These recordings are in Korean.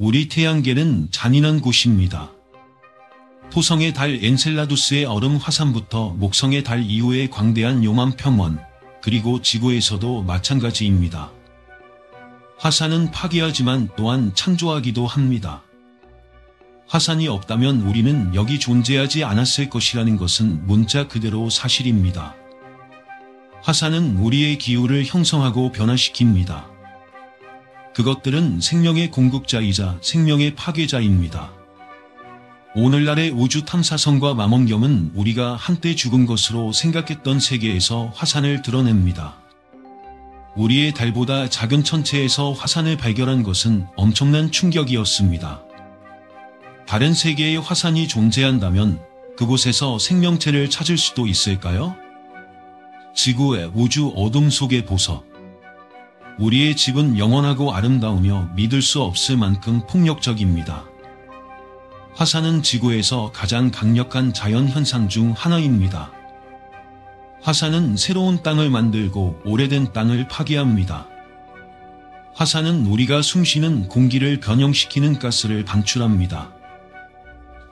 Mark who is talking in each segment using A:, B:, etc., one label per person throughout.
A: 우리 태양계는 잔인한 곳입니다. 토성의 달 엔셀라두스의 얼음 화산부터 목성의 달 이후의 광대한 용암 평원, 그리고 지구에서도 마찬가지입니다. 화산은 파괴하지만 또한 창조하기도 합니다. 화산이 없다면 우리는 여기 존재하지 않았을 것이라는 것은 문자 그대로 사실입니다. 화산은 우리의 기후를 형성하고 변화시킵니다. 그것들은 생명의 공급자이자 생명의 파괴자입니다. 오늘날의 우주 탐사선과 망원경은 우리가 한때 죽은 것으로 생각했던 세계에서 화산을 드러냅니다. 우리의 달보다 작은 천체에서 화산을 발견한 것은 엄청난 충격이었습니다. 다른 세계에 화산이 존재한다면 그곳에서 생명체를 찾을 수도 있을까요? 지구의 우주 어둠 속의 보석. 우리의 집은 영원하고 아름다우며 믿을 수 없을 만큼 폭력적입니다. 화산은 지구에서 가장 강력한 자연현상 중 하나입니다. 화산은 새로운 땅을 만들고 오래된 땅을 파괴합니다. 화산은 우리가 숨쉬는 공기를 변형시키는 가스를 방출합니다.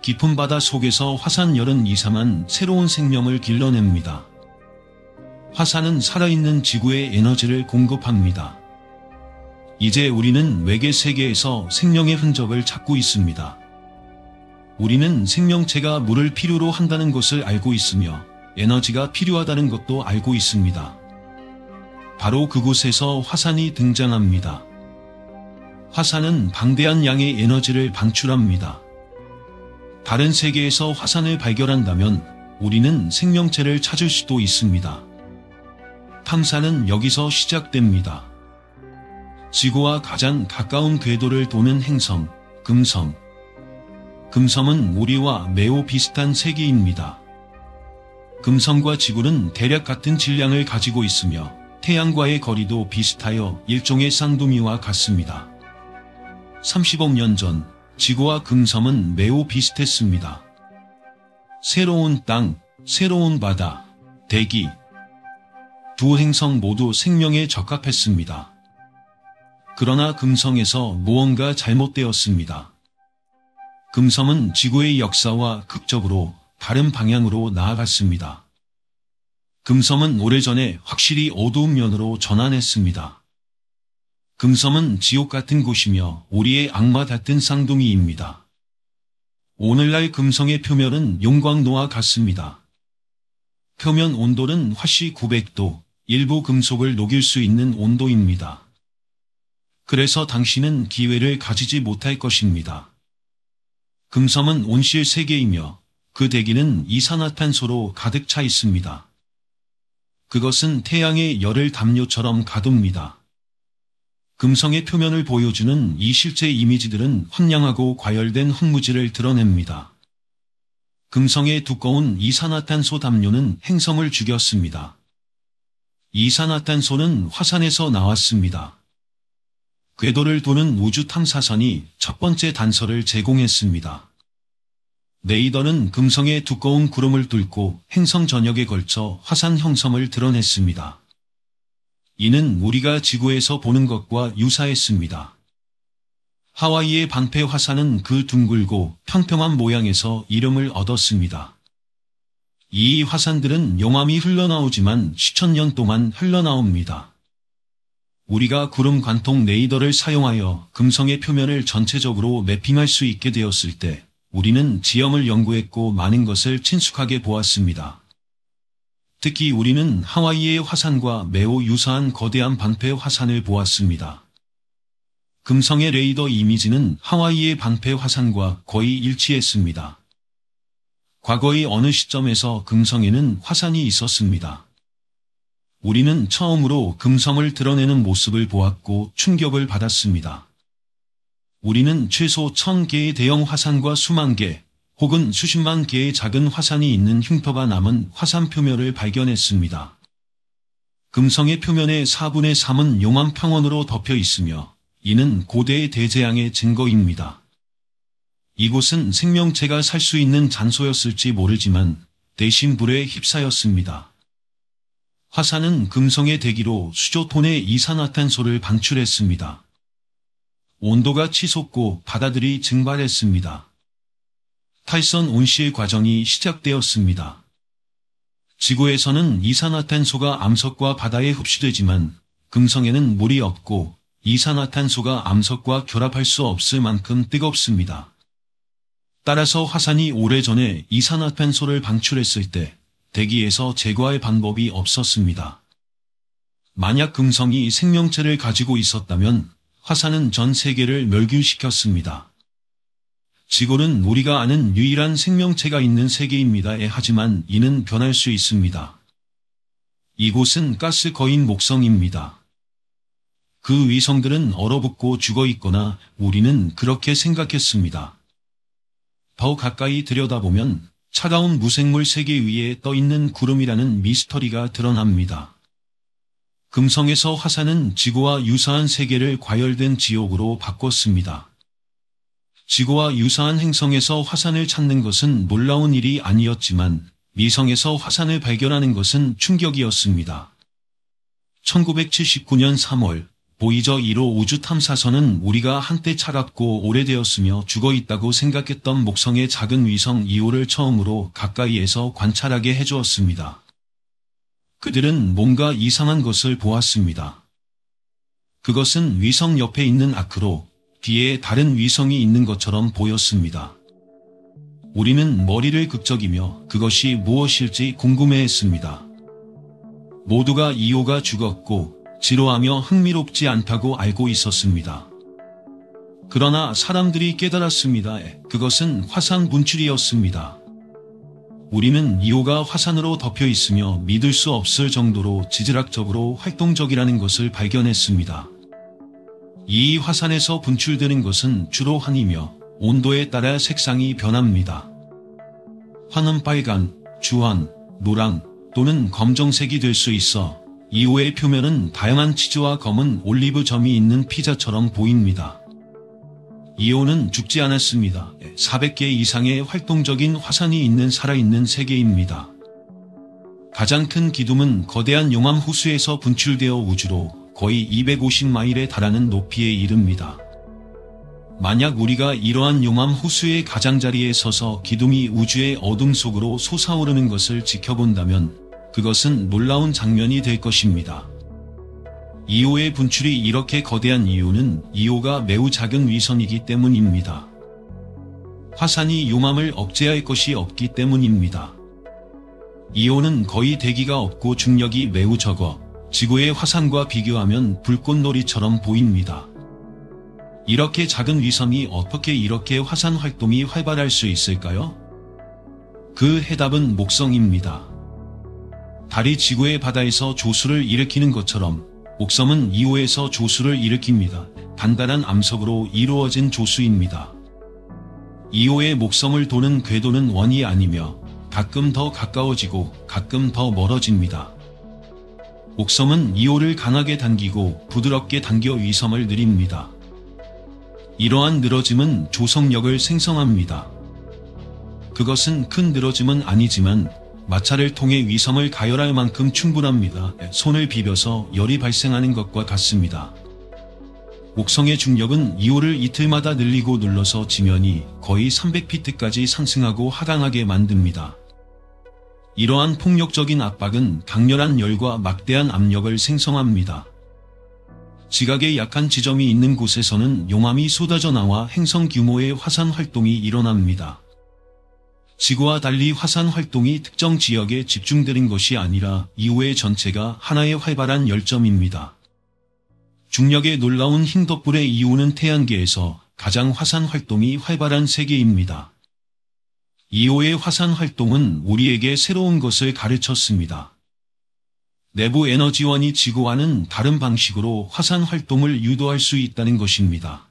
A: 깊은 바다 속에서 화산열은 이상한 새로운 생명을 길러냅니다. 화산은 살아있는 지구에 에너지를 공급합니다. 이제 우리는 외계 세계에서 생명의 흔적을 찾고 있습니다. 우리는 생명체가 물을 필요로 한다는 것을 알고 있으며 에너지가 필요하다는 것도 알고 있습니다. 바로 그곳에서 화산이 등장합니다. 화산은 방대한 양의 에너지를 방출합니다. 다른 세계에서 화산을 발견한다면 우리는 생명체를 찾을 수도 있습니다. 탐사는 여기서 시작됩니다. 지구와 가장 가까운 궤도를 도는 행성, 금성. 금성은 우리와 매우 비슷한 세계입니다. 금성과 지구는 대략 같은 질량을 가지고 있으며 태양과의 거리도 비슷하여 일종의 쌍둥이와 같습니다. 30억 년 전 지구와 금성은 매우 비슷했습니다. 새로운 땅, 새로운 바다, 대기. 두 행성 모두 생명에 적합했습니다. 그러나 금성에서 무언가 잘못되었습니다. 금성은 지구의 역사와 극적으로 다른 방향으로 나아갔습니다. 금성은 오래전에 확실히 어두운 면으로 전환했습니다. 금성은 지옥 같은 곳이며 우리의 악마 같은 쌍둥이입니다. 오늘날 금성의 표면은 용광로와 같습니다. 표면 온도는 화씨 900도, 일부 금속을 녹일 수 있는 온도입니다. 그래서 당신은 기회를 가지지 못할 것입니다. 금성은 온실 세계이며 그 대기는 이산화탄소로 가득 차 있습니다. 그것은 태양의 열을 담요처럼 가둡니다. 금성의 표면을 보여주는 이 실제 이미지들은 황량하고 과열된 흙무지를 드러냅니다. 금성의 두꺼운 이산화탄소 담요는 행성을 죽였습니다. 이산화탄소는 화산에서 나왔습니다. 궤도를 도는 우주 탐사선이 첫 번째 단서를 제공했습니다. 레이더는 금성의 두꺼운 구름을 뚫고 행성 전역에 걸쳐 화산 형성을 드러냈습니다. 이는 우리가 지구에서 보는 것과 유사했습니다. 하와이의 방패 화산은 그 둥글고 평평한 모양에서 이름을 얻었습니다. 이 화산들은 용암이 흘러나오지만 수천 년 동안 흘러나옵니다. 우리가 구름 관통 레이더를 사용하여 금성의 표면을 전체적으로 매핑할 수 있게 되었을 때 우리는 지형을 연구했고 많은 것을 친숙하게 보았습니다. 특히 우리는 하와이의 화산과 매우 유사한 거대한 방패 화산을 보았습니다. 금성의 레이더 이미지는 하와이의 방패 화산과 거의 일치했습니다. 과거의 어느 시점에서 금성에는 화산이 있었습니다. 우리는 처음으로 금성을 드러내는 모습을 보았고 충격을 받았습니다. 우리는 최소 1000개의 대형 화산과 수만 개 혹은 수십만 개의 작은 화산이 있는 흉터가 남은 화산 표면을 발견했습니다. 금성의 표면의 4분의 3은 용암 평원으로 덮여 있으며 이는 고대의 대재앙의 증거입니다. 이곳은 생명체가 살 수 있는 장소였을지 모르지만 대신 불에 휩싸였습니다. 화산은 금성의 대기로 수조 톤의 이산화탄소를 방출했습니다. 온도가 치솟고 바다들이 증발했습니다. 탈선 온실 과정이 시작되었습니다. 지구에서는 이산화탄소가 암석과 바다에 흡수되지만 금성에는 물이 없고 이산화탄소가 암석과 결합할 수 없을 만큼 뜨겁습니다. 따라서 화산이 오래전에 이산화탄소를 방출했을 때 대기에서 제거할 방법이 없었습니다. 만약 금성이 생명체를 가지고 있었다면 화산은 전 세계를 멸균시켰습니다. 지구는 우리가 아는 유일한 생명체가 있는 세계입니다. 하지만 이는 변할 수 있습니다. 이곳은 가스 거인 목성입니다. 그 위성들은 얼어붙고 죽어 있거나 우리는 그렇게 생각했습니다. 더 가까이 들여다보면 차가운 무생물 세계 위에 떠있는 구름이라는 미스터리가 드러납니다. 금성에서 화산은 지구와 유사한 세계를 과열된 지옥으로 바꿨습니다. 지구와 유사한 행성에서 화산을 찾는 것은 놀라운 일이 아니었지만 위성에서 화산을 발견하는 것은 충격이었습니다. 1979년 3월 보이저 1호 우주 탐사선은 우리가 한때 차갑고 오래되었으며 죽어있다고 생각했던 목성의 작은 위성 2호를 처음으로 가까이에서 관찰하게 해주었습니다. 그들은 뭔가 이상한 것을 보았습니다. 그것은 위성 옆에 있는 아크로 뒤에 다른 위성이 있는 것처럼 보였습니다. 우리는 머리를 극적이며 그것이 무엇일지 궁금해했습니다. 모두가 2호가 죽었고 지루하며 흥미롭지 않다고 알고 있었습니다. 그러나 사람들이 깨달았습니다. 그것은 화산 분출이었습니다. 우리는 2호가 화산으로 덮여 있으며 믿을 수 없을 정도로 지질학적으로 활동적이라는 것을 발견했습니다. 이 화산에서 분출되는 것은 주로 한이며 온도에 따라 색상이 변합니다. 환은 빨간, 주황, 노랑 또는 검정색이 될 수 있어 2호의 표면은 다양한 치즈와 검은 올리브 점이 있는 피자처럼 보입니다. 2호는 죽지 않았습니다. 400개 이상의 활동적인 화산이 있는 살아있는 세계입니다. 가장 큰 기둥은 거대한 용암 호수에서 분출되어 우주로 거의 250마일에 달하는 높이에 이릅니다. 만약 우리가 이러한 용암 호수의 가장자리에 서서 기둥이 우주의 어둠 속으로 솟아오르는 것을 지켜본다면 그것은 놀라운 장면이 될 것입니다. 2호의 분출이 이렇게 거대한 이유는 2호가 매우 작은 위성이기 때문입니다. 화산이 용암을 억제할 것이 없기 때문입니다. 2호는 거의 대기가 없고 중력이 매우 적어 지구의 화산과 비교하면 불꽃놀이처럼 보입니다. 이렇게 작은 위성이 어떻게 이렇게 화산 활동이 활발할 수 있을까요? 그 해답은 목성입니다. 달이 지구의 바다에서 조수를 일으키는 것처럼 목성은 2호에서 조수를 일으킵니다. 단단한 암석으로 이루어진 조수입니다. 2호의 목성을 도는 궤도는 원이 아니며 가끔 더 가까워지고 가끔 더 멀어집니다. 목성은 2호를 강하게 당기고 부드럽게 당겨 위성을 느립니다. 이러한 늘어짐은 조성력을 생성합니다. 그것은 큰 늘어짐은 아니지만 마찰을 통해 위성을 가열할 만큼 충분합니다. 손을 비벼서 열이 발생하는 것과 같습니다. 목성의 중력은 2호를 이틀마다 늘리고 눌러서 지면이 거의 300피트까지 상승하고 하강하게 만듭니다. 이러한 폭력적인 압박은 강렬한 열과 막대한 압력을 생성합니다. 지각에 약한 지점이 있는 곳에서는 용암이 쏟아져 나와 행성 규모의 화산 활동이 일어납니다. 지구와 달리 화산 활동이 특정 지역에 집중되는 것이 아니라 2호의 전체가 하나의 활발한 열점입니다. 중력의 놀라운 흰 덧불의 2호는 태양계에서 가장 화산 활동이 활발한 세계입니다. 2호의 화산 활동은 우리에게 새로운 것을 가르쳤습니다. 내부 에너지원이 지구와는 다른 방식으로 화산 활동을 유도할 수 있다는 것입니다.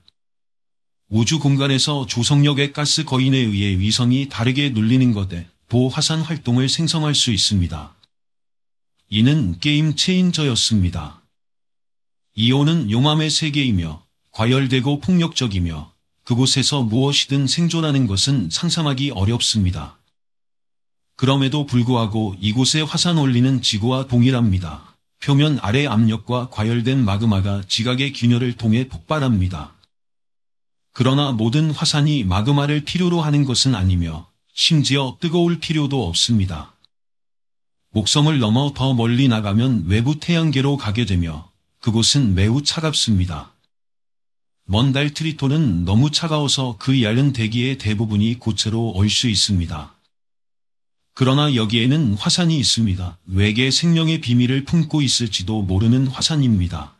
A: 우주 공간에서 조성력의 가스 거인에 의해 위성이 다르게 눌리는 것에 보화산 활동을 생성할 수 있습니다. 이는 게임 체인저였습니다. 2호는 용암의 세계이며 과열되고 폭력적이며 그곳에서 무엇이든 생존하는 것은 상상하기 어렵습니다. 그럼에도 불구하고 이곳의 화산 원리는 지구와 동일합니다. 표면 아래 압력과 과열된 마그마가 지각의 균열을 통해 폭발합니다. 그러나 모든 화산이 마그마를 필요로 하는 것은 아니며 심지어 뜨거울 필요도 없습니다. 목성을 넘어 더 멀리 나가면 외부 태양계로 가게 되며 그곳은 매우 차갑습니다. 먼 달 트리톤은 너무 차가워서 그 얇은 대기의 대부분이 고체로 얼 수 있습니다. 그러나 여기에는 화산이 있습니다. 외계 생명의 비밀을 품고 있을지도 모르는 화산입니다.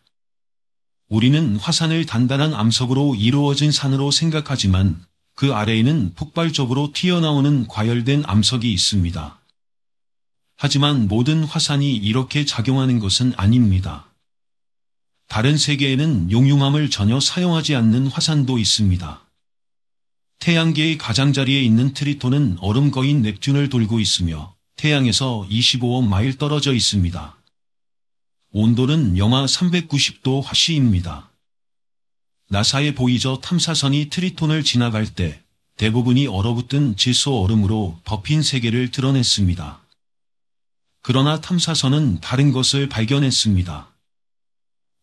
A: 우리는 화산을 단단한 암석으로 이루어진 산으로 생각하지만 그 아래에는 폭발적으로 튀어나오는 과열된 암석이 있습니다. 하지만 모든 화산이 이렇게 작용하는 것은 아닙니다. 다른 세계에는 용융함을 전혀 사용하지 않는 화산도 있습니다. 태양계의 가장자리에 있는 트리톤은 얼음 거인 넵튠을 돌고 있으며 태양에서 25억 마일 떨어져 있습니다. 온도는 영하 390도 화씨입니다. 나사의 보이저 탐사선이 트리톤을 지나갈 때 대부분이 얼어붙은 질소 얼음으로 덮인 세계를 드러냈습니다. 그러나 탐사선은 다른 것을 발견했습니다.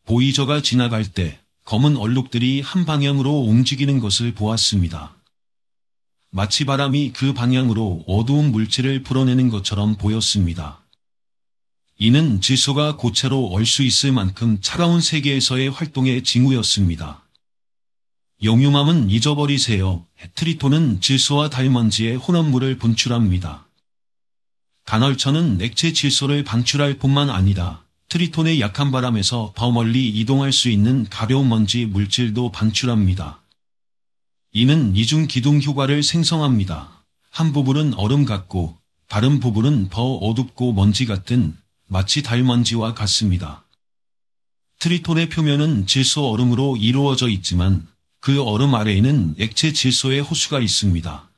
A: 보이저가 지나갈 때 검은 얼룩들이 한 방향으로 움직이는 것을 보았습니다. 마치 바람이 그 방향으로 어두운 물질을 풀어내는 것처럼 보였습니다. 이는 질소가 고체로 얼 수 있을 만큼 차가운 세계에서의 활동의 징후였습니다. 용융함은 잊어버리세요. 트리톤은 질소와 달먼지의 혼합물을 분출합니다. 간헐천은 액체 질소를 방출할 뿐만 아니라 트리톤의 약한 바람에서 더 멀리 이동할 수 있는 가벼운 먼지 물질도 방출합니다. 이는 이중 기둥 효과를 생성합니다. 한 부분은 얼음 같고 다른 부분은 더 어둡고 먼지 같은 마치 달먼지와 같습니다. 트리톤의 표면은 질소 얼음으로 이루어져 있지만 그 얼음 아래에는 액체 질소의 호수가 있습니다.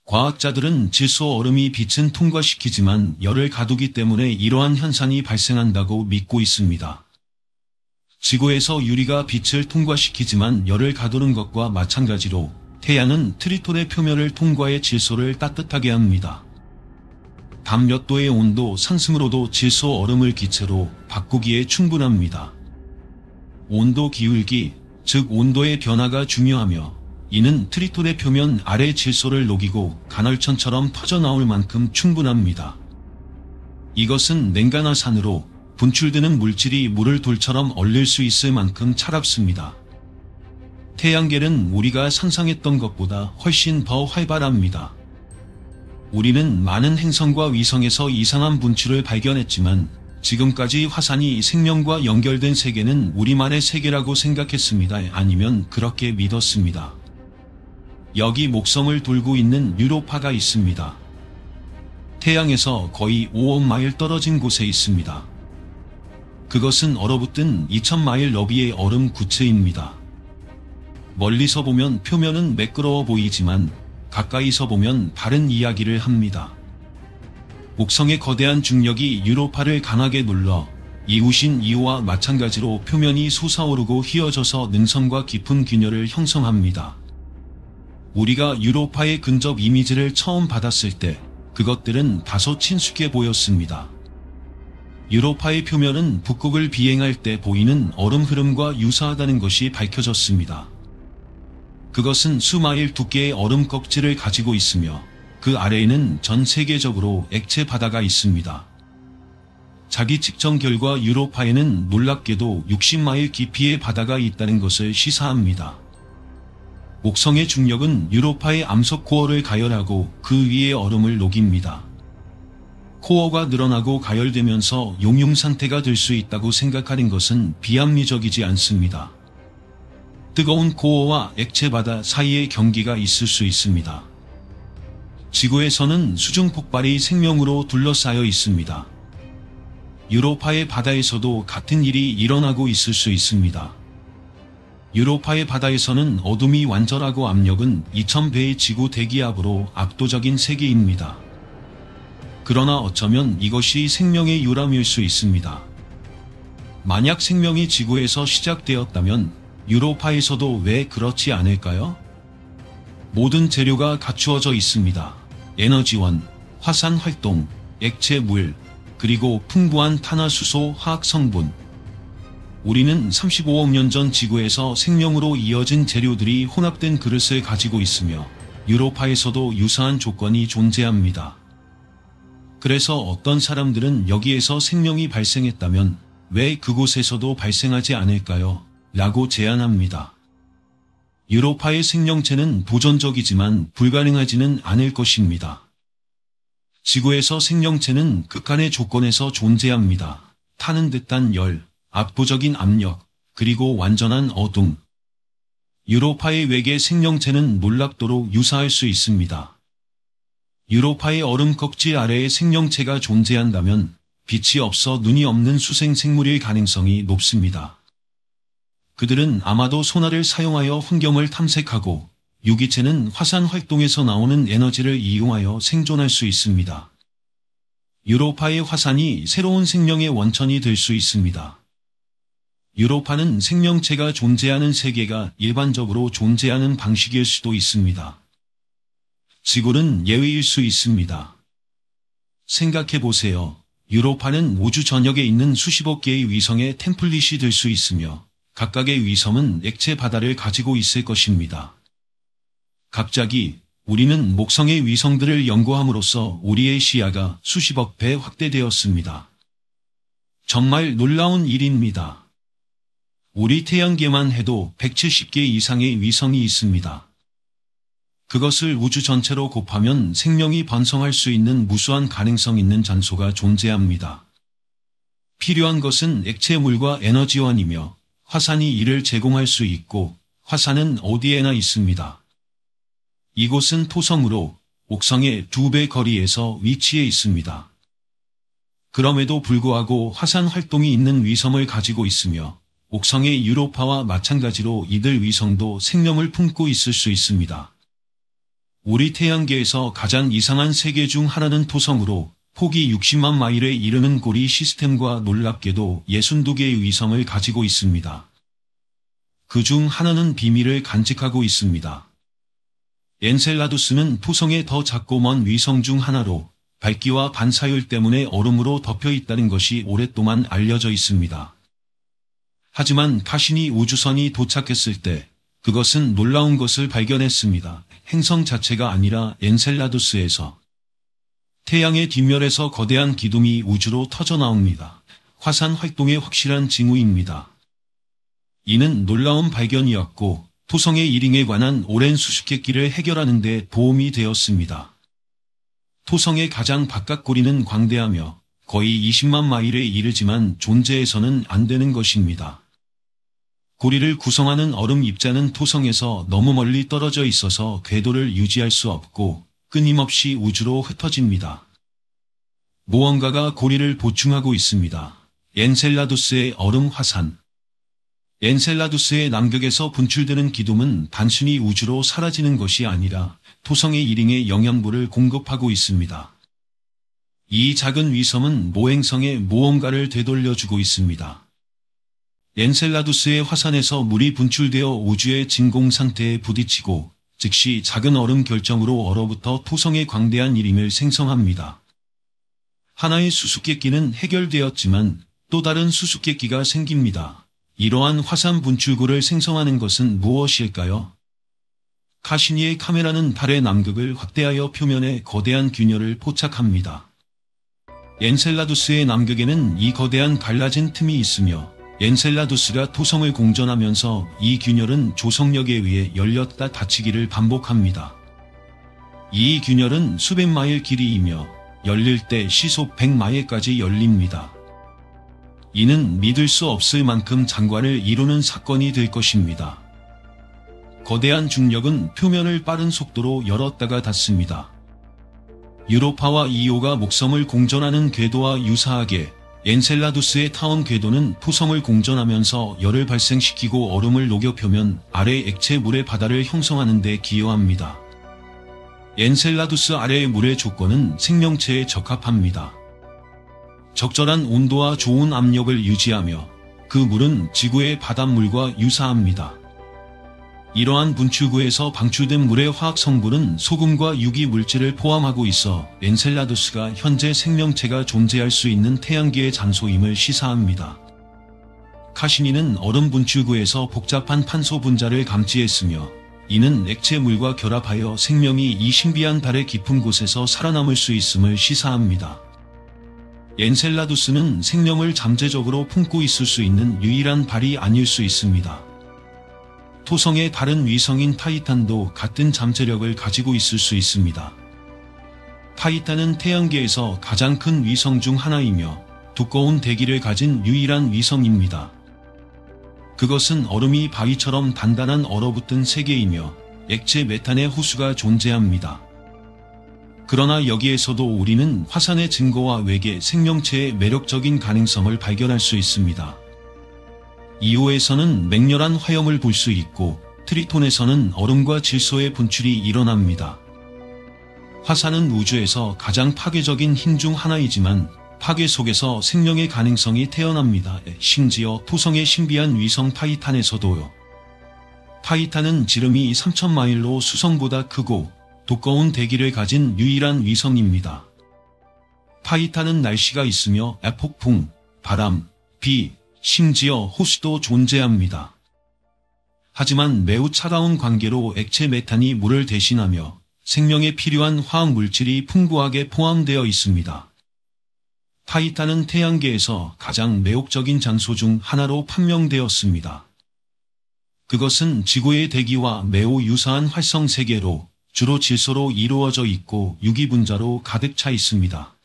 A: 과학자들은 질소 얼음이 빛은 통과시키지만 열을 가두기 때문에 이러한 현상이 발생한다고 믿고 있습니다. 지구에서 유리가 빛을 통과시키지만 열을 가두는 것과 마찬가지로 태양은 트리톤의 표면을 통과해 질소를 따뜻하게 합니다. 밤 몇 도의 온도 상승으로도 질소 얼음을 기체로 바꾸기에 충분합니다. 온도 기울기, 즉 온도의 변화가 중요하며 이는 트리톤의 표면 아래 질소를 녹이고 간헐천처럼 터져나올 만큼 충분합니다. 이것은 냉간화산으로 분출되는 물질이 물을 돌처럼 얼릴 수 있을 만큼 차갑습니다. 태양계는 우리가 상상했던 것보다 훨씬 더 활발합니다. 우리는 많은 행성과 위성에서 이상한 분출을 발견했지만 지금까지 화산이 생명과 연결된 세계는 우리만의 세계라고 생각했습니다. 아니면 그렇게 믿었습니다. 여기 목성을 돌고 있는 유로파가 있습니다. 태양에서 거의 5억 마일 떨어진 곳에 있습니다. 그것은 얼어붙은 2000마일 너비의 얼음 구체입니다. 멀리서 보면 표면은 매끄러워 보이지만 가까이서 보면 다른 이야기를 합니다. 목성의 거대한 중력이 유로파를 강하게 눌러 이웃인 이오와 마찬가지로 표면이 솟아오르고 휘어져서 능선과 깊은 균열을 형성합니다. 우리가 유로파의 근접 이미지를 처음 받았을 때 그것들은 다소 친숙해 보였습니다. 유로파의 표면은 북극을 비행할 때 보이는 얼음 흐름과 유사하다는 것이 밝혀졌습니다. 그것은 수마일 두께의 얼음 껍질을 가지고 있으며 그 아래에는 전 세계적으로 액체 바다가 있습니다. 자기 측정 결과 유로파에는 놀랍게도 60마일 깊이의 바다가 있다는 것을 시사합니다. 목성의 중력은 유로파의 암석 코어를 가열하고 그 위에 얼음을 녹입니다. 코어가 늘어나고 가열되면서 용융 상태가 될 수 있다고 생각하는 것은 비합리적이지 않습니다. 뜨거운 코어와 액체 바다 사이의 경기가 있을 수 있습니다. 지구에서는 수중 폭발이 생명으로 둘러싸여 있습니다. 유로파의 바다에서도 같은 일이 일어나고 있을 수 있습니다. 유로파의 바다에서는 어둠이 완전하고 압력은 2000배의 지구 대기압으로 압도적인 세계입니다. 그러나 어쩌면 이것이 생명의 유람일 수 있습니다. 만약 생명이 지구에서 시작되었다면 유로파에서도 왜 그렇지 않을까요? 모든 재료가 갖추어져 있습니다. 에너지원, 화산 활동, 액체 물, 그리고 풍부한 탄화수소 화학 성분. 우리는 35억 년 전 지구에서 생명으로 이어진 재료들이 혼합된 그릇을 가지고 있으며 유로파에서도 유사한 조건이 존재합니다. 그래서 어떤 사람들은 여기에서 생명이 발생했다면 왜 그곳에서도 발생하지 않을까요? 라고 제안합니다. 유로파의 생명체는 도전적이지만 불가능하지는 않을 것입니다. 지구에서 생명체는 극한의 조건에서 존재합니다. 타는 듯한 열, 압도적인 압력, 그리고 완전한 어둠. 유로파의 외계 생명체는 놀랍도록 유사할 수 있습니다. 유로파의 얼음 껍질 아래에 생명체가 존재한다면 빛이 없어 눈이 없는 수생 생물일 가능성이 높습니다. 그들은 아마도 소나를 사용하여 환경을 탐색하고 유기체는 화산 활동에서 나오는 에너지를 이용하여 생존할 수 있습니다. 유로파의 화산이 새로운 생명의 원천이 될 수 있습니다. 유로파는 생명체가 존재하는 세계가 일반적으로 존재하는 방식일 수도 있습니다. 지구는 예외일 수 있습니다. 생각해 보세요. 유로파는 우주 전역에 있는 수십억 개의 위성의 템플릿이 될 수 있으며 각각의 위성은 액체 바다를 가지고 있을 것입니다. 갑자기 우리는 목성의 위성들을 연구함으로써 우리의 시야가 수십억 배 확대되었습니다. 정말 놀라운 일입니다. 우리 태양계만 해도 170개 이상의 위성이 있습니다. 그것을 우주 전체로 곱하면 생명이 번성할 수 있는 무수한 가능성 있는 장소가 존재합니다. 필요한 것은 액체물과 에너지원이며 화산이 이를 제공할 수 있고 화산은 어디에나 있습니다. 이곳은 토성으로 옥성의 2배 거리에서 위치해 있습니다. 그럼에도 불구하고 화산 활동이 있는 위성을 가지고 있으며 옥성의 유로파와 마찬가지로 이들 위성도 생명을 품고 있을 수 있습니다. 우리 태양계에서 가장 이상한 세계 중 하나는 토성으로 폭이 60만 마일에 이르는 고리 시스템과 놀랍게도 62개의 위성을 가지고 있습니다. 그 중 하나는 비밀을 간직하고 있습니다. 엔셀라두스는 토성의 더 작고 먼 위성 중 하나로 밝기와 반사율 때문에 얼음으로 덮여 있다는 것이 오랫동안 알려져 있습니다. 하지만 카시니 우주선이 도착했을 때 그것은 놀라운 것을 발견했습니다. 행성 자체가 아니라 엔셀라두스에서 태양의 뒷면에서 거대한 기둥이 우주로 터져 나옵니다. 화산 활동의 확실한 징후입니다. 이는 놀라운 발견이었고 토성의 일행에 관한 오랜 수수께끼를 해결하는 데 도움이 되었습니다. 토성의 가장 바깥 고리는 광대하며 거의 20만 마일에 이르지만 존재해서는 안 되는 것입니다. 고리를 구성하는 얼음 입자는 토성에서 너무 멀리 떨어져 있어서 궤도를 유지할 수 없고 끊임없이 우주로 흩어집니다. 무언가가 고리를 보충하고 있습니다. 엔셀라두스의 얼음 화산. 엔셀라두스의 남극에서 분출되는 기둥은 단순히 우주로 사라지는 것이 아니라 토성의 일행에 영양분을 공급하고 있습니다. 이 작은 위성은 모행성에 무언가를 되돌려주고 있습니다. 엔셀라두스의 화산에서 물이 분출되어 우주의 진공 상태에 부딪히고 즉시 작은 얼음 결정으로 얼어붙어 토성의 광대한 일임을 생성합니다. 하나의 수수께끼는 해결되었지만 또 다른 수수께끼가 생깁니다. 이러한 화산 분출구를 생성하는 것은 무엇일까요? 카시니의 카메라는 달의 남극을 확대하여 표면에 거대한 균열을 포착합니다. 엔셀라두스의 남극에는 이 거대한 갈라진 틈이 있으며 엔셀라두스가 토성을 공전하면서 이 균열은 조성력에 의해 열렸다 닫히기를 반복합니다. 이 균열은 수백 마일 길이이며 열릴 때 시속 100마일까지 열립니다. 이는 믿을 수 없을 만큼 장관을 이루는 사건이 될 것입니다. 거대한 중력은 표면을 빠른 속도로 열었다가 닫습니다. 유로파와 이오가 목성을 공전하는 궤도와 유사하게 엔셀라두스의 타원 궤도는 토성을 공전하면서 열을 발생시키고 얼음을 녹여 표면 아래 액체물의 바다를 형성하는 데 기여합니다. 엔셀라두스 아래의 물의 조건은 생명체에 적합합니다. 적절한 온도와 좋은 압력을 유지하며 그 물은 지구의 바닷물과 유사합니다. 이러한 분출구에서 방출된 물의 화학 성분은 소금과 유기 물질을 포함하고 있어 엔셀라두스가 현재 생명체가 존재할 수 있는 태양계의 장소임을 시사합니다. 카시니는 얼음 분출구에서 복잡한 탄소 분자를 감지했으며 이는 액체물과 결합하여 생명이 이 신비한 달의 깊은 곳에서 살아남을 수 있음을 시사합니다. 엔셀라두스는 생명을 잠재적으로 품고 있을 수 있는 유일한 발이 아닐 수 있습니다. 토성의 다른 위성인 타이탄도 같은 잠재력을 가지고 있을 수 있습니다. 타이탄은 태양계에서 가장 큰 위성 중 하나이며 두꺼운 대기를 가진 유일한 위성입니다. 그것은 얼음이 바위처럼 단단한 얼어붙은 세계이며 액체 메탄의 호수가 존재합니다. 그러나 여기에서도 우리는 화산의 증거와 외계 생명체의 매력적인 가능성을 발견할 수 있습니다. 이오에서는 맹렬한 화염을 볼 수 있고 트리톤에서는 얼음과 질소의 분출이 일어납니다. 화산은 우주에서 가장 파괴적인 힘 중 하나이지만 파괴 속에서 생명의 가능성이 태어납니다. 심지어 토성의 신비한 위성 타이탄에서도요. 타이탄은 지름이 3,000마일로 수성보다 크고 두꺼운 대기를 가진 유일한 위성입니다. 타이탄은 날씨가 있으며 폭풍, 바람, 비, 심지어 호수도 존재합니다. 하지만 매우 차가운 관계로 액체 메탄이 물을 대신하며 생명에 필요한 화학 물질이 풍부하게 포함되어 있습니다. 타이탄은 태양계에서 가장 매혹적인 장소 중 하나로 판명되었습니다. 그것은 지구의 대기와 매우 유사한 활성 세계로 주로 질소로 이루어져 있고 유기분자로 가득 차 있습니다.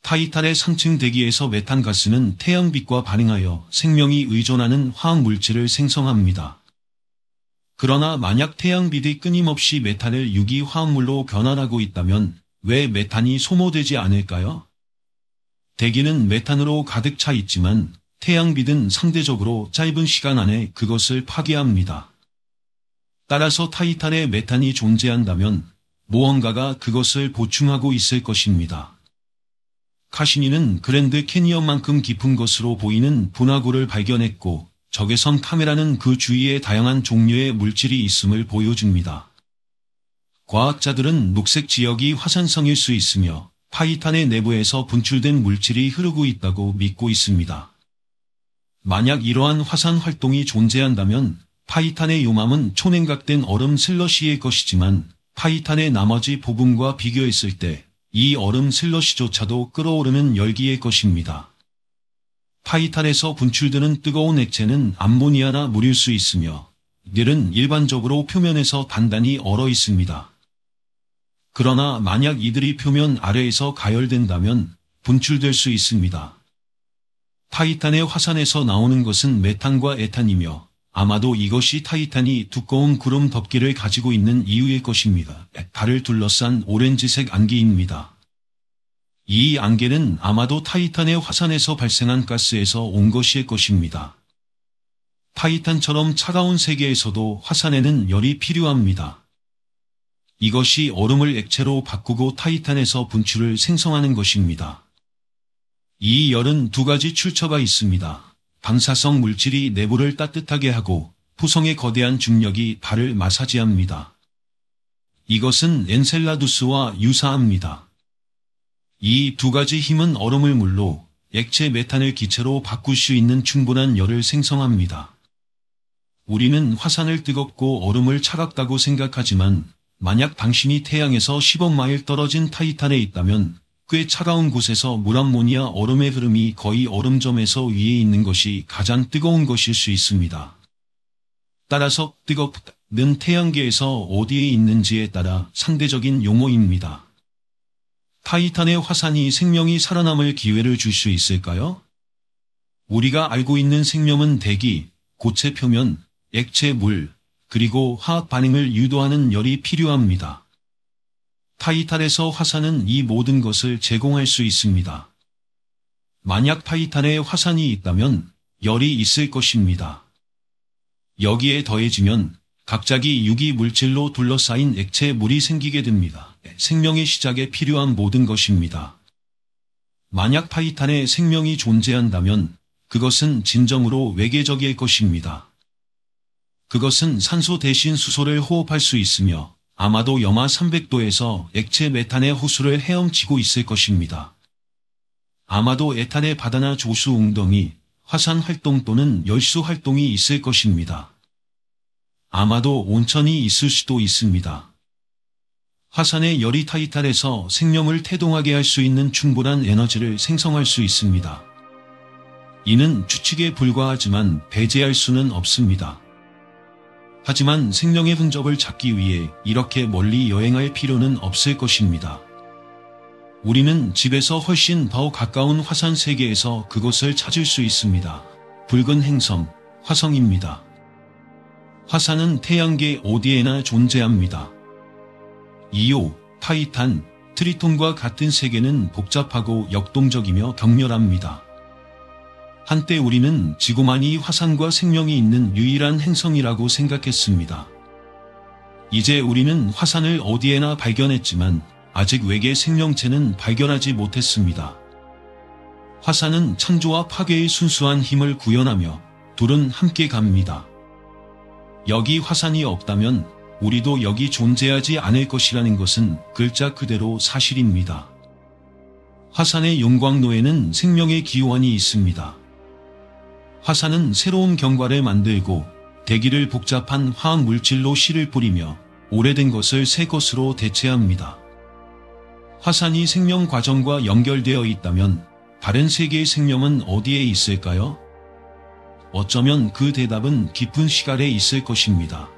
A: 타이탄의 상층 대기에서 메탄가스는 태양빛과 반응하여 생명이 의존하는 화학 물질을 생성합니다. 그러나 만약 태양빛이 끊임없이 메탄을 유기 화학물로 변환하고 있다면 왜 메탄이 소모되지 않을까요? 대기는 메탄으로 가득 차 있지만 태양빛은 상대적으로 짧은 시간 안에 그것을 파괴합니다. 따라서 타이탄에 메탄이 존재한다면 무언가가 그것을 보충하고 있을 것입니다. 카시니는 그랜드 캐니언만큼 깊은 것으로 보이는 분화구를 발견했고 적외선 카메라는 그 주위에 다양한 종류의 물질이 있음을 보여줍니다. 과학자들은 녹색 지역이 화산성일 수 있으며 타이탄의 내부에서 분출된 물질이 흐르고 있다고 믿고 있습니다. 만약 이러한 화산 활동이 존재한다면 타이탄의 요맘은 초냉각된 얼음 슬러시일 것이지만 타이탄의 나머지 부분과 비교했을 때 이 얼음 슬러시조차도 끓어오르는 열기일 것입니다. 타이탄에서 분출되는 뜨거운 액체는 암모니아나 물일 수 있으며 이들은 일반적으로 표면에서 단단히 얼어 있습니다. 그러나 만약 이들이 표면 아래에서 가열된다면 분출될 수 있습니다. 타이탄의 화산에서 나오는 것은 메탄과 에탄이며 아마도 이것이 타이탄이 두꺼운 구름 덮개를 가지고 있는 이유일 것입니다. 달을 둘러싼 오렌지색 안개입니다. 이 안개는 아마도 타이탄의 화산에서 발생한 가스에서 온 것일 것입니다. 타이탄처럼 차가운 세계에서도 화산에는 열이 필요합니다. 이것이 얼음을 액체로 바꾸고 타이탄에서 분출을 생성하는 것입니다. 이 열은 두 가지 출처가 있습니다. 방사성 물질이 내부를 따뜻하게 하고 토성의 거대한 중력이 달을 마사지합니다. 이것은 엔셀라두스와 유사합니다. 이 두 가지 힘은 얼음을 물로 액체 메탄을 기체로 바꿀 수 있는 충분한 열을 생성합니다. 우리는 화산을 뜨겁고 얼음을 차갑다고 생각하지만 만약 당신이 태양에서 10억 마일 떨어진 타이탄에 있다면 꽤 차가운 곳에서 물암모니아 얼음의 흐름이 거의 얼음점에서 위에 있는 것이 가장 뜨거운 것일 수 있습니다. 따라서 뜨겁는 태양계에서 어디에 있는지에 따라 상대적인 용어입니다. 타이탄의 화산이 생명이 살아남을 기회를 줄 수 있을까요? 우리가 알고 있는 생명은 대기, 고체 표면, 액체 물, 그리고 화학 반응을 유도하는 열이 필요합니다. 타이탄에서 화산은 이 모든 것을 제공할 수 있습니다. 만약 타이탄에 화산이 있다면 열이 있을 것입니다. 여기에 더해지면 갑자기 유기 물질로 둘러싸인 액체 물이 생기게 됩니다. 생명의 시작에 필요한 모든 것입니다. 만약 타이탄에 생명이 존재한다면 그것은 진정으로 외계적일 것입니다. 그것은 산소 대신 수소를 호흡할 수 있으며 아마도 영하 300도에서 액체 메탄의 호수를 헤엄치고 있을 것입니다. 아마도 에탄의 바다나 조수 웅덩이 화산 활동 또는 열수 활동이 있을 것입니다. 아마도 온천이 있을 수도 있습니다. 화산의 열이 타이탈해서 생명을 태동하게 할 수 있는 충분한 에너지를 생성할 수 있습니다. 이는 추측에 불과하지만 배제할 수는 없습니다. 하지만 생명의 흔적을 찾기 위해 이렇게 멀리 여행할 필요는 없을 것입니다. 우리는 집에서 훨씬 더 가까운 화산 세계에서 그것을 찾을 수 있습니다. 붉은 행성, 화성입니다. 화산은 태양계 어디에나 존재합니다. 이오, 타이탄, 트리톤과 같은 세계는 복잡하고 역동적이며 격렬합니다. 한때 우리는 지구만이 화산과 생명이 있는 유일한 행성이라고 생각했습니다. 이제 우리는 화산을 어디에나 발견했지만 아직 외계 생명체는 발견하지 못했습니다. 화산은 창조와 파괴의 순수한 힘을 구현하며 둘은 함께 갑니다. 여기 화산이 없다면 우리도 여기 존재하지 않을 것이라는 것은 글자 그대로 사실입니다. 화산의 용광로에는 생명의 기원이 있습니다. 화산은 새로운 경과를 만들고 대기를 복잡한 화학 물질로 씨를 뿌리며 오래된 것을 새 것으로 대체합니다. 화산이 생명 과정과 연결되어 있다면 다른 세계의 생명은 어디에 있을까요? 어쩌면 그 대답은 깊은 시간에 있을 것입니다.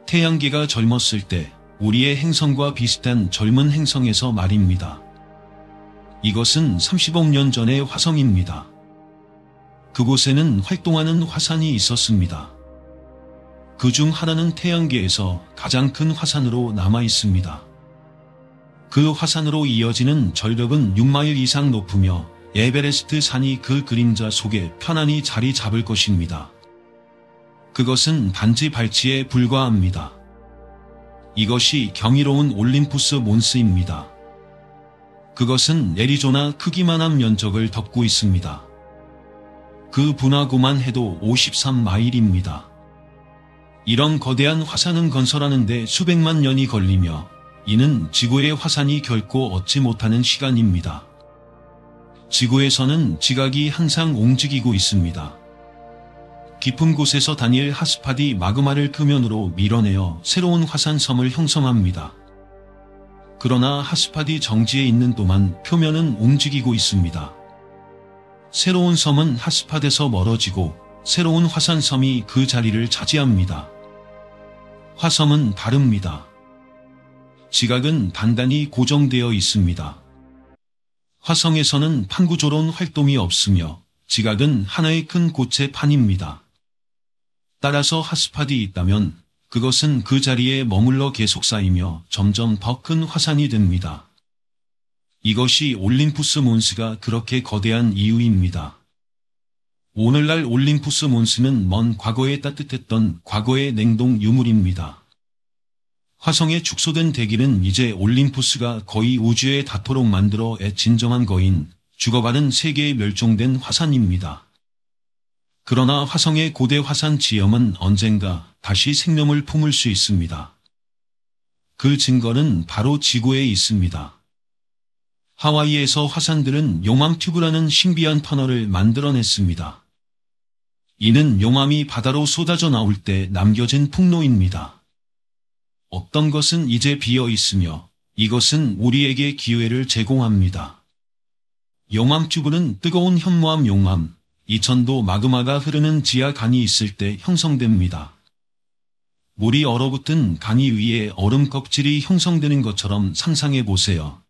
A: 태양계가 젊었을 때 우리의 행성과 비슷한 젊은 행성에서 말입니다. 이것은 30억 년 전의 화성입니다. 그곳에는 활동하는 화산이 있었습니다. 그중 하나는 태양계에서 가장 큰 화산으로 남아 있습니다. 그 화산으로 이어지는 절벽은 6마일 이상 높으며 에베레스트 산이 그 그림자 속에 편안히 자리 잡을 것입니다. 그것은 단지 발치에 불과합니다. 이것이 경이로운 올림푸스 몬스입니다. 그것은 애리조나 크기만한 면적을 덮고 있습니다. 그 분화구만 해도 53마일입니다. 이런 거대한 화산은 건설하는데 수백만 년이 걸리며 이는 지구의 화산이 결코 얻지 못하는 시간입니다. 지구에서는 지각이 항상 움직이고 있습니다. 깊은 곳에서 다니엘 하스파디 마그마를 표면으로 밀어내어 새로운 화산섬을 형성합니다. 그러나 하스파디 정지에 있는 동안 표면은 움직이고 있습니다. 새로운 섬은 하스팟에서 멀어지고 새로운 화산섬이 그 자리를 차지합니다. 화섬은 다릅니다. 지각은 단단히 고정되어 있습니다. 화성에서는 판구조론 활동이 없으며 지각은 하나의 큰 고체 판입니다. 따라서 하스팟이 있다면 그것은 그 자리에 머물러 계속 쌓이며 점점 더 큰 화산이 됩니다. 이것이 올림푸스 몬스가 그렇게 거대한 이유입니다. 오늘날 올림푸스 몬스는 먼 과거에 따뜻했던 과거의 냉동 유물입니다. 화성에 축소된 대기는 이제 올림푸스가 거의 우주에 닿도록 만들어 진정한 거인, 죽어가는 세계에 멸종된 화산입니다. 그러나 화성의 고대 화산 지형은 언젠가 다시 생명을 품을 수 있습니다. 그 증거는 바로 지구에 있습니다. 하와이에서 화산들은 용암 튜브라는 신비한 터널을 만들어냈습니다. 이는 용암이 바다로 쏟아져 나올 때 남겨진 풍로입니다. 어떤 것은 이제 비어 있으며 이것은 우리에게 기회를 제공합니다. 용암 튜브는 뜨거운 현무암 용암, 이천도 마그마가 흐르는 지하 간이 있을 때 형성됩니다. 물이 얼어붙은 간이 위에 얼음 껍질이 형성되는 것처럼 상상해 보세요.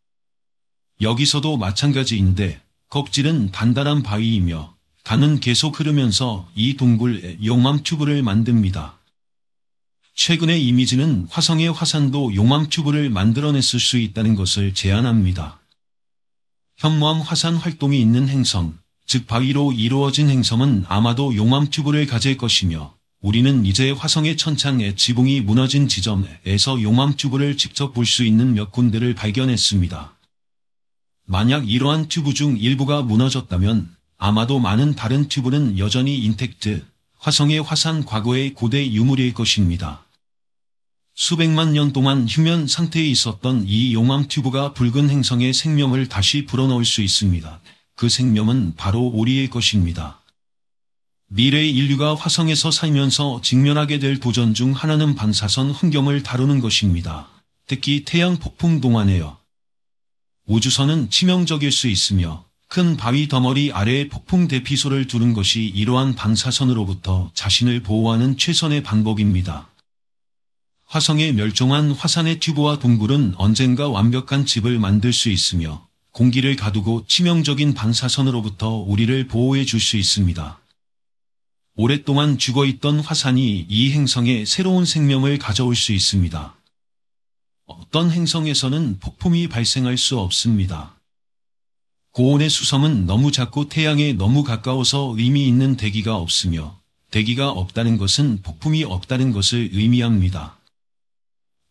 A: 여기서도 마찬가지인데 껍질은 단단한 바위이며 간은 계속 흐르면서 이 동굴 용암 튜브를 만듭니다. 최근의 이미지는 화성의 화산도 용암 튜브를 만들어냈을 수 있다는 것을 제안합니다. 현무암 화산 활동이 있는 행성, 즉 바위로 이루어진 행성은 아마도 용암 튜브를 가질 것이며 우리는 이제 화성의 천창에 지붕이 무너진 지점에서 용암 튜브를 직접 볼 수 있는 몇 군데를 발견했습니다. 만약 이러한 튜브 중 일부가 무너졌다면 아마도 많은 다른 튜브는 여전히 인텍트, 화성의 화산 과거의 고대 유물일 것입니다. 수백만 년 동안 휴면 상태에 있었던 이 용암 튜브가 붉은 행성의 생명을 다시 불어넣을 수 있습니다. 그 생명은 바로 우리의 것입니다. 미래의 인류가 화성에서 살면서 직면하게 될 도전 중 하나는 반사선 환경을 다루는 것입니다. 특히 태양 폭풍 동안에요. 우주선은 치명적일 수 있으며 큰 바위 덩어리 아래에 폭풍 대피소를 두는 것이 이러한 반사선으로부터 자신을 보호하는 최선의 방법입니다. 화성에 멸종한 화산의 튜브와 동굴은 언젠가 완벽한 집을 만들 수 있으며 공기를 가두고 치명적인 반사선으로부터 우리를 보호해 줄 수 있습니다. 오랫동안 죽어있던 화산이 이 행성에 새로운 생명을 가져올 수 있습니다. 어떤 행성에서는 폭풍이 발생할 수 없습니다. 고온의 수성은 너무 작고 태양에 너무 가까워서 의미 있는 대기가 없으며 대기가 없다는 것은 폭풍이 없다는 것을 의미합니다.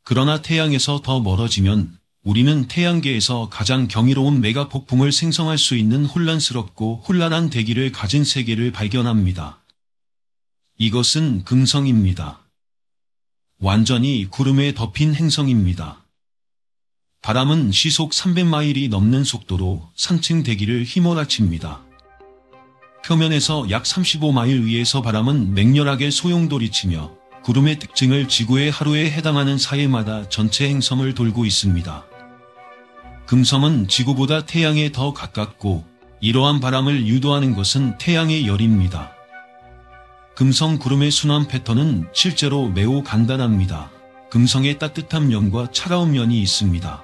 A: 그러나 태양에서 더 멀어지면 우리는 태양계에서 가장 경이로운 메가 폭풍을 생성할 수 있는 혼란스럽고 혼란한 대기를 가진 세계를 발견합니다. 이것은 금성입니다. 완전히 구름에 덮인 행성입니다. 바람은 시속 300마일이 넘는 속도로 산층 대기를 휘몰아칩니다. 표면에서 약 35마일 위에서 바람은 맹렬하게 소용돌이치며 구름의 특징을 지구의 하루에 해당하는 사이마다 전체 행성을 돌고 있습니다. 금성은 지구보다 태양에 더 가깝고 이러한 바람을 유도하는 것은 태양의 열입니다. 금성 구름의 순환 패턴은 실제로 매우 간단합니다. 금성의 따뜻한 면과 차가운 면이 있습니다.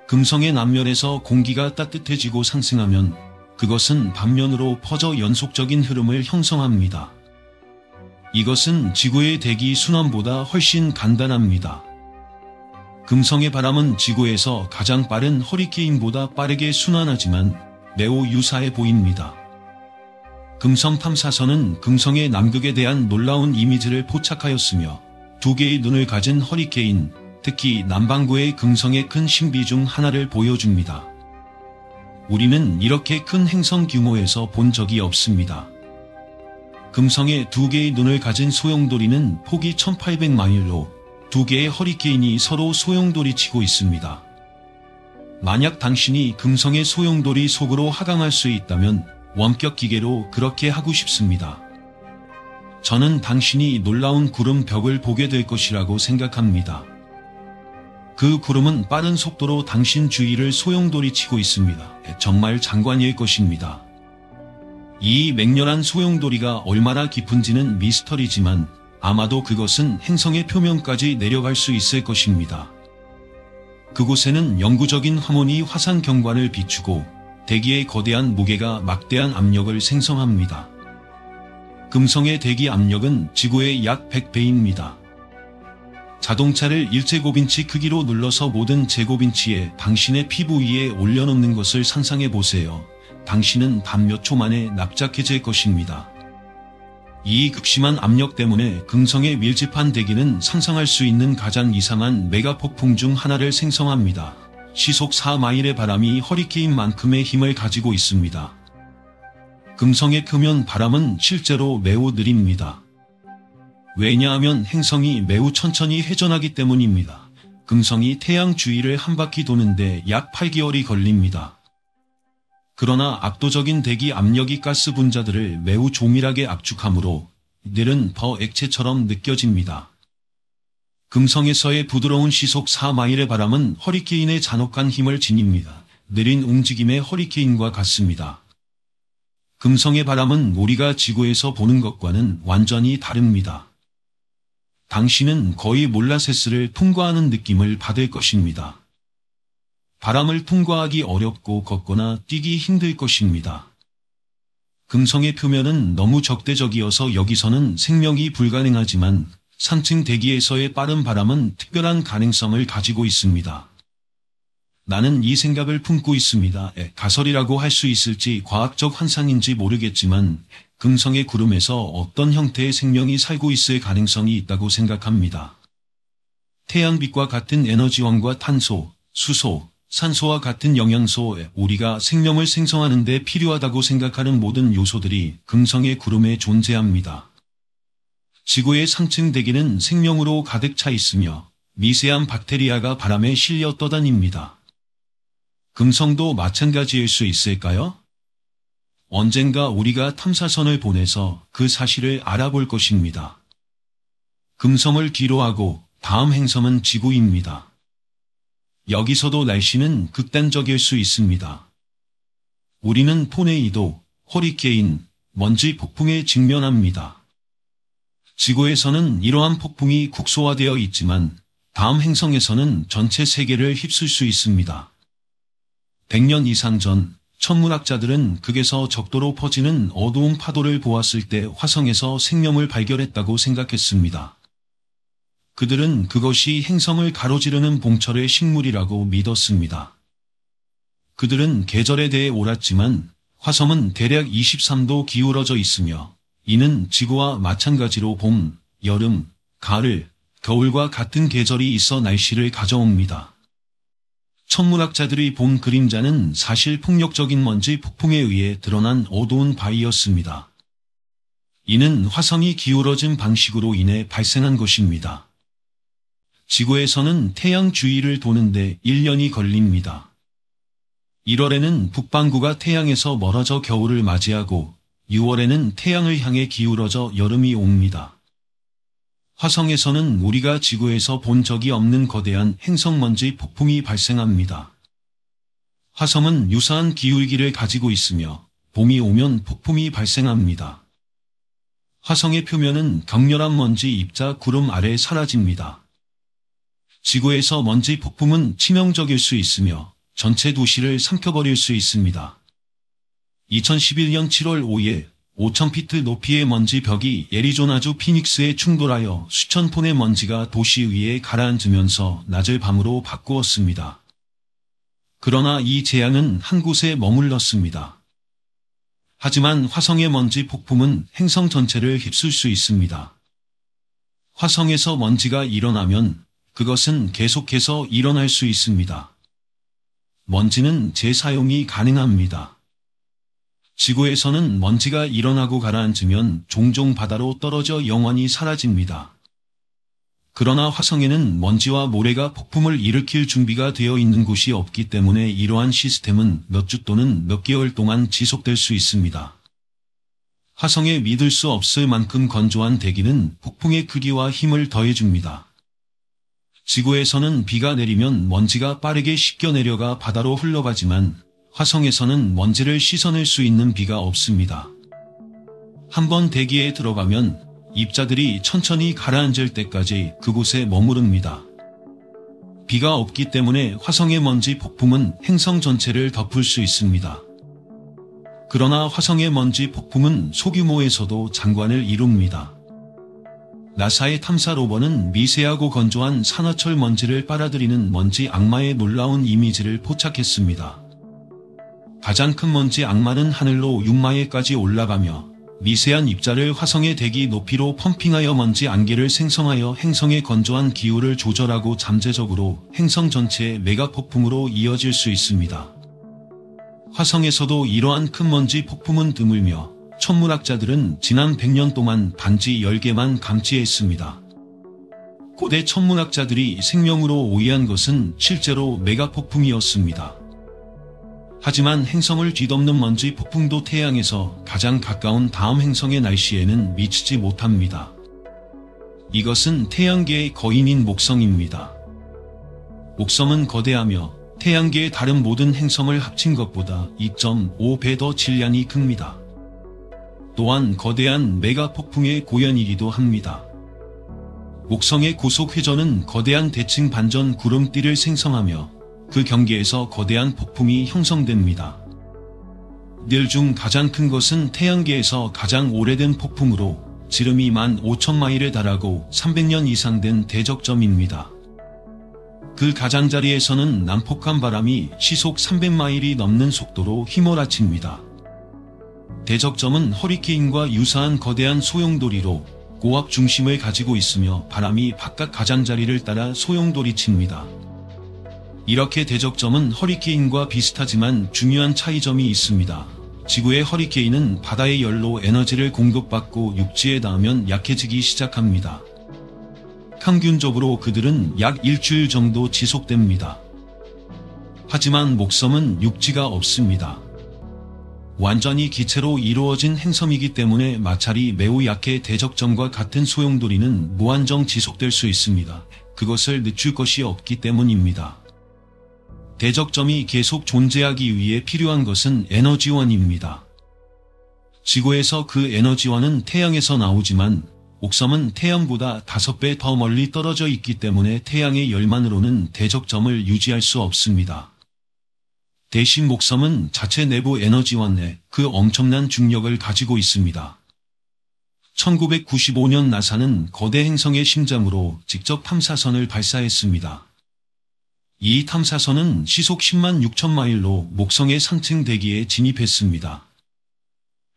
A: 금성의 남면에서 공기가 따뜻해지고 상승하면 그것은 반면으로 퍼져 연속적인 흐름을 형성합니다. 이것은 지구의 대기 순환보다 훨씬 간단합니다. 금성의 바람은 지구에서 가장 빠른 허리케인보다 빠르게 순환하지만 매우 유사해 보입니다. 금성 탐사선은 금성의 남극에 대한 놀라운 이미지를 포착하였으며 두 개의 눈을 가진 허리케인, 특히 남반구의 금성의 큰 신비 중 하나를 보여줍니다. 우리는 이렇게 큰 행성 규모에서 본 적이 없습니다. 금성의 두 개의 눈을 가진 소용돌이는 폭이 1800마일로 두 개의 허리케인이 서로 소용돌이치고 있습니다. 만약 당신이 금성의 소용돌이 속으로 하강할 수 있다면 원격 기계로 그렇게 하고 싶습니다. 저는 당신이 놀라운 구름 벽을 보게 될 것이라고 생각합니다. 그 구름은 빠른 속도로 당신 주위를 소용돌이치고 있습니다. 정말 장관일 것입니다. 이 맹렬한 소용돌이가 얼마나 깊은지는 미스터리지만 아마도 그것은 행성의 표면까지 내려갈 수 있을 것입니다. 그곳에는 영구적인 화몬이 화산 경관을 비추고 대기의 거대한 무게가 막대한 압력을 생성합니다. 금성의 대기 압력은 지구의 약 100배입니다. 자동차를 1제곱인치 크기로 눌러서 모든 제곱인치에 당신의 피부 위에 올려놓는 것을 상상해 보세요. 당신은 단 몇 초 만에 납작해질 것입니다. 이 극심한 압력 때문에 금성의 밀집한 대기는 상상할 수 있는 가장 이상한 메가 폭풍 중 하나를 생성합니다. 시속 4마일의 바람이 허리케인만큼의 힘을 가지고 있습니다. 금성의 표면 바람은 실제로 매우 느립니다. 왜냐하면 행성이 매우 천천히 회전하기 때문입니다. 금성이 태양 주위를 한 바퀴 도는데 약 8개월이 걸립니다. 그러나 압도적인 대기 압력이 가스 분자들을 매우 조밀하게 압축하므로 이들은 더 액체처럼 느껴집니다. 금성에서의 부드러운 시속 4마일의 바람은 허리케인의 잔혹한 힘을 지닙니다. 느린 움직임의 허리케인과 같습니다. 금성의 바람은 우리가 지구에서 보는 것과는 완전히 다릅니다. 당신은 거의 몰라세스를 통과하는 느낌을 받을 것입니다. 바람을 통과하기 어렵고 걷거나 뛰기 힘들 것입니다. 금성의 표면은 너무 적대적이어서 여기서는 생명이 불가능하지만 산층 대기에서의 빠른 바람은 특별한 가능성을 가지고 있습니다. 나는 이 생각을 품고 있습니다. 가설이라고 할 수 있을지 과학적 환상인지 모르겠지만 금성의 구름에서 어떤 형태의 생명이 살고 있을 가능성이 있다고 생각합니다. 태양빛과 같은 에너지원과 탄소, 수소, 산소와 같은 영양소, 우리가 생명을 생성하는 데 필요하다고 생각하는 모든 요소들이 금성의 구름에 존재합니다. 지구의 상층 대기는 생명으로 가득 차 있으며 미세한 박테리아가 바람에 실려 떠다닙니다. 금성도 마찬가지일 수 있을까요? 언젠가 우리가 탐사선을 보내서 그 사실을 알아볼 것입니다. 금성을 뒤로하고 다음 행성은 지구입니다. 여기서도 날씨는 극단적일 수 있습니다. 우리는 토네이도, 허리케인, 먼지 폭풍에 직면합니다. 지구에서는 이러한 폭풍이 국소화되어 있지만 다음 행성에서는 전체 세계를 휩쓸 수 있습니다. 100년 이상 전 천문학자들은 극에서 적도로 퍼지는 어두운 파도를 보았을 때 화성에서 생명을 발견했다고 생각했습니다. 그들은 그것이 행성을 가로지르는 봉철의 식물이라고 믿었습니다. 그들은 계절에 대해 옳았지만 화성은 대략 23도 기울어져 있으며 이는 지구와 마찬가지로 봄, 여름, 가을, 겨울과 같은 계절이 있어 날씨를 가져옵니다. 천문학자들이 본 그림자는 사실 폭력적인 먼지 폭풍에 의해 드러난 어두운 바위였습니다. 이는 화성이 기울어진 방식으로 인해 발생한 것입니다. 지구에서는 태양 주위를 도는데 1년이 걸립니다. 1월에는 북반구가 태양에서 멀어져 겨울을 맞이하고 6월에는 태양을 향해 기울어져 여름이 옵니다. 화성에서는 우리가 지구에서 본 적이 없는 거대한 행성먼지 폭풍이 발생합니다. 화성은 유사한 기울기를 가지고 있으며 봄이 오면 폭풍이 발생합니다. 화성의 표면은 격렬한 먼지 입자 구름 아래 사라집니다. 지구에서 먼지 폭풍은 치명적일 수 있으며 전체 도시를 삼켜버릴 수 있습니다. 2011년 7월 5일 5,000피트 높이의 먼지 벽이 애리조나주 피닉스에 충돌하여 수천 톤의 먼지가 도시 위에 가라앉으면서 낮을 밤으로 바꾸었습니다. 그러나 이 재앙은 한 곳에 머물렀습니다. 하지만 화성의 먼지 폭풍은 행성 전체를 휩쓸 수 있습니다. 화성에서 먼지가 일어나면 그것은 계속해서 일어날 수 있습니다. 먼지는 재사용이 가능합니다. 지구에서는 먼지가 일어나고 가라앉으면 종종 바다로 떨어져 영원히 사라집니다. 그러나 화성에는 먼지와 모래가 폭풍을 일으킬 준비가 되어 있는 곳이 없기 때문에 이러한 시스템은 몇 주 또는 몇 개월 동안 지속될 수 있습니다. 화성에 믿을 수 없을 만큼 건조한 대기는 폭풍의 크기와 힘을 더해줍니다. 지구에서는 비가 내리면 먼지가 빠르게 씻겨 내려가 바다로 흘러가지만 화성에서는 먼지를 씻어낼 수 있는 비가 없습니다. 한번 대기에 들어가면 입자들이 천천히 가라앉을 때까지 그곳에 머무릅니다. 비가 없기 때문에 화성의 먼지 폭풍은 행성 전체를 덮을 수 있습니다. 그러나 화성의 먼지 폭풍은 소규모에서도 장관을 이룹니다. 나사의 탐사 로버는 미세하고 건조한 산화철 먼지를 빨아들이는 먼지 악마의 놀라운 이미지를 포착했습니다. 가장 큰 먼지 악마는 하늘로 6마일까지 올라가며 미세한 입자를 화성의 대기 높이로 펌핑하여 먼지 안개를 생성하여 행성의 건조한 기후를 조절하고 잠재적으로 행성 전체의 메가폭풍으로 이어질 수 있습니다. 화성에서도 이러한 큰 먼지 폭풍은 드물며 천문학자들은 지난 100년 동안 단지 10개만 감지했습니다. 고대 천문학자들이 생명으로 오해한 것은 실제로 메가폭풍이었습니다. 하지만 행성을 뒤덮는 먼지 폭풍도 태양에서 가장 가까운 다음 행성의 날씨에는 미치지 못합니다. 이것은 태양계의 거인인 목성입니다. 목성은 거대하며 태양계의 다른 모든 행성을 합친 것보다 2.5배 더 질량이 큽니다. 또한 거대한 메가폭풍의 고연이기도 합니다. 목성의 고속 회전은 거대한 대칭 반전 구름띠를 생성하며 그 경계에서 거대한 폭풍이 형성됩니다. 늘 중 가장 큰 것은 태양계에서 가장 오래된 폭풍으로 지름이 15,000마일에 달하고 300년 이상 된 대적점입니다. 그 가장자리에서는 난폭한 바람이 시속 300마일이 넘는 속도로 휘몰아칩니다. 대적점은 허리케인과 유사한 거대한 소용돌이로 고압 중심을 가지고 있으며 바람이 바깥 가장자리를 따라 소용돌이칩니다. 이렇게 대적점은 허리케인과 비슷하지만 중요한 차이점이 있습니다. 지구의 허리케인은 바다의 열로 에너지를 공급받고 육지에 닿으면 약해지기 시작합니다. 평균적으로 그들은 약 일주일 정도 지속됩니다. 하지만 목섬은 육지가 없습니다. 완전히 기체로 이루어진 행섬이기 때문에 마찰이 매우 약해 대적점과 같은 소용돌이는 무한정 지속될 수 있습니다. 그것을 늦출 것이 없기 때문입니다. 대적점이 계속 존재하기 위해 필요한 것은 에너지원입니다. 지구에서 그 에너지원은 태양에서 나오지만 목섬은 태양보다 5배 더 멀리 떨어져 있기 때문에 태양의 열만으로는 대적점을 유지할 수 없습니다. 대신 목섬은 자체 내부 에너지원에 그 엄청난 중력을 가지고 있습니다. 1995년 나사는 거대 행성의 심장으로 직접 탐사선을 발사했습니다. 이 탐사선은 시속 10만 6천 마일로 목성의 상층 대기에 진입했습니다.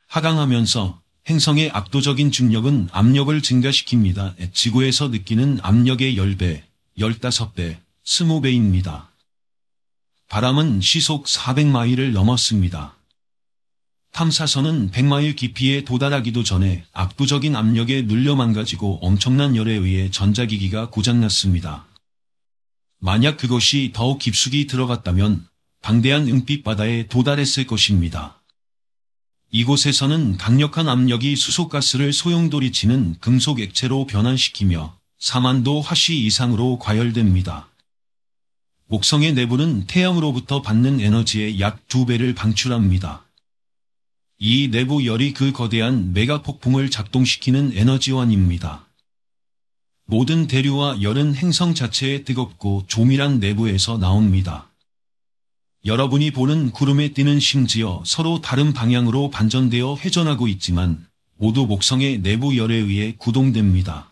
A: 하강하면서 행성의 압도적인 중력은 압력을 증가시킵니다. 지구에서 느끼는 압력의 10배, 15배, 20배입니다. 바람은 시속 400마일을 넘었습니다. 탐사선은 100마일 깊이에 도달하기도 전에 압도적인 압력에 눌려 망가지고 엄청난 열에 의해 전자기기가 고장났습니다. 만약 그것이 더욱 깊숙이 들어갔다면 방대한 은빛 바다에 도달했을 것입니다. 이곳에서는 강력한 압력이 수소가스를 소용돌이치는 금속 액체로 변환시키며 4만도 화씨 이상으로 과열됩니다. 목성의 내부는 태양으로부터 받는 에너지의 약 2배를 방출합니다. 이 내부 열이 그 거대한 메가폭풍을 작동시키는 에너지원입니다. 모든 대류와 열은 행성 자체의 뜨겁고 조밀한 내부에서 나옵니다. 여러분이 보는 구름에 띄는 심지어 서로 다른 방향으로 반전되어 회전하고 있지만 모두 목성의 내부 열에 의해 구동됩니다.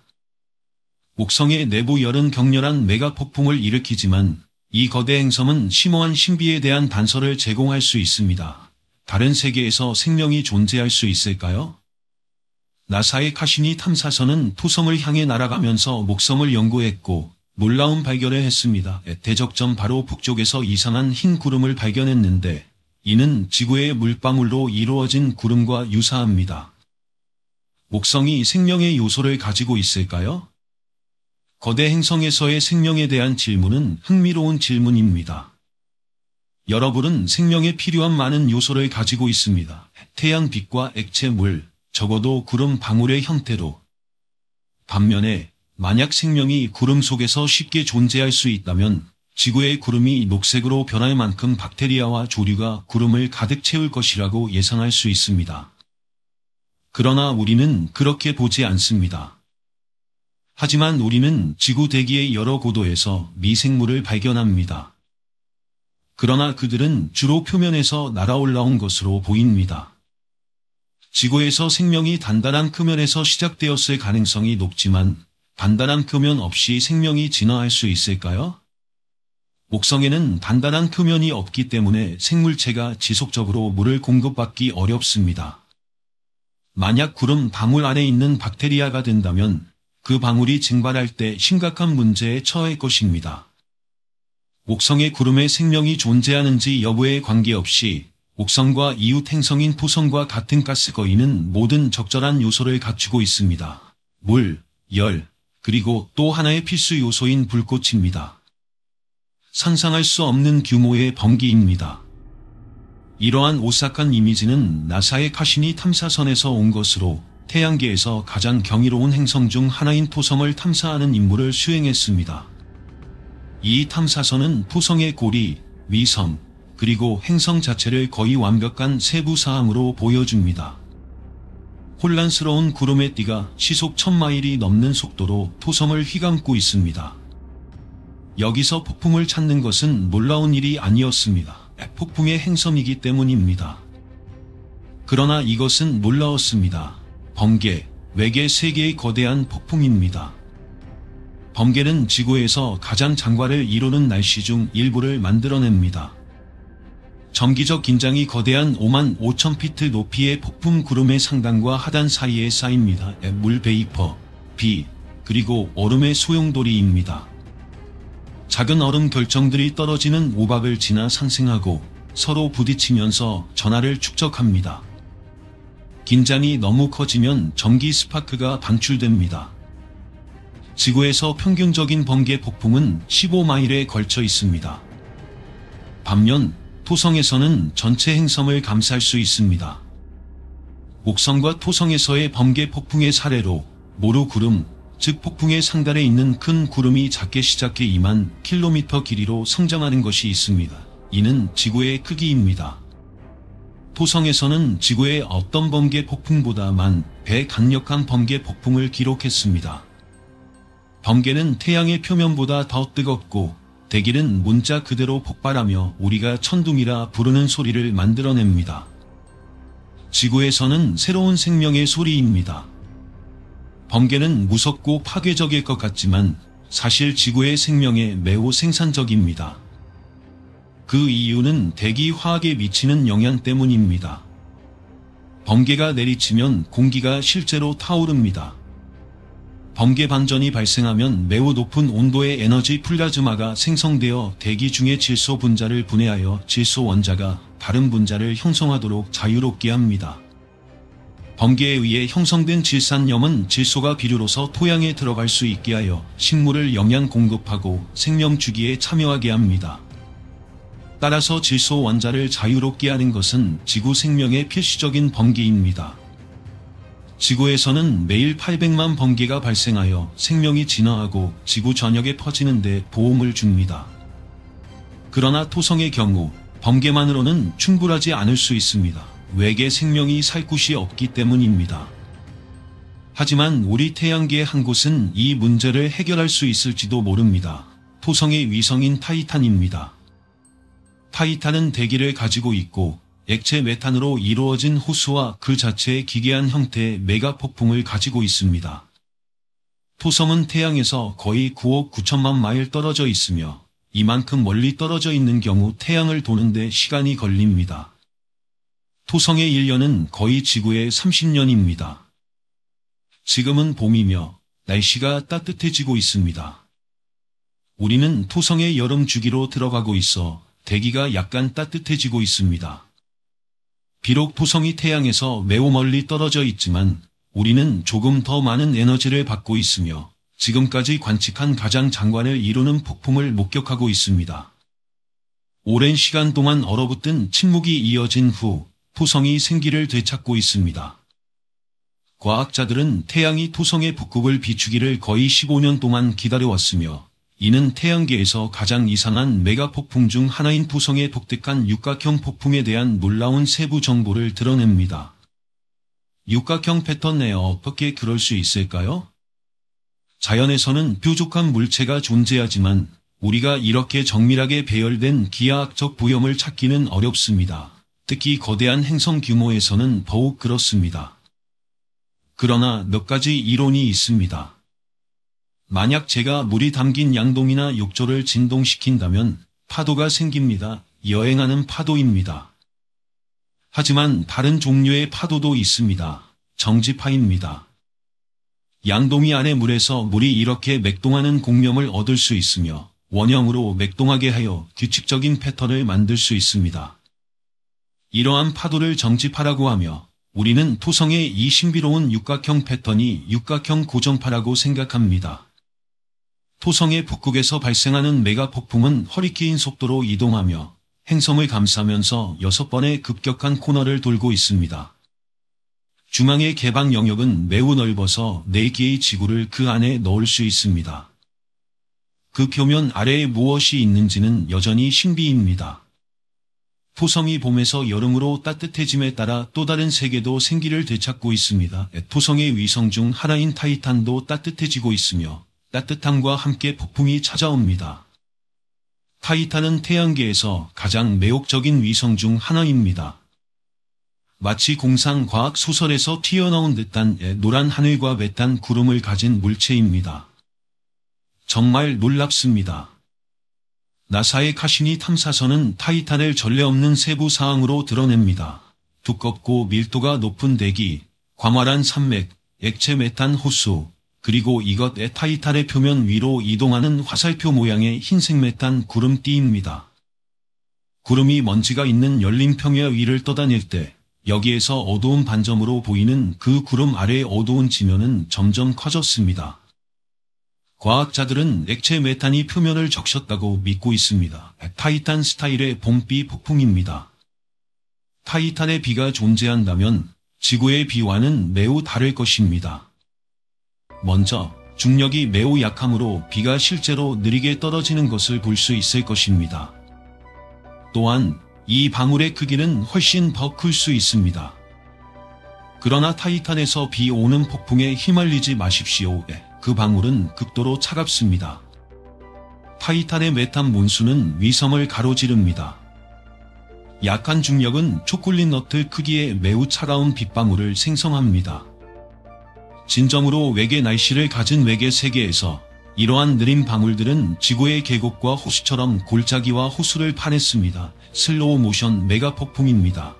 A: 목성의 내부 열은 격렬한 메가폭풍을 일으키지만 이 거대 행성은 심오한 신비에 대한 단서를 제공할 수 있습니다. 다른 세계에서 생명이 존재할 수 있을까요? 나사의 카시니 탐사선은 토성을 향해 날아가면서 목성을 연구했고 놀라운 발견을 했습니다. 대적점 바로 북쪽에서 이상한 흰 구름을 발견했는데 이는 지구의 물방울로 이루어진 구름과 유사합니다. 목성이 생명의 요소를 가지고 있을까요? 거대 행성에서의 생명에 대한 질문은 흥미로운 질문입니다. 여러분은 생명에 필요한 많은 요소를 가지고 있습니다. 태양빛과 액체물, 적어도 구름 방울의 형태로. 반면에 만약 생명이 구름 속에서 쉽게 존재할 수 있다면 지구의 구름이 녹색으로 변할 만큼 박테리아와 조류가 구름을 가득 채울 것이라고 예상할 수 있습니다. 그러나 우리는 그렇게 보지 않습니다. 하지만 우리는 지구 대기의 여러 고도에서 미생물을 발견합니다. 그러나 그들은 주로 표면에서 날아올라온 것으로 보입니다. 지구에서 생명이 단단한 표면에서 시작되었을 가능성이 높지만 단단한 표면 없이 생명이 진화할 수 있을까요? 목성에는 단단한 표면이 없기 때문에 생물체가 지속적으로 물을 공급받기 어렵습니다. 만약 구름 방울 안에 있는 박테리아가 된다면 그 방울이 증발할 때 심각한 문제에 처할 것입니다. 목성의 구름에 생명이 존재하는지 여부에 관계없이 목성과 이웃 행성인 토성과 같은 가스거인은 모든 적절한 요소를 갖추고 있습니다. 물, 열, 그리고 또 하나의 필수 요소인 불꽃입니다. 상상할 수 없는 규모의 범기입니다. 이러한 오싹한 이미지는 나사의 카시니 탐사선에서 온 것으로 태양계에서 가장 경이로운 행성 중 하나인 토성을 탐사하는 임무를 수행했습니다. 이 탐사선은 토성의 고리, 위성, 그리고 행성 자체를 거의 완벽한 세부 사항으로 보여줍니다. 혼란스러운 구름의 띠가 시속 1000마일이 넘는 속도로 토성을 휘감고 있습니다. 여기서 폭풍을 찾는 것은 놀라운 일이 아니었습니다. 폭풍의 행섬이기 때문입니다. 그러나 이것은 놀라웠습니다. 번개, 외계 세계의 거대한 폭풍입니다. 번개는 지구에서 가장 장과를 이루는 날씨 중 일부를 만들어냅니다. 정기적 긴장이 거대한 5만 5천 피트 높이의 폭풍 구름의 상단과 하단 사이에 쌓입니다. 물 베이퍼, 비, 그리고 얼음의 소용돌이입니다. 작은 얼음 결정들이 떨어지는 오박을 지나 상승하고 서로 부딪히면서 전하를 축적합니다. 긴장이 너무 커지면 전기 스파크가 방출됩니다. 지구에서 평균적인 번개 폭풍은 15마일에 걸쳐 있습니다. 반면 토성에서는 전체 행성을 감쌀 수 있습니다. 목성과 토성에서의 번개 폭풍의 사례로 모루 구름, 즉 폭풍의 상단에 있는 큰 구름이 작게 시작해 2만 킬로미터 길이로 성장하는 것이 있습니다. 이는 지구의 크기입니다. 토성에서는 지구의 어떤 번개 폭풍보다 10,000배 강력한 번개 폭풍을 기록했습니다. 번개는 태양의 표면보다 더 뜨겁고 대기는 문자 그대로 폭발하며 우리가 천둥이라 부르는 소리를 만들어냅니다. 지구에서는 새로운 생명의 소리입니다. 번개는 무섭고 파괴적일 것 같지만 사실 지구의 생명에 매우 생산적입니다. 그 이유는 대기 화학에 미치는 영향 때문입니다. 번개가 내리치면 공기가 실제로 타오릅니다. 번개 반전이 발생하면 매우 높은 온도의 에너지 플라즈마가 생성되어 대기 중의 질소 분자를 분해하여 질소 원자가 다른 분자를 형성하도록 자유롭게 합니다. 번개에 의해 형성된 질산염은 질소가 비료로서 토양에 들어갈 수 있게 하여 식물을 영양 공급하고 생명 주기에 참여하게 합니다. 따라서 질소 원자를 자유롭게 하는 것은 지구 생명의 필수적인 번개입니다. 지구에서는 매일 800만 번개가 발생하여 생명이 진화하고 지구 전역에 퍼지는데 도움을 줍니다. 그러나 토성의 경우 번개만으로는 충분하지 않을 수 있습니다. 외계 생명이 살 곳이 없기 때문입니다. 하지만 우리 태양계의 한 곳은 이 문제를 해결할 수 있을지도 모릅니다. 토성의 위성인 타이탄입니다. 타이탄은 대기를 가지고 있고 액체 메탄으로 이루어진 호수와 그 자체의 기괴한 형태의 메가 폭풍을 가지고 있습니다. 토성은 태양에서 거의 9억 9천만 마일 떨어져 있으며 이만큼 멀리 떨어져 있는 경우 태양을 도는데 시간이 걸립니다. 토성의 1년은 거의 지구의 30년입니다. 지금은 봄이며 날씨가 따뜻해지고 있습니다. 우리는 토성의 여름 주기로 들어가고 있어 대기가 약간 따뜻해지고 있습니다. 비록 토성이 태양에서 매우 멀리 떨어져 있지만 우리는 조금 더 많은 에너지를 받고 있으며 지금까지 관측한 가장 장관을 이루는 폭풍을 목격하고 있습니다. 오랜 시간 동안 얼어붙은 침묵이 이어진 후 토성이 생기를 되찾고 있습니다. 과학자들은 태양이 토성의 북극을 비추기를 거의 15년 동안 기다려왔으며 이는 태양계에서 가장 이상한 메가폭풍 중 하나인 토성의 독특한 육각형 폭풍에 대한 놀라운 세부 정보를 드러냅니다. 육각형 패턴 내에 어떻게 그럴 수 있을까요? 자연에서는 뾰족한 물체가 존재하지만 우리가 이렇게 정밀하게 배열된 기하학적 부염을 찾기는 어렵습니다. 특히 거대한 행성 규모에서는 더욱 그렇습니다. 그러나 몇 가지 이론이 있습니다. 만약 제가 물이 담긴 양동이나 욕조를 진동시킨다면 파도가 생깁니다. 여행하는 파도입니다. 하지만 다른 종류의 파도도 있습니다. 정지파입니다. 양동이 안의 물에서 물이 이렇게 맥동하는 공명을 얻을 수 있으며 원형으로 맥동하게 하여 규칙적인 패턴을 만들 수 있습니다. 이러한 파도를 정지파라고 하며 우리는 토성의 이 신비로운 육각형 패턴이 육각형 고정파라고 생각합니다. 토성의 북극에서 발생하는 메가폭풍은 허리케인 속도로 이동하며 행성을 감싸면서 6번의 급격한 코너를 돌고 있습니다. 중앙의 개방 영역은 매우 넓어서 4개의 지구를 그 안에 넣을 수 있습니다. 그 표면 아래에 무엇이 있는지는 여전히 신비입니다. 토성이 봄에서 여름으로 따뜻해짐에 따라 또 다른 세계도 생기를 되찾고 있습니다. 토성의 위성 중 하나인 타이탄도 따뜻해지고 있으며 따뜻함과 함께 폭풍이 찾아옵니다. 타이탄은 태양계에서 가장 매혹적인 위성 중 하나입니다. 마치 공상 과학 소설에서 튀어나온 듯한 노란 하늘과 외딴 구름을 가진 물체입니다. 정말 놀랍습니다. 나사의 카시니 탐사선은 타이탄을 전례 없는 세부 사항으로 드러냅니다. 두껍고 밀도가 높은 대기, 광활한 산맥, 액체 메탄 호수, 그리고 이것의 타이탄의 표면 위로 이동하는 화살표 모양의 흰색 메탄 구름띠입니다. 구름이 먼지가 있는 열린 평야 위를 떠다닐 때 여기에서 어두운 반점으로 보이는 그 구름 아래의 어두운 지면은 점점 커졌습니다. 과학자들은 액체 메탄이 표면을 적셨다고 믿고 있습니다. 타이탄 스타일의 봄비 폭풍입니다. 타이탄의 비가 존재한다면 지구의 비와는 매우 다를 것입니다. 먼저 중력이 매우 약하므로 비가 실제로 느리게 떨어지는 것을 볼 수 있을 것입니다. 또한 이 방울의 크기는 훨씬 더 클 수 있습니다. 그러나 타이탄에서 비 오는 폭풍에 휘말리지 마십시오. 그 방울은 극도로 차갑습니다. 타이탄의 메탄 몬순은 위섬을 가로지릅니다. 약한 중력은 초콜릿 너트 크기의 매우 차가운 빗방울을 생성합니다. 진정으로 외계 날씨를 가진 외계 세계에서 이러한 느린 방울들은 지구의 계곡과 호수처럼 골짜기와 호수를 파냈습니다. 슬로우 모션 메가 폭풍입니다.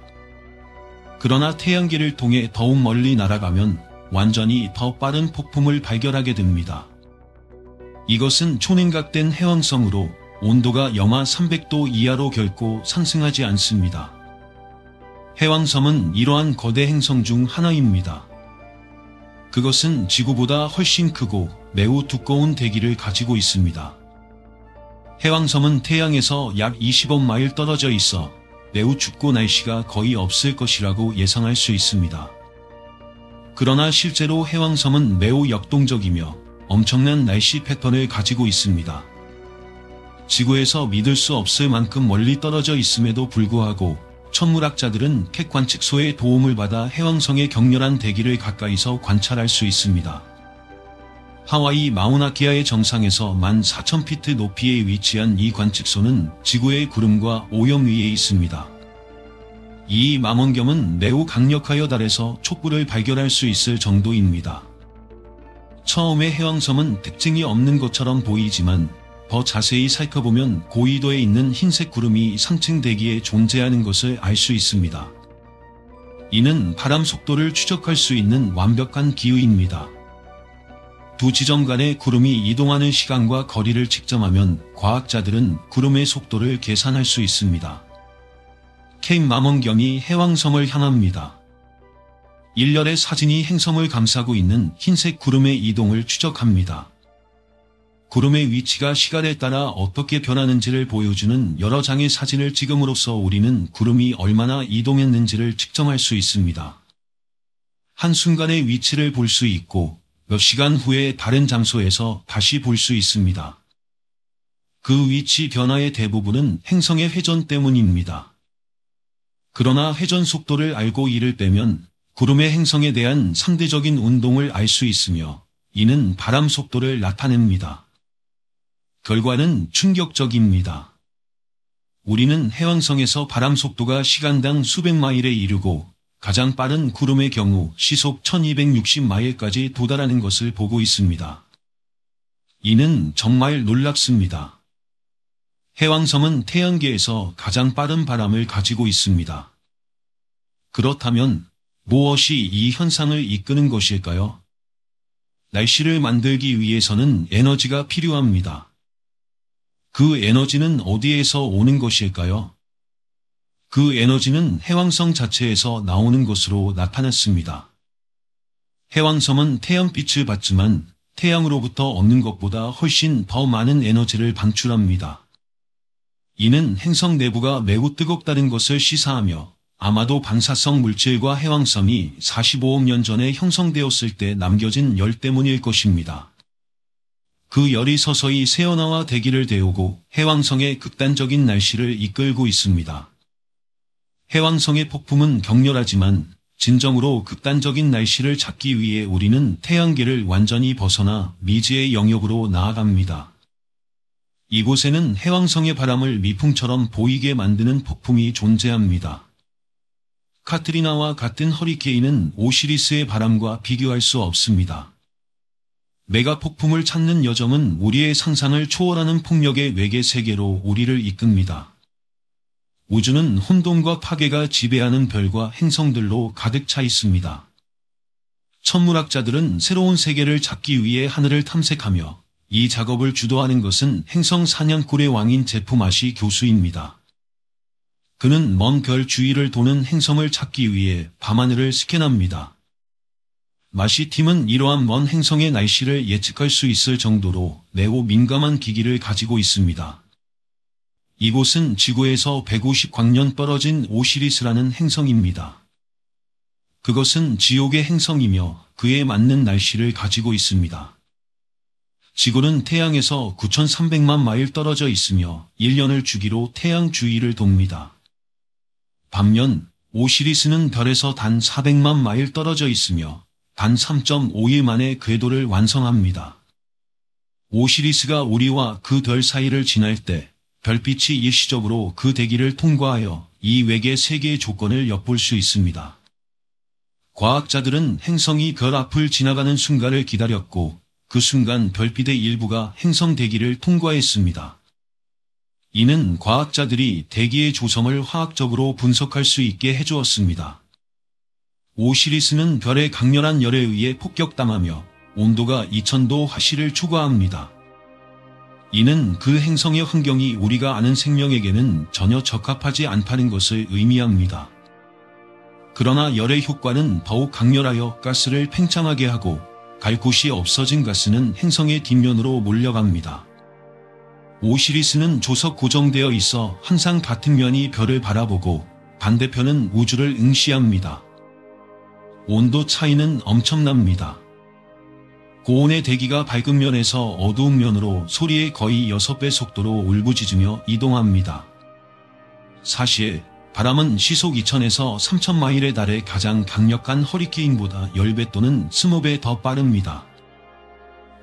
A: 그러나 태양계를 통해 더욱 멀리 날아가면 완전히 더 빠른 폭풍을 발견하게 됩니다. 이것은 초냉각된 해왕성으로 온도가 영하 300도 이하로 결코 상승하지 않습니다. 해왕섬은 이러한 거대 행성 중 하나입니다. 그것은 지구보다 훨씬 크고 매우 두꺼운 대기를 가지고 있습니다. 해왕섬은 태양에서 약 20억 마일 떨어져 있어 매우 춥고 날씨가 거의 없을 것이라고 예상할 수 있습니다. 그러나 실제로 해왕섬은 매우 역동적이며 엄청난 날씨 패턴을 가지고 있습니다. 지구에서 믿을 수 없을 만큼 멀리 떨어져 있음에도 불구하고 천문학자들은 캣 관측소의 도움을 받아 해왕성의 격렬한 대기를 가까이서 관찰할 수 있습니다. 하와이 마우나케아의 정상에서 14,000피트 높이에 위치한 이 관측소는 지구의 구름과 오염 위에 있습니다. 이 망원경은 매우 강력하여 달에서 촛불을 발견할 수 있을 정도입니다. 처음에 해왕섬은 특징이 없는 것처럼 보이지만 더 자세히 살펴보면 고緯도에 있는 흰색 구름이 상층 대기에 존재하는 것을 알 수 있습니다. 이는 바람 속도를 추적할 수 있는 완벽한 기후입니다. 두 지점 간의 구름이 이동하는 시간과 거리를 측정하면 과학자들은 구름의 속도를 계산할 수 있습니다. 케인 망원경이 해왕섬을 향합니다. 일렬의 사진이 행성을 감싸고 있는 흰색 구름의 이동을 추적합니다. 구름의 위치가 시간에 따라 어떻게 변하는지를 보여주는 여러 장의 사진을 찍음으로써 우리는 구름이 얼마나 이동했는지를 측정할 수 있습니다. 한순간의 위치를 볼 수 있고 몇 시간 후에 다른 장소에서 다시 볼 수 있습니다. 그 위치 변화의 대부분은 행성의 회전 때문입니다. 그러나 회전 속도를 알고 이를 빼면 구름의 행성에 대한 상대적인 운동을 알 수 있으며 이는 바람 속도를 나타냅니다. 결과는 충격적입니다. 우리는 해왕성에서 바람 속도가 시간당 수백 마일에 이르고 가장 빠른 구름의 경우 시속 1260마일까지 도달하는 것을 보고 있습니다. 이는 정말 놀랍습니다. 해왕섬은 태양계에서 가장 빠른 바람을 가지고 있습니다. 그렇다면 무엇이 이 현상을 이끄는 것일까요? 날씨를 만들기 위해서는 에너지가 필요합니다. 그 에너지는 어디에서 오는 것일까요? 그 에너지는 해왕성 자체에서 나오는 것으로 나타났습니다. 해왕섬은 태양빛을 받지만 태양으로부터 얻는 것보다 훨씬 더 많은 에너지를 방출합니다. 이는 행성 내부가 매우 뜨겁다는 것을 시사하며 아마도 방사성 물질과 해왕섬이 45억 년 전에 형성되었을 때 남겨진 열 때문일 것입니다. 그 열이 서서히 새어나와 대기를 데우고 해왕성의 극단적인 날씨를 이끌고 있습니다. 해왕성의 폭풍은 격렬하지만 진정으로 극단적인 날씨를 찾기 위해 우리는 태양계를 완전히 벗어나 미지의 영역으로 나아갑니다. 이곳에는 해왕성의 바람을 미풍처럼 보이게 만드는 폭풍이 존재합니다. 카트리나와 같은 허리케인은 오시리스의 바람과 비교할 수 없습니다. 메가 폭풍을 찾는 여정은 우리의 상상을 초월하는 폭력의 외계 세계로 우리를 이끕니다. 우주는 혼돈과 파괴가 지배하는 별과 행성들로 가득 차 있습니다. 천문학자들은 새로운 세계를 찾기 위해 하늘을 탐색하며 이 작업을 주도하는 것은 행성 사냥꾼의 왕인 제프마시 교수입니다. 그는 먼 별 주위를 도는 행성을 찾기 위해 밤하늘을 스캔합니다. 마시팀은 이러한 먼 행성의 날씨를 예측할 수 있을 정도로 매우 민감한 기기를 가지고 있습니다. 이곳은 지구에서 150광년 떨어진 오시리스라는 행성입니다. 그것은 지옥의 행성이며 그에 맞는 날씨를 가지고 있습니다. 지구는 태양에서 9,300만 마일 떨어져 있으며 1년을 주기로 태양 주위를 돕니다. 반면 오시리스는 별에서 단 400만 마일 떨어져 있으며 단 3.5일 만에 궤도를 완성합니다. 오시리스가 우리와 그 별 사이를 지날 때 별빛이 일시적으로 그 대기를 통과하여 이 외계 세계의 조건을 엿볼 수 있습니다. 과학자들은 행성이 별 앞을 지나가는 순간을 기다렸고 그 순간 별빛의 일부가 행성 대기를 통과했습니다. 이는 과학자들이 대기의 조성을 화학적으로 분석할 수 있게 해주었습니다. 오시리스는 별의 강렬한 열에 의해 폭격당하며 온도가 2000도 화씨를 초과합니다. 이는 그 행성의 환경이 우리가 아는 생명에게는 전혀 적합하지 않다는 것을 의미합니다. 그러나 열의 효과는 더욱 강렬하여 가스를 팽창하게 하고 갈 곳이 없어진 가스는 행성의 뒷면으로 몰려갑니다. 오시리스는 조석 고정되어 있어 항상 같은 면이 별을 바라보고 반대편은 우주를 응시합니다. 온도 차이는 엄청납니다. 고온의 대기가 밝은 면에서 어두운 면으로 소리의 거의 6배 속도로 울부짖으며 이동합니다. 사실 바람은 시속 2000에서 3000마일에 달해 가장 강력한 허리케인보다 10배 또는 20배 더 빠릅니다.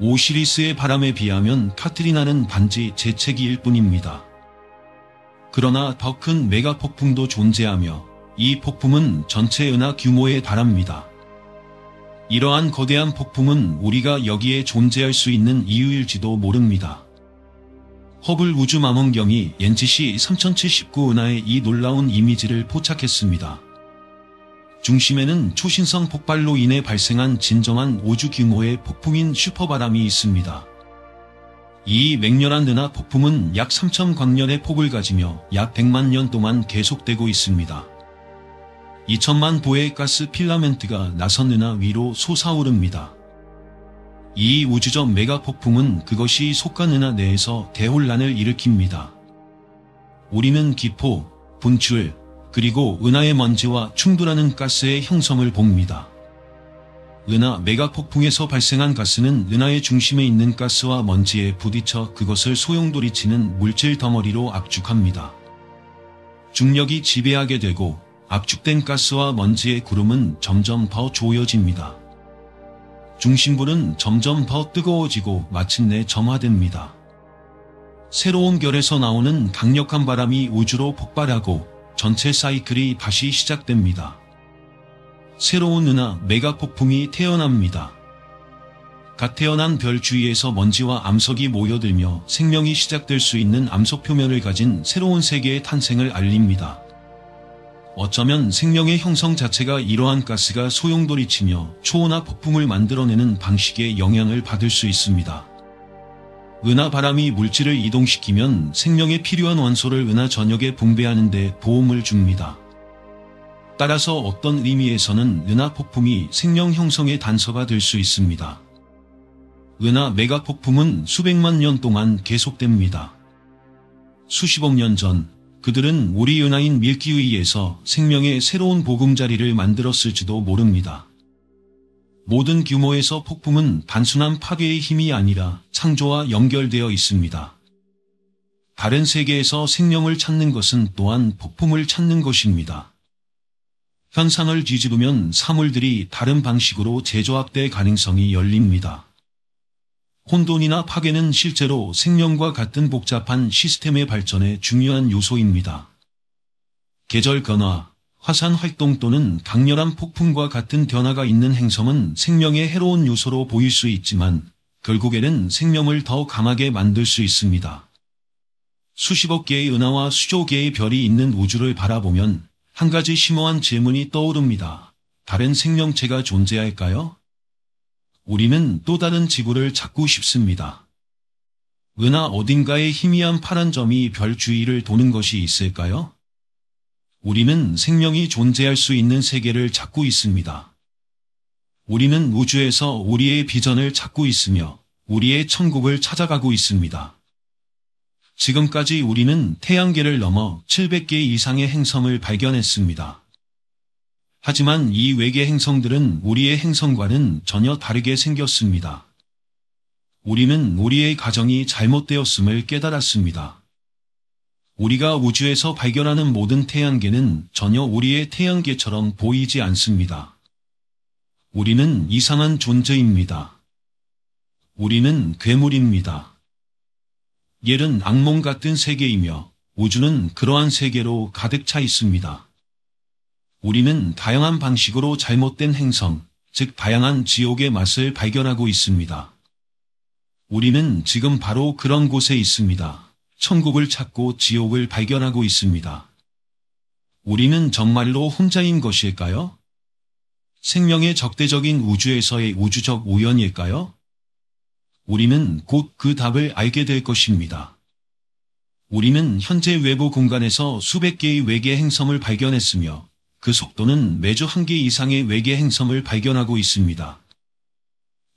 A: 오시리스의 바람에 비하면 카트리나는 단지 재채기일 뿐입니다. 그러나 더 큰 메가 폭풍도 존재하며 이 폭풍은 전체 은하 규모에 달합니다. 이러한 거대한 폭풍은 우리가 여기에 존재할 수 있는 이유일지도 모릅니다. 허블 우주망원경이 NGC 3079 은하의 이 놀라운 이미지를 포착했습니다. 중심에는 초신성 폭발로 인해 발생한 진정한 우주 규모의 폭풍인 슈퍼바람이 있습니다. 이 맹렬한 은하 폭풍은 약 3000광년의 폭을 가지며 약 100만 년 동안 계속되고 있습니다. 2000만 보의 가스 필라멘트가 나선 은하 위로 솟아오릅니다. 이 우주적 메가 폭풍은 그것이 속한 은하 내에서 대혼란을 일으킵니다. 우리는 기포, 분출, 그리고 은하의 먼지와 충돌하는 가스의 형성을 봅니다. 은하 메가 폭풍에서 발생한 가스는 은하의 중심에 있는 가스와 먼지에 부딪혀 그것을 소용돌이치는 물질 덩어리로 압축합니다. 중력이 지배하게 되고 압축된 가스와 먼지의 구름은 점점 더 조여집니다. 중심부는 점점 더 뜨거워지고 마침내 점화됩니다. 새로운 별에서 나오는 강력한 바람이 우주로 폭발하고 전체 사이클이 다시 시작됩니다. 새로운 은하 메가 폭풍이 태어납니다. 갓 태어난 별 주위에서 먼지와 암석이 모여들며 생명이 시작될 수 있는 암석 표면을 가진 새로운 세계의 탄생을 알립니다. 어쩌면 생명의 형성 자체가 이러한 가스가 소용돌이치며 초온화 폭풍을 만들어내는 방식의 영향을 받을 수 있습니다. 은하 바람이 물질을 이동시키면 생명에 필요한 원소를 은하 전역에 분배하는 데 도움을 줍니다. 따라서 어떤 의미에서는 은하 폭풍이 생명 형성의 단서가 될 수 있습니다. 은하 메가 폭풍은 수백만 년 동안 계속됩니다. 수십억 년 전 그들은 우리 은하인 밀키웨이에서 생명의 새로운 보금자리를 만들었을지도 모릅니다. 모든 규모에서 폭풍은 단순한 파괴의 힘이 아니라 창조와 연결되어 있습니다. 다른 세계에서 생명을 찾는 것은 또한 폭풍을 찾는 것입니다. 현상을 뒤집으면 사물들이 다른 방식으로 재조합될 가능성이 열립니다. 혼돈이나 파괴는 실제로 생명과 같은 복잡한 시스템의 발전에 중요한 요소입니다. 계절 변화, 화산 활동 또는 강렬한 폭풍과 같은 변화가 있는 행성은 생명의 해로운 요소로 보일 수 있지만 결국에는 생명을 더 강하게 만들 수 있습니다. 수십억 개의 은하와 수조 개의 별이 있는 우주를 바라보면 한 가지 심오한 질문이 떠오릅니다. 다른 생명체가 존재할까요? 우리는 또 다른 지구를 찾고 싶습니다. 은하 어딘가에 희미한 파란 점이 별 주위를 도는 것이 있을까요? 우리는 생명이 존재할 수 있는 세계를 찾고 있습니다. 우리는 우주에서 우리의 비전을 찾고 있으며 우리의 천국을 찾아가고 있습니다. 지금까지 우리는 태양계를 넘어 700개 이상의 행성을 발견했습니다. 하지만 이 외계 행성들은 우리의 행성과는 전혀 다르게 생겼습니다. 우리는 우리의 가정이 잘못되었음을 깨달았습니다. 우리가 우주에서 발견하는 모든 태양계는 전혀 우리의 태양계처럼 보이지 않습니다. 우리는 이상한 존재입니다. 우리는 괴물입니다. 옐은 악몽 같은 세계이며 우주는 그러한 세계로 가득 차 있습니다. 우리는 다양한 방식으로 잘못된 행성, 즉 다양한 지옥의 맛을 발견하고 있습니다. 우리는 지금 바로 그런 곳에 있습니다. 천국을 찾고 지옥을 발견하고 있습니다. 우리는 정말로 혼자인 것일까요? 생명의 적대적인 우주에서의 우주적 우연일까요? 우리는 곧 그 답을 알게 될 것입니다. 우리는 현재 외부 공간에서 수백 개의 외계 행성을 발견했으며 그 속도는 매주 1개 이상의 외계 행성을 발견하고 있습니다.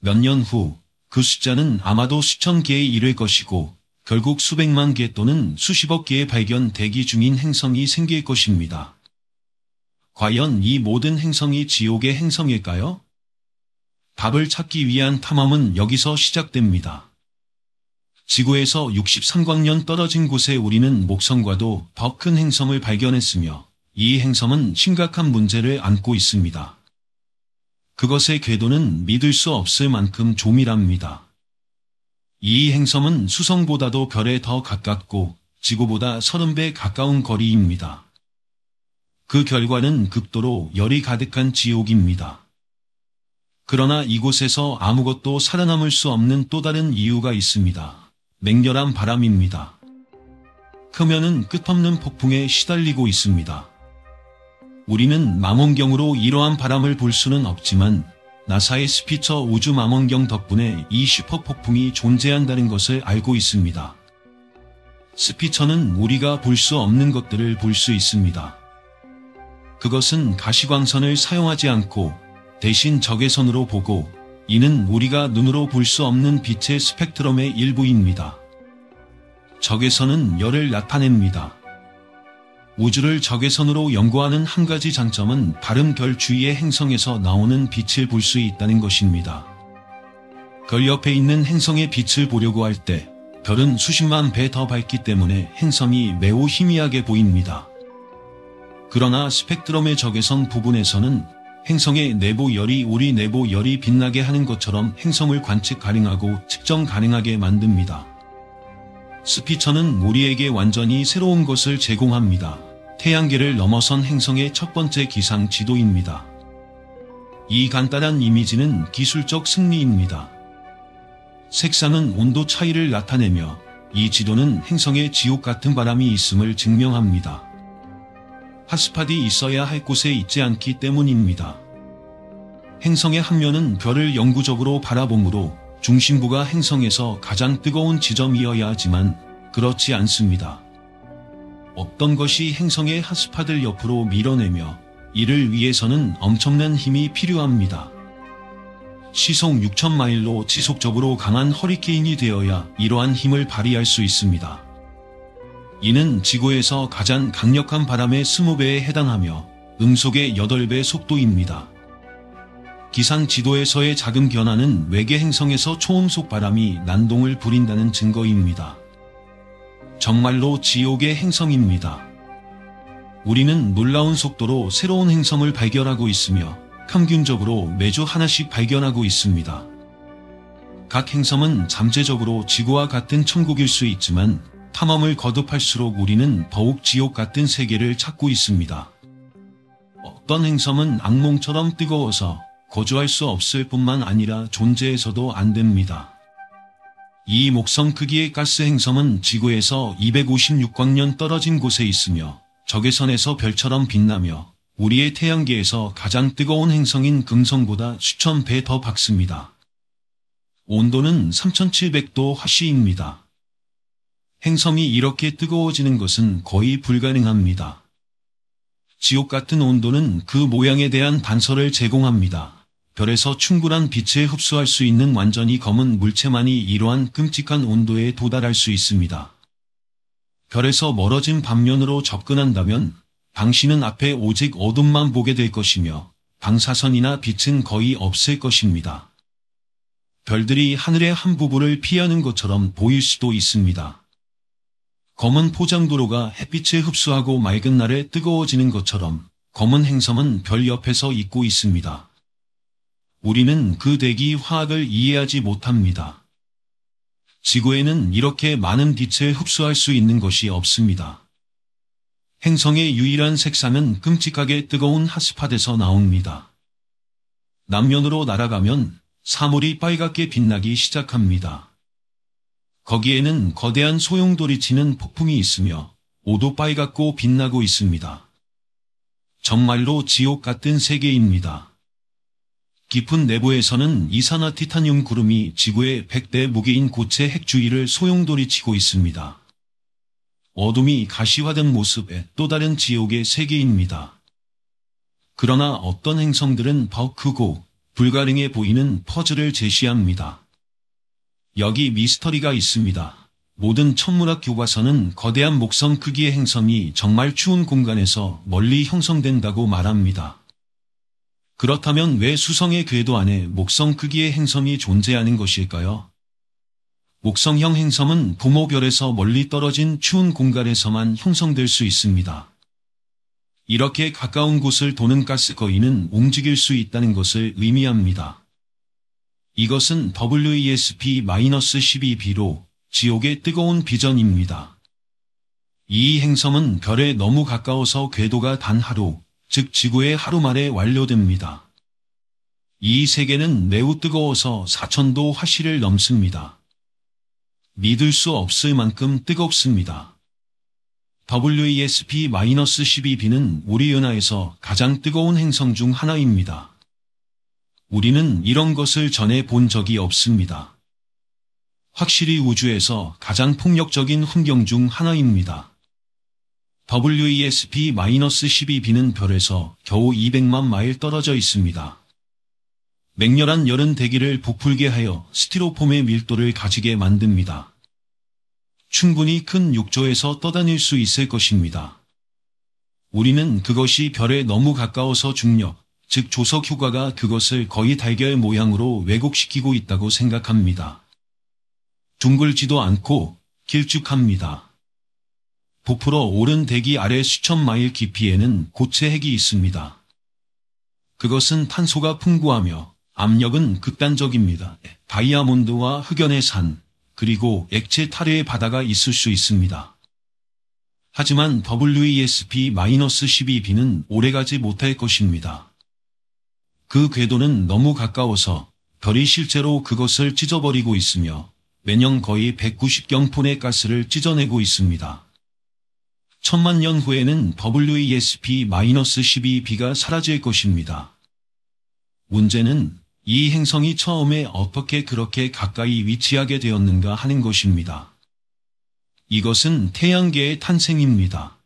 A: 몇 년 후 그 숫자는 아마도 수천 개에 이를 것이고 결국 수백만 개 또는 수십억 개의 발견 대기 중인 행성이 생길 것입니다. 과연 이 모든 행성이 지옥의 행성일까요? 답을 찾기 위한 탐험은 여기서 시작됩니다. 지구에서 63광년 떨어진 곳에 우리는 목성과도 더 큰 행성을 발견했으며 이 행성은 심각한 문제를 안고 있습니다. 그것의 궤도는 믿을 수 없을 만큼 조밀합니다. 이 행성은 수성보다도 별에 더 가깝고 지구보다 30배 가까운 거리입니다. 그 결과는 극도로 열이 가득한 지옥입니다. 그러나 이곳에서 아무것도 살아남을 수 없는 또 다른 이유가 있습니다. 맹렬한 바람입니다. 크면은 끝없는 폭풍에 시달리고 있습니다. 우리는 망원경으로 이러한 바람을 볼 수는 없지만 나사의 스피처 우주 망원경 덕분에 이 슈퍼 폭풍이 존재한다는 것을 알고 있습니다. 스피처는 우리가 볼 수 없는 것들을 볼 수 있습니다. 그것은 가시광선을 사용하지 않고 대신 적외선으로 보고 이는 우리가 눈으로 볼 수 없는 빛의 스펙트럼의 일부입니다. 적외선은 열을 나타냅니다. 우주를 적외선으로 연구하는 한 가지 장점은 다른 별 주위의 행성에서 나오는 빛을 볼 수 있다는 것입니다. 별 옆에 있는 행성의 빛을 보려고 할 때 별은 수십만 배 더 밝기 때문에 행성이 매우 희미하게 보입니다. 그러나 스펙트럼의 적외선 부분에서는 행성의 내부 열이 우리 내부 열이 빛나게 하는 것처럼 행성을 관측 가능하고 측정 가능하게 만듭니다. 스피처는 우리에게 완전히 새로운 것을 제공합니다. 태양계를 넘어선 행성의 첫 번째 기상 지도입니다. 이 간단한 이미지는 기술적 승리입니다. 색상은 온도 차이를 나타내며 이 지도는 행성에 지옥 같은 바람이 있음을 증명합니다. 핫스팟이 있어야 할 곳에 있지 않기 때문입니다. 행성의 한 면은 별을 영구적으로 바라보므로 중심부가 행성에서 가장 뜨거운 지점이어야 하지만 그렇지 않습니다. 어떤 것이 행성의 핫스팟을 옆으로 밀어내며 이를 위해서는 엄청난 힘이 필요합니다. 시속 6,000마일로 지속적으로 강한 허리케인이 되어야 이러한 힘을 발휘할 수 있습니다. 이는 지구에서 가장 강력한 바람의 20배에 해당하며 음속의 8배 속도입니다. 기상 지도에서의 작은 변화는 외계 행성에서 초음속 바람이 난동을 부린다는 증거입니다. 정말로 지옥의 행성입니다. 우리는 놀라운 속도로 새로운 행성을 발견하고 있으며 평균적으로 매주 하나씩 발견하고 있습니다. 각 행성은 잠재적으로 지구와 같은 천국일 수 있지만 탐험을 거듭할수록 우리는 더욱 지옥 같은 세계를 찾고 있습니다. 어떤 행성은 악몽처럼 뜨거워서 거주할 수 없을 뿐만 아니라 존재해서도 안 됩니다. 이 목성 크기의 가스 행성은 지구에서 256광년 떨어진 곳에 있으며 적외선에서 별처럼 빛나며 우리의 태양계에서 가장 뜨거운 행성인 금성보다 수천 배 더 밝습니다. 온도는 3700도 화씨입니다. 행성이 이렇게 뜨거워지는 것은 거의 불가능합니다. 지옥 같은 온도는 그 모양에 대한 단서를 제공합니다. 별에서 충분한 빛을 흡수할 수 있는 완전히 검은 물체만이 이러한 끔찍한 온도에 도달할 수 있습니다. 별에서 멀어진 반면으로 접근한다면 당신은 앞에 오직 어둠만 보게 될 것이며 방사선이나 빛은 거의 없을 것입니다. 별들이 하늘의 한 부분을 피하는 것처럼 보일 수도 있습니다. 검은 포장도로가 햇빛을 흡수하고 맑은 날에 뜨거워지는 것처럼 검은 행성은 별 옆에서 있고 있습니다. 우리는 그 대기 화학을 이해하지 못합니다. 지구에는 이렇게 많은 빛을 흡수할 수 있는 것이 없습니다. 행성의 유일한 색상은 끔찍하게 뜨거운 핫스팟에서 나옵니다. 남면으로 날아가면 사물이 빨갛게 빛나기 시작합니다. 거기에는 거대한 소용돌이치는 폭풍이 있으며 오도 빨갛고 빛나고 있습니다. 정말로 지옥 같은 세계입니다. 깊은 내부에서는 이산화티타늄 구름이 지구의 100대 무게인 고체 핵 주위를 소용돌이치고 있습니다. 어둠이 가시화된 모습의 또 다른 지옥의 세계입니다. 그러나 어떤 행성들은 더 크고 불가능해 보이는 퍼즐을 제시합니다. 여기 미스터리가 있습니다. 모든 천문학 교과서는 거대한 목성 크기의 행성이 정말 추운 공간에서 멀리 형성된다고 말합니다. 그렇다면 왜 수성의 궤도 안에 목성 크기의 행성이 존재하는 것일까요? 목성형 행성은 부모별에서 멀리 떨어진 추운 공간에서만 형성될 수 있습니다. 이렇게 가까운 곳을 도는 가스 거인은 움직일 수 있다는 것을 의미합니다. 이것은 WESP-12b로 지옥의 뜨거운 비전입니다. 이 행성은 별에 너무 가까워서 궤도가 단 하루, 즉 지구의 하루 만에 완료됩니다. 이 세계는 매우 뜨거워서 4000도 화씨를 넘습니다. 믿을 수 없을 만큼 뜨겁습니다. WESP-12b는 우리 은하에서 가장 뜨거운 행성 중 하나입니다. 우리는 이런 것을 전에 본 적이 없습니다. 확실히 우주에서 가장 폭력적인 환경 중 하나입니다. WESP-12b는 별에서 겨우 200만 마일 떨어져 있습니다. 맹렬한 열은 대기를 부풀게 하여 스티로폼의 밀도를 가지게 만듭니다. 충분히 큰 욕조에서 떠다닐 수 있을 것입니다. 우리는 그것이 별에 너무 가까워서 중력, 즉 조석 효과가 그것을 거의 달걀 모양으로 왜곡시키고 있다고 생각합니다. 둥글지도 않고 길쭉합니다. 부풀어 오른 대기 아래 수천 마일 깊이에는 고체 핵이 있습니다. 그것은 탄소가 풍부하며 압력은 극단적입니다. 다이아몬드와 흑연의 산, 그리고 액체 타르의 바다가 있을 수 있습니다. 하지만 WESP-12b는 오래가지 못할 것입니다. 그 궤도는 너무 가까워서 별이 실제로 그것을 찢어버리고 있으며 매년 거의 190경톤의 가스를 찢어내고 있습니다. 1000만 년 후에는 WESP-12b가 사라질 것입니다. 문제는 이 행성이 처음에 어떻게 그렇게 가까이 위치하게 되었는가 하는 것입니다. 이것은 태양계의 탄생입니다.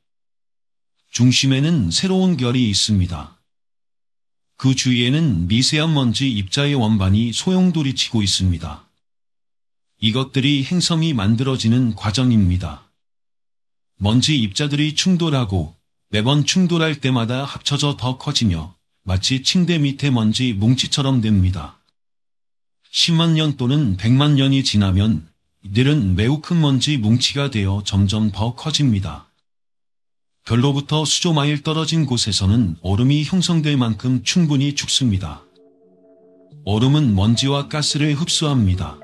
A: 중심에는 새로운 별이 있습니다. 그 주위에는 미세한 먼지 입자의 원반이 소용돌이치고 있습니다. 이것들이 행성이 만들어지는 과정입니다. 먼지 입자들이 충돌하고 매번 충돌할 때마다 합쳐져 더 커지며 마치 침대 밑에 먼지 뭉치처럼 됩니다. 10만 년 또는 100만 년이 지나면 이들은 매우 큰 먼지 뭉치가 되어 점점 더 커집니다. 별로부터 수조 마일 떨어진 곳에서는 얼음이 형성될 만큼 충분히 죽습니다. 얼음은 먼지와 가스를 흡수합니다.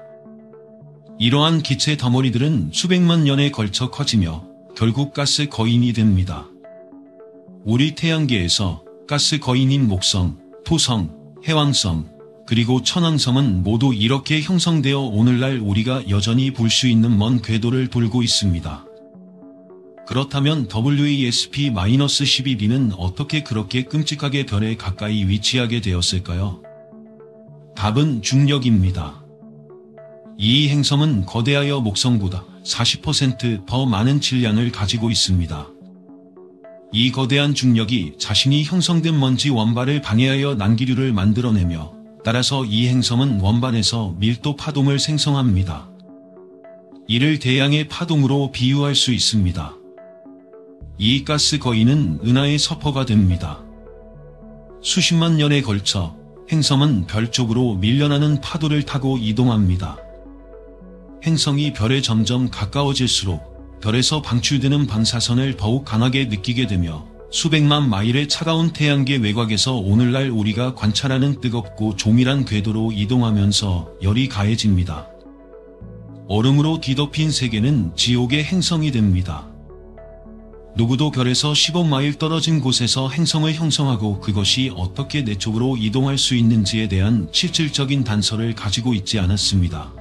A: 이러한 기체 덩어리들은 수백만 년에 걸쳐 커지며 결국 가스 거인이 됩니다. 우리 태양계에서 가스 거인인 목성, 토성, 해왕성, 그리고 천왕성은 모두 이렇게 형성되어 오늘날 우리가 여전히 볼 수 있는 먼 궤도를 돌고 있습니다. 그렇다면 WESP-12b는 어떻게 그렇게 끔찍하게 별에 가까이 위치하게 되었을까요? 답은 중력입니다. 이 행성은 거대하여 목성보다 40% 더 많은 질량을 가지고 있습니다. 이 거대한 중력이 자신이 형성된 먼지 원발을 방해하여 난기류를 만들어내며 따라서 이 행성은 원반에서 밀도 파동을 생성합니다. 이를 대양의 파동으로 비유할 수 있습니다. 이 가스 거인은 은하의 서퍼가 됩니다. 수십만 년에 걸쳐 행성은 별 쪽으로 밀려나는 파도를 타고 이동합니다. 행성이 별에 점점 가까워질수록 별에서 방출되는 방사선을 더욱 강하게 느끼게 되며 수백만 마일의 차가운 태양계 외곽에서 오늘날 우리가 관찰하는 뜨겁고 조밀한 궤도로 이동하면서 열이 가해집니다. 얼음으로 뒤덮인 세계는 지옥의 행성이 됩니다. 누구도 별에서 10억 마일 떨어진 곳에서 행성을 형성하고 그것이 어떻게 내 쪽으로 이동할 수 있는지에 대한 실질적인 단서를 가지고 있지 않았습니다.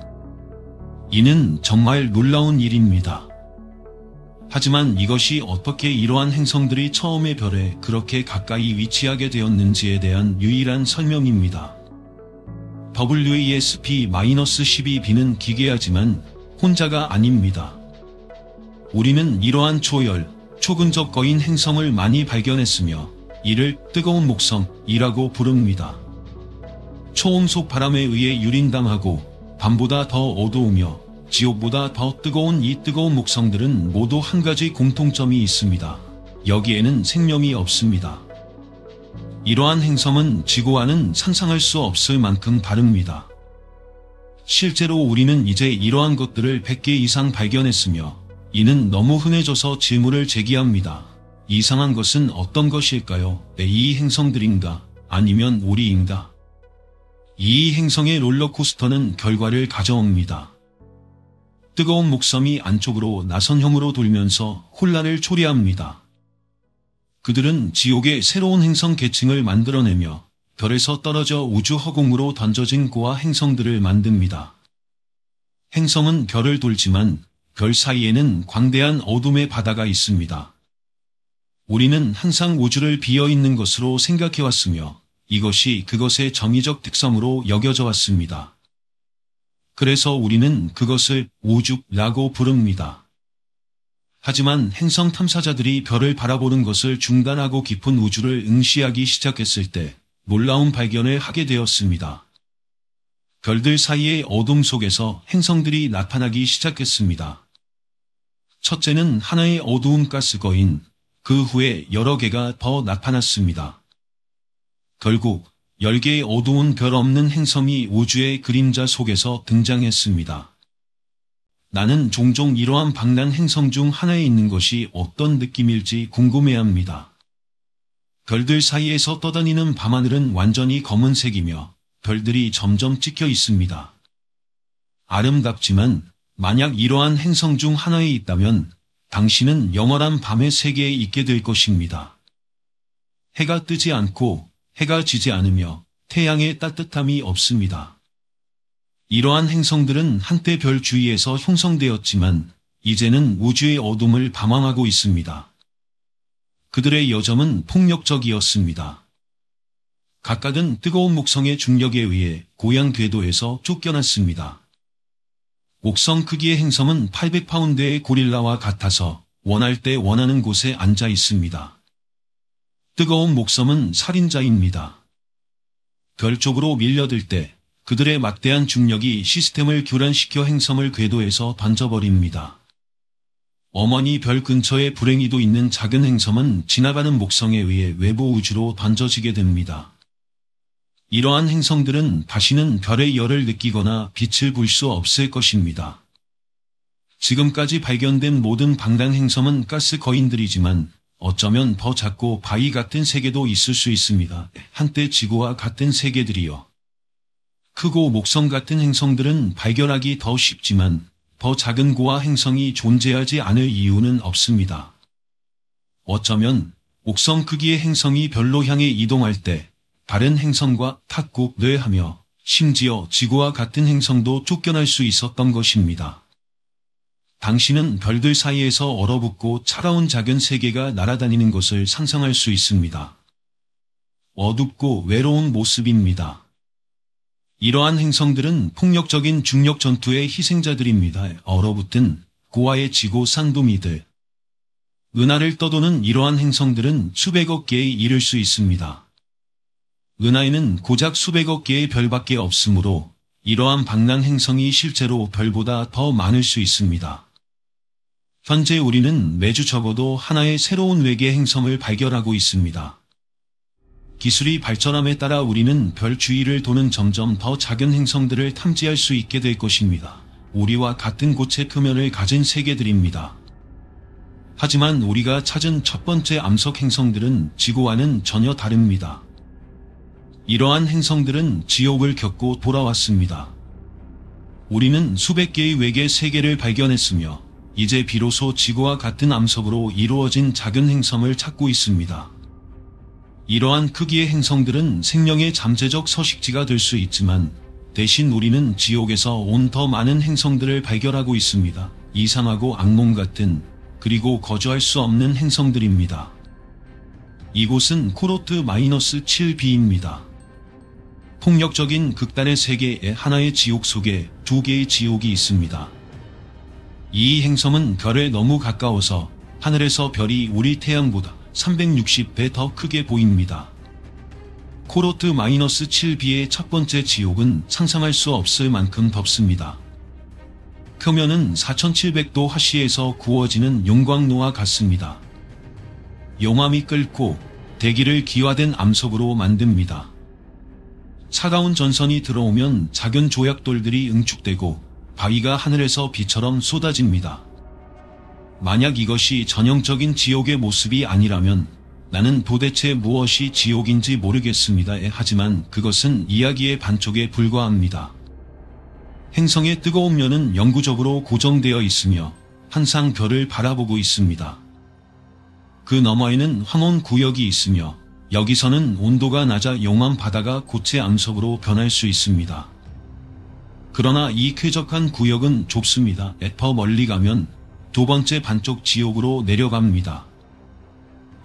A: 이는 정말 놀라운 일입니다. 하지만 이것이 어떻게 이러한 행성들이 처음에 별에 그렇게 가까이 위치하게 되었는지에 대한 유일한 설명입니다. WESP-12b는 기괴하지만 혼자가 아닙니다. 우리는 이러한 초근접 거인 행성을 많이 발견했으며 이를 뜨거운 목성이라고 부릅니다. 초음속 바람에 의해 유린당하고 밤보다 더 어두우며 지옥보다 더 뜨거운 이 뜨거운 목성들은 모두 한 가지 공통점이 있습니다. 여기에는 생명이 없습니다. 이러한 행성은 지구와는 상상할 수 없을 만큼 다릅니다. 실제로 우리는 이제 이러한 것들을 100개 이상 발견했으며 이는 너무 흔해져서 질문을 제기합니다. 이상한 것은 어떤 것일까요? 이 행성들인가? 아니면 우리인가? 이 행성의 롤러코스터는 결과를 가져옵니다. 뜨거운 목섬이 안쪽으로 나선형으로 돌면서 혼란을 초래합니다. 그들은 지옥의 새로운 행성 계층을 만들어내며 별에서 떨어져 우주 허공으로 던져진 고아 행성들을 만듭니다. 행성은 별을 돌지만 별 사이에는 광대한 어둠의 바다가 있습니다. 우리는 항상 우주를 비어있는 것으로 생각해왔으며 이것이 그것의 정의적 특성으로 여겨져 왔습니다. 그래서 우리는 그것을 우주라고 부릅니다. 하지만 행성 탐사자들이 별을 바라보는 것을 중단하고 깊은 우주를 응시하기 시작했을 때 놀라운 발견을 하게 되었습니다. 별들 사이의 어둠 속에서 행성들이 나타나기 시작했습니다. 첫째는 하나의 어두운 가스 거인, 그 후에 여러 개가 더 나타났습니다. 결국 10개의 어두운 별 없는 행성이 우주의 그림자 속에서 등장했습니다. 나는 종종 이러한 방란 행성 중 하나에 있는 것이 어떤 느낌일지 궁금해합니다. 별들 사이에서 떠다니는 밤하늘은 완전히 검은색이며 별들이 점점 찍혀 있습니다. 아름답지만 만약 이러한 행성 중 하나에 있다면 당신은 영원한 밤의 세계에 있게 될 것입니다. 해가 뜨지 않고 해가 지지 않으며 태양의 따뜻함이 없습니다. 이러한 행성들은 한때 별 주위에서 형성되었지만 이제는 우주의 어둠을 방황하고 있습니다. 그들의 여정은 폭력적이었습니다. 각각은 뜨거운 목성의 중력에 의해 고향 궤도에서 쫓겨났습니다. 목성 크기의 행성은 800파운드의 고릴라와 같아서 원할 때 원하는 곳에 앉아 있습니다. 뜨거운 목성은 살인자입니다. 별 쪽으로 밀려들 때 그들의 막대한 중력이 시스템을 교란시켜 행성을 궤도에서 던져버립니다. 어머니 별 근처에 불행히도 있는 작은 행성은 지나가는 목성에 의해 외부 우주로 던져지게 됩니다. 이러한 행성들은 다시는 별의 열을 느끼거나 빛을 볼 수 없을 것입니다. 지금까지 발견된 모든 방랑 행성은 가스 거인들이지만 어쩌면 더 작고 바위 같은 세계도 있을 수 있습니다. 한때 지구와 같은 세계들이요. 크고 목성 같은 행성들은 발견하기 더 쉽지만 더 작은 고아 행성이 존재하지 않을 이유는 없습니다. 어쩌면 목성 크기의 행성이 별로 향해 이동할 때 다른 행성과 탁구를 하며 심지어 지구와 같은 행성도 쫓겨날 수 있었던 것입니다. 당신은 별들 사이에서 얼어붙고 차가운 작은 세계가 날아다니는 것을 상상할 수 있습니다. 어둡고 외로운 모습입니다. 이러한 행성들은 폭력적인 중력 전투의 희생자들입니다. 얼어붙은 고아의 지구 쌍둥이들. 은하를 떠도는 이러한 행성들은 수백억 개에 이를 수 있습니다. 은하에는 고작 수백억 개의 별밖에 없으므로 이러한 방랑 행성이 실제로 별보다 더 많을 수 있습니다. 현재 우리는 매주 적어도 하나의 새로운 외계 행성을 발견하고 있습니다. 기술이 발전함에 따라 우리는 별 주위를 도는 점점 더 작은 행성들을 탐지할 수 있게 될 것입니다. 우리와 같은 고체 표면을 가진 세계들입니다. 하지만 우리가 찾은 첫 번째 암석 행성들은 지구와는 전혀 다릅니다. 이러한 행성들은 지옥을 겪고 돌아왔습니다. 우리는 수백 개의 외계 세계를 발견했으며 이제 비로소 지구와 같은 암석으로 이루어진 작은 행성을 찾고 있습니다. 이러한 크기의 행성들은 생명의 잠재적 서식지가 될 수 있지만 대신 우리는 지옥에서 온 더 많은 행성들을 발견하고 있습니다. 이상하고 악몽 같은, 그리고 거주할 수 없는 행성들입니다. 이곳은 코로트-7b입니다. 폭력적인 극단의 세계에 하나의 지옥 속에 두 개의 지옥이 있습니다. 이 행성은 별에 너무 가까워서 하늘에서 별이 우리 태양보다 360배 더 크게 보입니다. 코로트-7b의 첫 번째 지옥은 상상할 수 없을 만큼 덥습니다. 표면은 4700도 화씨에서 구워지는 용광로와 같습니다. 용암이 끓고 대기를 기화된 암석으로 만듭니다. 차가운 전선이 들어오면 작은 조약돌들이 응축되고 바위가 하늘에서 비처럼 쏟아집니다. 만약 이것이 전형적인 지옥의 모습이 아니라면 나는 도대체 무엇이 지옥인지 모르겠습니다. 하지만 그것은 이야기의 반쪽에 불과합니다. 행성의 뜨거운 면은 영구적으로 고정되어 있으며 항상 별을 바라보고 있습니다. 그 너머에는 황혼 구역이 있으며 여기서는 온도가 낮아 용암 바다가 고체 암석으로 변할 수 있습니다. 그러나 이 쾌적한 구역은 좁습니다. 더 멀리 가면 두 번째 반쪽 지옥으로 내려갑니다.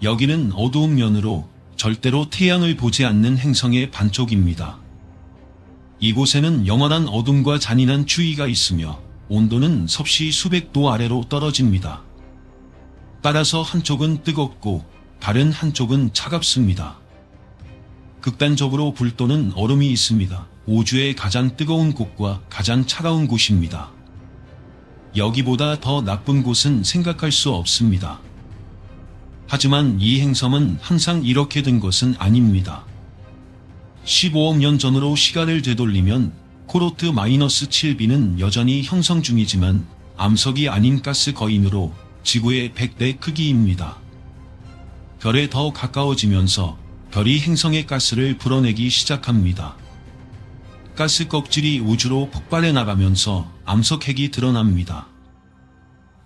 A: 여기는 어두운 면으로 절대로 태양을 보지 않는 행성의 반쪽입니다. 이곳에는 영원한 어둠과 잔인한 추위가 있으며 온도는 섭씨 수백 도 아래로 떨어집니다. 따라서 한쪽은 뜨겁고 다른 한쪽은 차갑습니다. 극단적으로 불도는 얼음이 있습니다. 우주의 가장 뜨거운 곳과 가장 차가운 곳입니다. 여기보다 더 나쁜 곳은 생각할 수 없습니다. 하지만 이 행성은 항상 이렇게 된 것은 아닙니다. 15억 년 전으로 시간을 되돌리면 코로트-7b는 여전히 형성 중이지만 암석이 아닌 가스 거인으로 지구의 100배 크기입니다. 별에 더 가까워지면서 별이 행성의 가스를 불어내기 시작합니다. 가스 껍질이 우주로 폭발해 나가면서 암석핵이 드러납니다.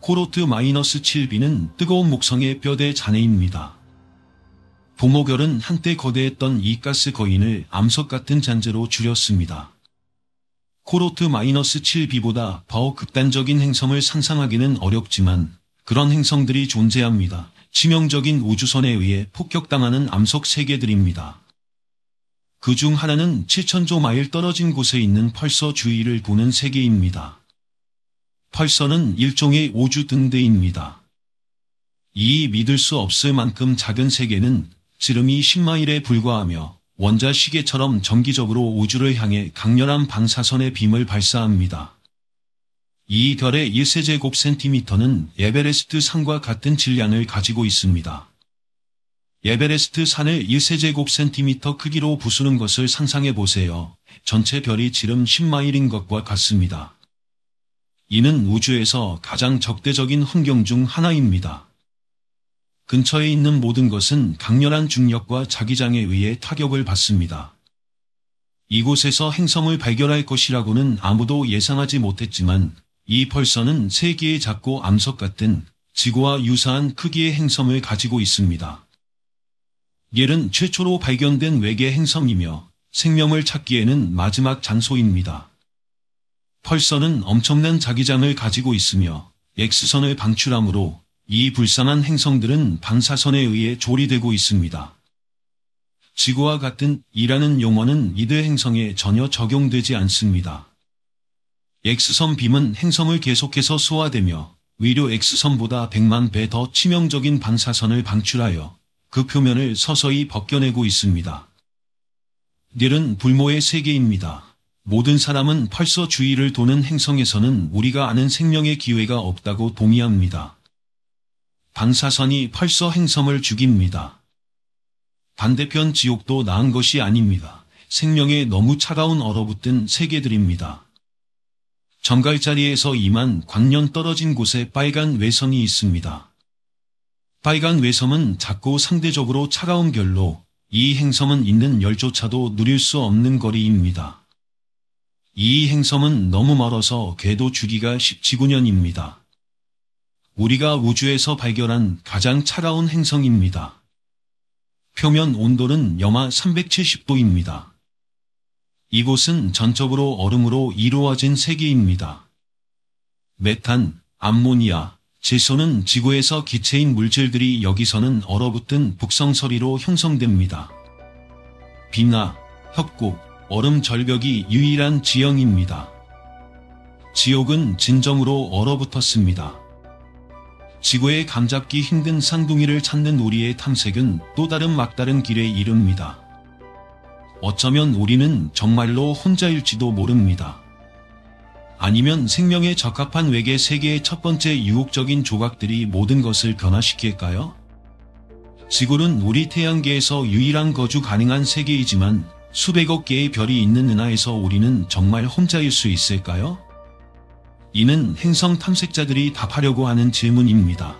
A: 코로트-7b는 뜨거운 목성의 뼈대 잔해입니다. 보모결은 한때 거대했던 이 가스 거인을 암석 같은 잔재로 줄였습니다. 코로트-7b보다 더 극단적인 행성을 상상하기는 어렵지만 그런 행성들이 존재합니다. 치명적인 우주선에 의해 폭격당하는 암석 세계들입니다. 그 중 하나는 7천조 마일 떨어진 곳에 있는 펄서 주위를 도는 세계입니다. 펄서는 일종의 우주 등대입니다. 이 믿을 수 없을 만큼 작은 세계는 지름이 10마일에 불과하며 원자 시계처럼 정기적으로 우주를 향해 강렬한 방사선의 빔을 발사합니다. 이 별의 1세제곱센티미터는 에베레스트 산과 같은 질량을 가지고 있습니다. 에베레스트 산을 1세제곱센티미터 크기로 부수는 것을 상상해 보세요. 전체 별이 지름 10마일인 것과 같습니다. 이는 우주에서 가장 적대적인 환경 중 하나입니다. 근처에 있는 모든 것은 강렬한 중력과 자기장에 의해 타격을 받습니다. 이곳에서 행성을 발견할 것이라고는 아무도 예상하지 못했지만 이 펄서는 세 개의 작고 암석 같은 지구와 유사한 크기의 행성을 가지고 있습니다. 얘는 최초로 발견된 외계 행성이며 생명을 찾기에는 마지막 장소입니다. 펄서는 엄청난 자기장을 가지고 있으며 X선을 방출하므로 이 불쌍한 행성들은 방사선에 의해 조리되고 있습니다. 지구와 같은 이라는 용어는 이들 행성에 전혀 적용되지 않습니다. X선 빔은 행성을 계속해서 소화되며 위로 X선보다 100만 배 더 치명적인 방사선을 방출하여 그 표면을 서서히 벗겨내고 있습니다. 넬은 불모의 세계입니다. 모든 사람은 펄서 주위를 도는 행성에서는 우리가 아는 생명의 기회가 없다고 동의합니다. 방사선이 펄서 행성을 죽입니다. 반대편 지옥도 나은 것이 아닙니다. 생명에 너무 차가운 얼어붙은 세계들입니다. 정갈자리에서 2만 광년 떨어진 곳에 빨간 외선이 있습니다. 빨간 외섬은 작고 상대적으로 차가운 결로 이 행성은 있는 열조차도 누릴 수 없는 거리입니다. 이 행성은 너무 멀어서 궤도 주기가 19년입니다. 우리가 우주에서 발견한 가장 차가운 행성입니다. 표면 온도는 영하 370도입니다. 이곳은 전적으로 얼음으로 이루어진 세계입니다. 메탄, 암모니아, 질소는 지구에서 기체인 물질들이 여기서는 얼어붙은 북성서리로 형성됩니다. 비나, 협곡, 얼음 절벽이 유일한 지형입니다. 지옥은 진정으로 얼어붙었습니다. 지구에 감잡기 힘든 쌍둥이를 찾는 우리의 탐색은 또 다른 막다른 길에 이릅니다. 어쩌면 우리는 정말로 혼자일지도 모릅니다. 아니면 생명에 적합한 외계 세계의 첫 번째 유혹적인 조각들이 모든 것을 변화시킬까요? 지구는 우리 태양계에서 유일한 거주 가능한 세계이지만 수백억 개의 별이 있는 은하에서 우리는 정말 혼자일 수 있을까요? 이는 행성 탐색자들이 답하려고 하는 질문입니다.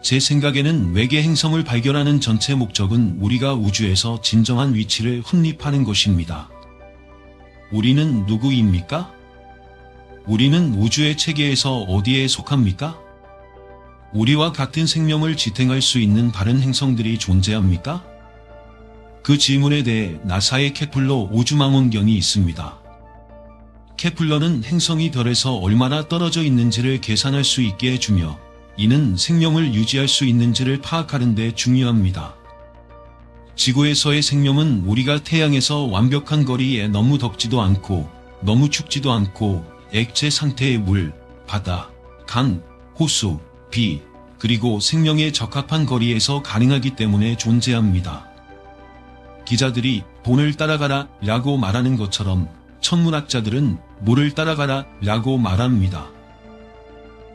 A: 제 생각에는 외계 행성을 발견하는 전체 목적은 우리가 우주에서 진정한 위치를 확립하는 것입니다. 우리는 누구입니까? 우리는 우주의 체계에서 어디에 속합니까? 우리와 같은 생명을 지탱할 수 있는 다른 행성들이 존재합니까? 그 질문에 대해 나사의 케플러 우주망원경이 있습니다. 케플러는 행성이 별에서 얼마나 떨어져 있는지를 계산할 수 있게 해주며 이는 생명을 유지할 수 있는지를 파악하는 데 중요합니다. 지구에서의 생명은 우리가 태양에서 완벽한 거리에 너무 덥지도 않고 너무 춥지도 않고 액체 상태의 물, 바다, 강, 호수, 비, 그리고 생명에 적합한 거리에서 가능하기 때문에 존재합니다. 기자들이 돈을 따라가라 라고 말하는 것처럼 천문학자들은 물을 따라가라 라고 말합니다.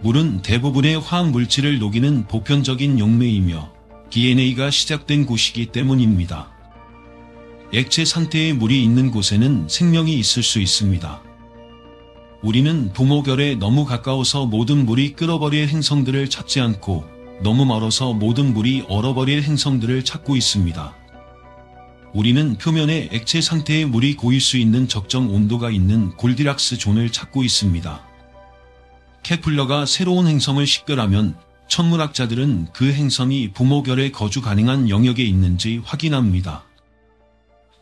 A: 물은 대부분의 화학물질을 녹이는 보편적인 용매이며 DNA가 시작된 곳이기 때문입니다. 액체 상태의 물이 있는 곳에는 생명이 있을 수 있습니다. 우리는 부모결에 너무 가까워서 모든 물이 끓어버릴 행성들을 찾지 않고 너무 멀어서 모든 물이 얼어버릴 행성들을 찾고 있습니다. 우리는 표면에 액체 상태의 물이 고일 수 있는 적정 온도가 있는 골디락스 존을 찾고 있습니다. 케플러가 새로운 행성을 식별하면 천문학자들은 그 행성이 부모결에 거주 가능한 영역에 있는지 확인합니다.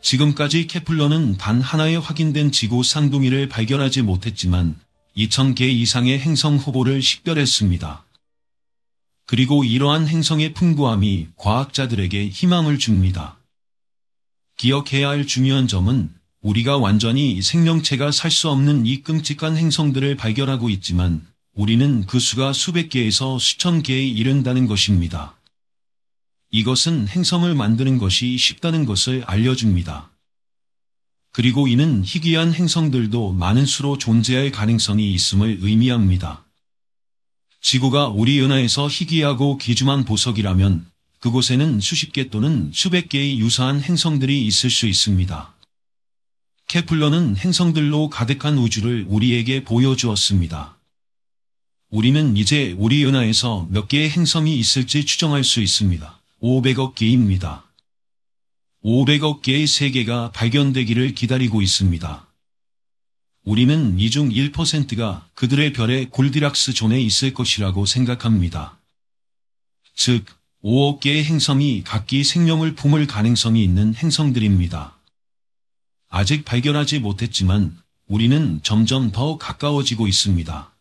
A: 지금까지 케플러는 단 하나의 확인된 지구 쌍둥이를 발견하지 못했지만 2000개 이상의 행성 후보를 식별했습니다. 그리고 이러한 행성의 풍부함이 과학자들에게 희망을 줍니다. 기억해야 할 중요한 점은 우리가 완전히 생명체가 살 수 없는 이 끔찍한 행성들을 발견하고 있지만 우리는 그 수가 수백 개에서 수천 개에 이른다는 것입니다. 이것은 행성을 만드는 것이 쉽다는 것을 알려줍니다. 그리고 이는 희귀한 행성들도 많은 수로 존재할 가능성이 있음을 의미합니다. 지구가 우리 은하에서 희귀하고 귀중한 보석이라면 그곳에는 수십 개 또는 수백 개의 유사한 행성들이 있을 수 있습니다. 케플러는 행성들로 가득한 우주를 우리에게 보여주었습니다. 우리는 이제 우리 은하에서 몇 개의 행성이 있을지 추정할 수 있습니다. 500억 개입니다. 500억 개의 세계가 발견되기를 기다리고 있습니다. 우리는 이 중 1%가 그들의 별의 골디락스 존에 있을 것이라고 생각합니다. 즉, 5억 개의 행성이 각기 생명을 품을 가능성이 있는 행성들입니다. 아직 발견하지 못했지만 우리는 점점 더 가까워지고 있습니다.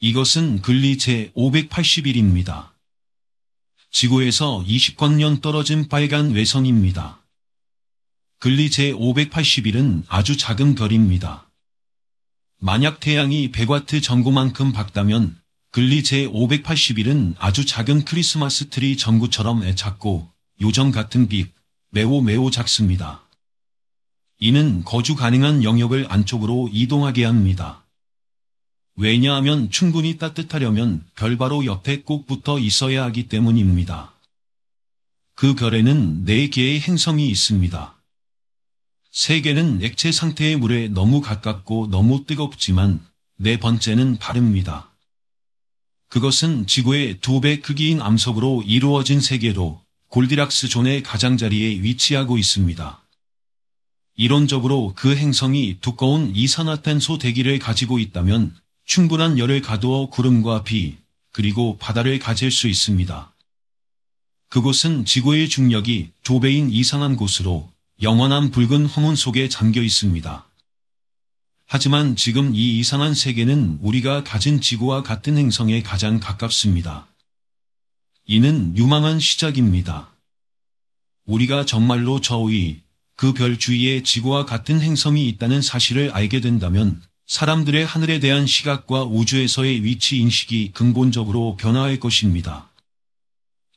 A: 이것은 글리 제581입니다. 지구에서 20광년 떨어진 빨간 외선입니다. 글리 제581은 아주 작은 별입니다. 만약 태양이 100와트 전구만큼 밝다면 글리 제581은 아주 작은 크리스마스 트리 전구처럼 작고 요정 같은 빛, 매우 작습니다. 이는 거주 가능한 영역을 안쪽으로 이동하게 합니다. 왜냐하면 충분히 따뜻하려면 별 바로 옆에 꼭 붙어 있어야 하기 때문입니다. 그 별에는 4개의 행성이 있습니다. 3개는 액체 상태의 물에 너무 가깝고 너무 뜨겁지만 4번째는 다릅니다. 그것은 지구의 2배 크기인 암석으로 이루어진 세계로 골디락스 존의 가장자리에 위치하고 있습니다. 이론적으로 그 행성이 두꺼운 이산화탄소 대기를 가지고 있다면 충분한 열을 가두어 구름과 비, 그리고 바다를 가질 수 있습니다. 그곳은 지구의 중력이 2배인 이상한 곳으로 영원한 붉은 황혼 속에 잠겨 있습니다. 하지만 지금 이 이상한 세계는 우리가 가진 지구와 같은 행성에 가장 가깝습니다. 이는 유망한 시작입니다. 우리가 정말로 저 위, 그 별 주위에 지구와 같은 행성이 있다는 사실을 알게 된다면 사람들의 하늘에 대한 시각과 우주에서의 위치 인식이 근본적으로 변화할 것입니다.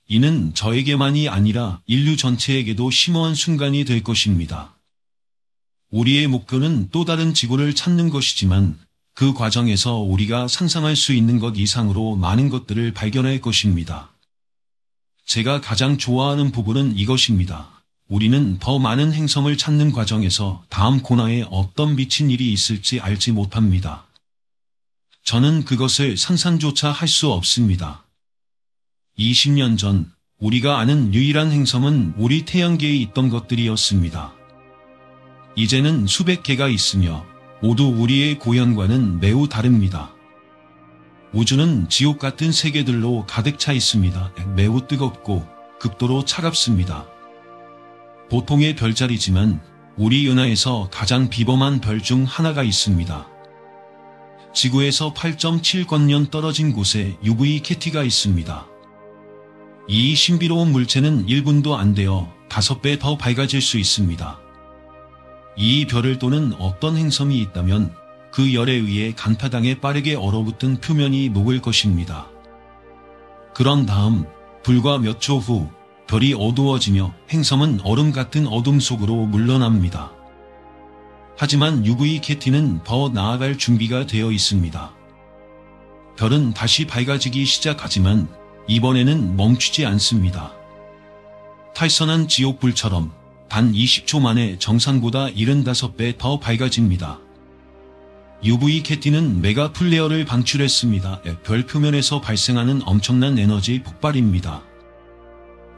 A: 이는 저에게만이 아니라 인류 전체에게도 심오한 순간이 될 것입니다. 우리의 목표는 또 다른 지구를 찾는 것이지만 그 과정에서 우리가 상상할 수 있는 것 이상으로 많은 것들을 발견할 것입니다. 제가 가장 좋아하는 부분은 이것입니다. 우리는 더 많은 행성을 찾는 과정에서 다음 코너에 어떤 미친 일이 있을지 알지 못합니다. 저는 그것을 상상조차 할 수 없습니다. 20년 전 우리가 아는 유일한 행성은 우리 태양계에 있던 것들이었습니다. 이제는 수백 개가 있으며 모두 우리의 고향과는 매우 다릅니다. 우주는 지옥 같은 세계들로 가득 차 있습니다. 매우 뜨겁고 극도로 차갑습니다. 보통의 별자리지만 우리 은하에서 가장 비범한 별 중 하나가 있습니다. 지구에서 8.7광년 떨어진 곳에 UV 캐티가 있습니다. 이 신비로운 물체는 1분도 안 되어 5배 더 밝아질 수 있습니다. 이 별을 도는 어떤 행성이 있다면 그 열에 의해 간파당에 빠르게 얼어붙은 표면이 녹을 것입니다. 그런 다음 불과 몇 초 후 별이 어두워지며 행성은 얼음 같은 어둠 속으로 물러납니다. 하지만 UV 캐티는 더 나아갈 준비가 되어 있습니다. 별은 다시 밝아지기 시작하지만 이번에는 멈추지 않습니다. 탈선한 지옥불처럼 단 20초 만에 정상보다 75배 더 밝아집니다. UV 캐티는 메가 플레어를 방출했습니다. 별 표면에서 발생하는 엄청난 에너지 폭발입니다.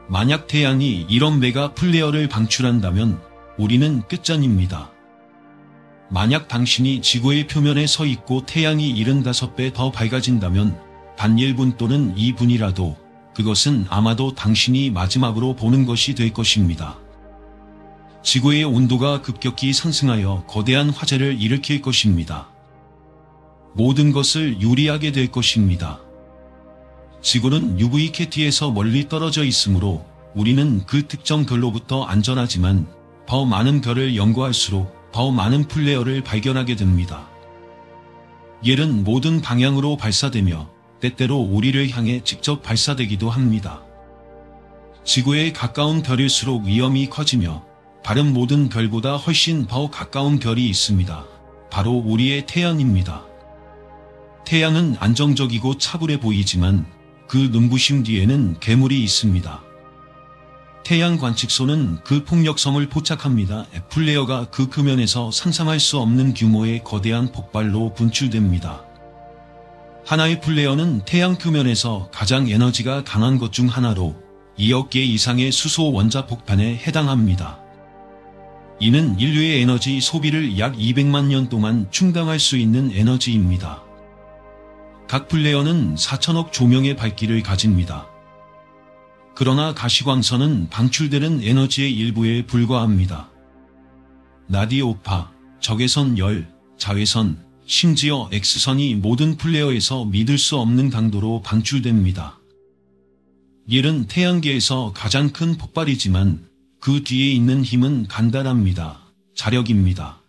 A: 만약 태양이 이런 메가 플레어를 방출한다면 우리는 끝장입니다. 만약 당신이 지구의 표면에 서 있고 태양이 75배 더 밝아진다면 단 1분 또는 2분이라도 그것은 아마도 당신이 마지막으로 보는 것이 될 것입니다. 지구의 온도가 급격히 상승하여 거대한 화재를 일으킬 것입니다. 모든 것을 유리하게 될 것입니다. 지구는 UV 캐티에서 멀리 떨어져 있으므로 우리는 그 특정 별로부터 안전하지만 더 많은 별을 연구할수록 더 많은 플레어를 발견하게 됩니다. 얘는 모든 방향으로 발사되며 때때로 우리를 향해 직접 발사되기도 합니다. 지구에 가까운 별일수록 위험이 커지며 다른 모든 별보다 훨씬 더 가까운 별이 있습니다. 바로 우리의 태양입니다. 태양은 안정적이고 차분해 보이지만 그 눈부심 뒤에는 괴물이 있습니다. 태양 관측소는 그 폭력성을 포착합니다. 플레어가 그 표면에서 상상할 수 없는 규모의 거대한 폭발로 분출됩니다. 하나의 플레어는 태양 표면에서 가장 에너지가 강한 것 중 하나로 2억 개 이상의 수소 원자 폭탄에 해당합니다. 이는 인류의 에너지 소비를 약 200만 년 동안 충당할 수 있는 에너지입니다. 각 플레어는 4천억 조명의 밝기를 가집니다. 그러나 가시광선은 방출되는 에너지의 일부에 불과합니다. 라디오파, 적외선 열, 자외선, 심지어 X선이 모든 플레어에서 믿을 수 없는 강도로 방출됩니다. 얘는 태양계에서 가장 큰 폭발이지만 그 뒤에 있는 힘은 간단합니다. 자력입니다.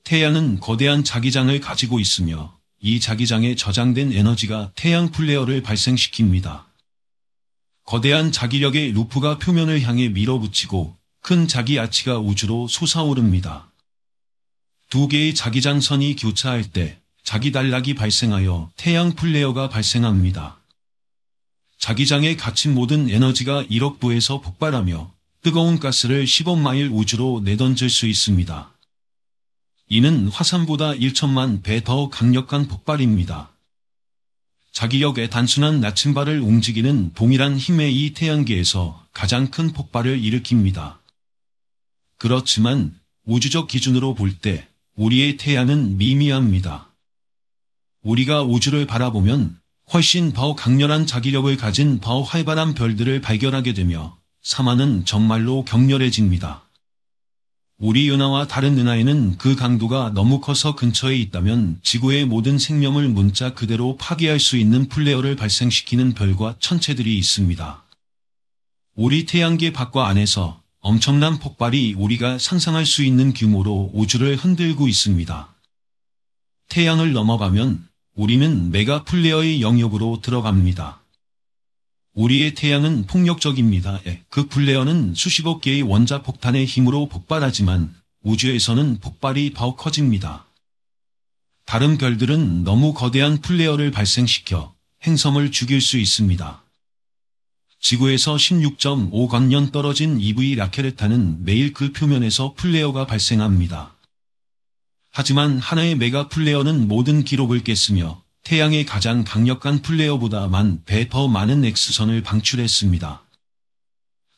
A: 태양은 거대한 자기장을 가지고 있으며 이 자기장에 저장된 에너지가 태양 플레어를 발생시킵니다. 거대한 자기력의 루프가 표면을 향해 밀어붙이고 큰 자기아치가 우주로 솟아오릅니다. 두 개의 자기장선이 교차할 때 자기단락이 발생하여 태양 플레어가 발생합니다. 자기장에 갇힌 모든 에너지가 1억 부에서 폭발하며 뜨거운 가스를 10억 마일 우주로 내던질 수 있습니다. 이는 화산보다 1천만 배 더 강력한 폭발입니다. 자기력의 단순한 나침반을 움직이는 동일한 힘의 이 태양계에서 가장 큰 폭발을 일으킵니다. 그렇지만 우주적 기준으로 볼 때 우리의 태양은 미미합니다. 우리가 우주를 바라보면 훨씬 더 강렬한 자기력을 가진 더 활발한 별들을 발견하게 되며 사마는 정말로 격렬해집니다. 우리 은하와 다른 은하에는 그 강도가 너무 커서 근처에 있다면 지구의 모든 생명을 문자 그대로 파괴할 수 있는 플레어를 발생시키는 별과 천체들이 있습니다. 우리 태양계 밖과 안에서 엄청난 폭발이 우리가 상상할 수 있는 규모로 우주를 흔들고 있습니다. 태양을 넘어가면 우리는 메가 플레어의 영역으로 들어갑니다. 우리의 태양은 폭력적입니다. 그 플레어는 수십억 개의 원자폭탄의 힘으로 폭발하지만 우주에서는 폭발이 더 커집니다. 다른 별들은 너무 거대한 플레어를 발생시켜 행성을 죽일 수 있습니다. 지구에서 16.5광년 떨어진 EV 라케레타는 매일 그 표면에서 플레어가 발생합니다. 하지만 하나의 메가 플레어는 모든 기록을 깼으며 태양의 가장 강력한 플레어보다 10,000배 더 많은 X선을 방출했습니다.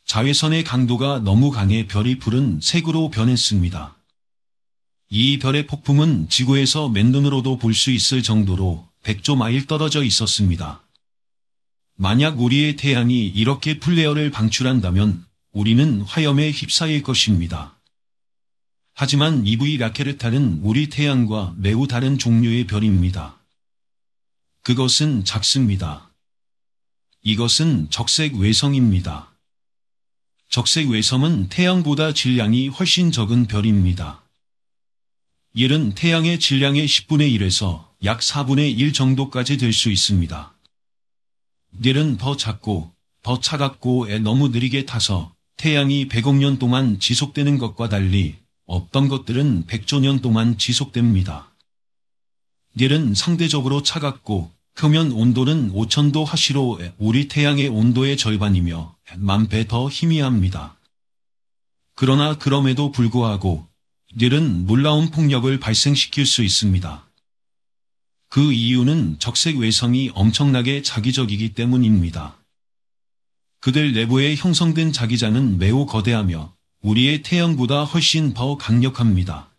A: 자외선의 강도가 너무 강해 별이 푸른 색으로 변했습니다. 이 별의 폭풍은 지구에서 맨눈으로도 볼 수 있을 정도로 100조 마일 떨어져 있었습니다. 만약 우리의 태양이 이렇게 플레어를 방출한다면 우리는 화염에 휩싸일 것입니다. 하지만 EV 라케르타는 우리 태양과 매우 다른 종류의 별입니다. 그것은 작습니다. 이것은 적색 외성입니다. 적색 외성은 태양보다 질량이 훨씬 적은 별입니다. 얘는 태양의 질량의 10분의 1에서 약 4분의 1 정도까지 될 수 있습니다. 얘는 더 작고 더 차갑고 너무 느리게 타서 태양이 100억 년 동안 지속되는 것과 달리 어떤 것들은 100조 년 동안 지속됩니다. 얘는 상대적으로 차갑고 표면 온도는 5000도 하시로 우리 태양의 온도의 절반이며 10,000배 더 희미합니다. 그러나 그럼에도 불구하고 얘는 놀라운 폭력을 발생시킬 수 있습니다. 그 이유는 적색 외성이 엄청나게 자기적이기 때문입니다. 그들 내부에 형성된 자기장은 매우 거대하며 우리의 태양보다 훨씬 더 강력합니다.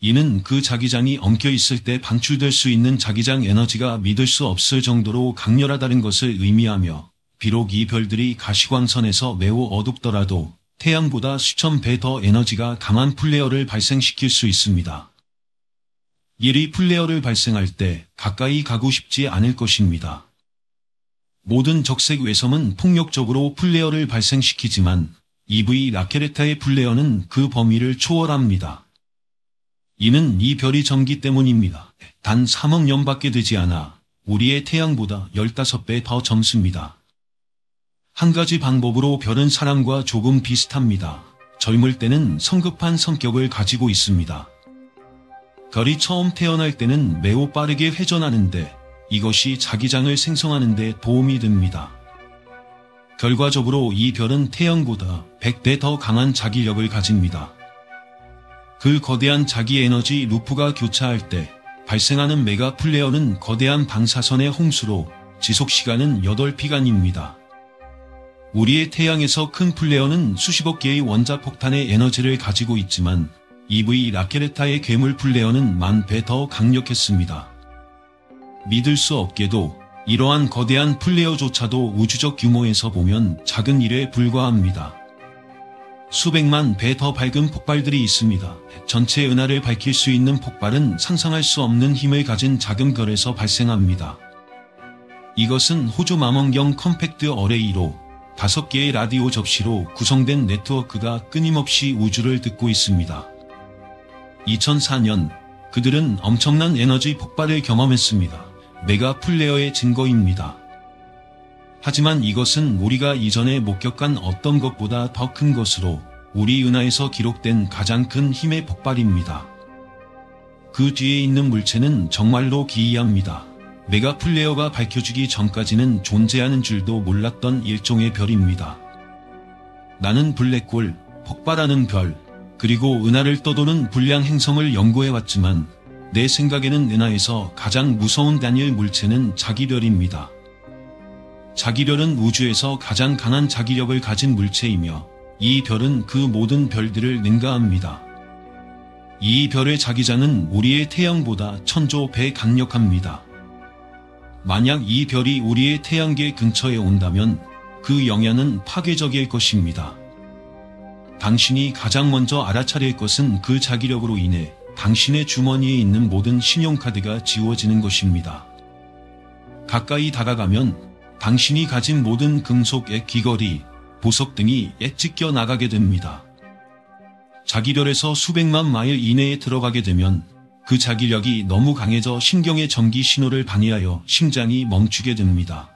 A: 이는 그 자기장이 엉켜 있을 때 방출될 수 있는 자기장 에너지가 믿을 수 없을 정도로 강렬하다는 것을 의미하며 비록 이 별들이 가시광선에서 매우 어둡더라도 태양보다 수천 배 더 에너지가 강한 플레어를 발생시킬 수 있습니다. 이 플레어를 발생할 때 가까이 가고 싶지 않을 것입니다. 모든 적색 외성은 폭력적으로 플레어를 발생시키지만 EV 라케레타의 플레어는 그 범위를 초월합니다. 이는 이 별이 전기 때문입니다. 단 3억 년밖에 되지 않아 우리의 태양보다 15배 더 젊습니다. 한 가지 방법으로 별은 사람과 조금 비슷합니다. 젊을 때는 성급한 성격을 가지고 있습니다. 별이 처음 태어날 때는 매우 빠르게 회전하는데 이것이 자기장을 생성하는 데 도움이 됩니다. 결과적으로 이 별은 태양보다 100배 더 강한 자기력을 가집니다. 그 거대한 자기 에너지 루프가 교차할 때 발생하는 메가 플레어는 거대한 방사선의 홍수로 지속시간은 8피간입니다. 우리의 태양에서 큰 플레어는 수십억 개의 원자폭탄의 에너지를 가지고 있지만 EV 라케레타의 괴물 플레어는 10,000배 더 강력했습니다. 믿을 수 없게도 이러한 거대한 플레어조차도 우주적 규모에서 보면 작은 일에 불과합니다. 수백만 배 더 밝은 폭발들이 있습니다. 전체 은하를 밝힐 수 있는 폭발은 상상할 수 없는 힘을 가진 작은 별에서 발생합니다. 이것은 호주 망원경 컴팩트 어레이로 5개의 라디오 접시로 구성된 네트워크가 끊임없이 우주를 듣고 있습니다. 2004년 그들은 엄청난 에너지 폭발을 경험했습니다. 메가 플레어의 증거입니다. 하지만 이것은 우리가 이전에 목격한 어떤 것보다 더 큰 것으로 우리 은하에서 기록된 가장 큰 힘의 폭발입니다. 그 뒤에 있는 물체는 정말로 기이합니다. 메가 플레어가 밝혀지기 전까지는 존재하는 줄도 몰랐던 일종의 별입니다. 나는 블랙홀, 폭발하는 별, 그리고 은하를 떠도는 불량 행성을 연구해왔지만 내 생각에는 은하에서 가장 무서운 단일 물체는 자기별입니다. 자기별은 우주에서 가장 강한 자기력을 가진 물체이며 이 별은 그 모든 별들을 능가합니다. 이 별의 자기장은 우리의 태양보다 천조 배 강력합니다. 만약 이 별이 우리의 태양계 근처에 온다면 그 영향은 파괴적일 것입니다. 당신이 가장 먼저 알아차릴 것은 그 자기력으로 인해 당신의 주머니에 있는 모든 신용카드가 지워지는 것입니다. 가까이 다가가면 당신이 가진 모든 금속의 귀걸이, 보석 등이 찢겨 나가게 됩니다. 자기별에서 수백만 마일 이내에 들어가게 되면 그 자기력이 너무 강해져 신경의 전기 신호를 방해하여 심장이 멈추게 됩니다.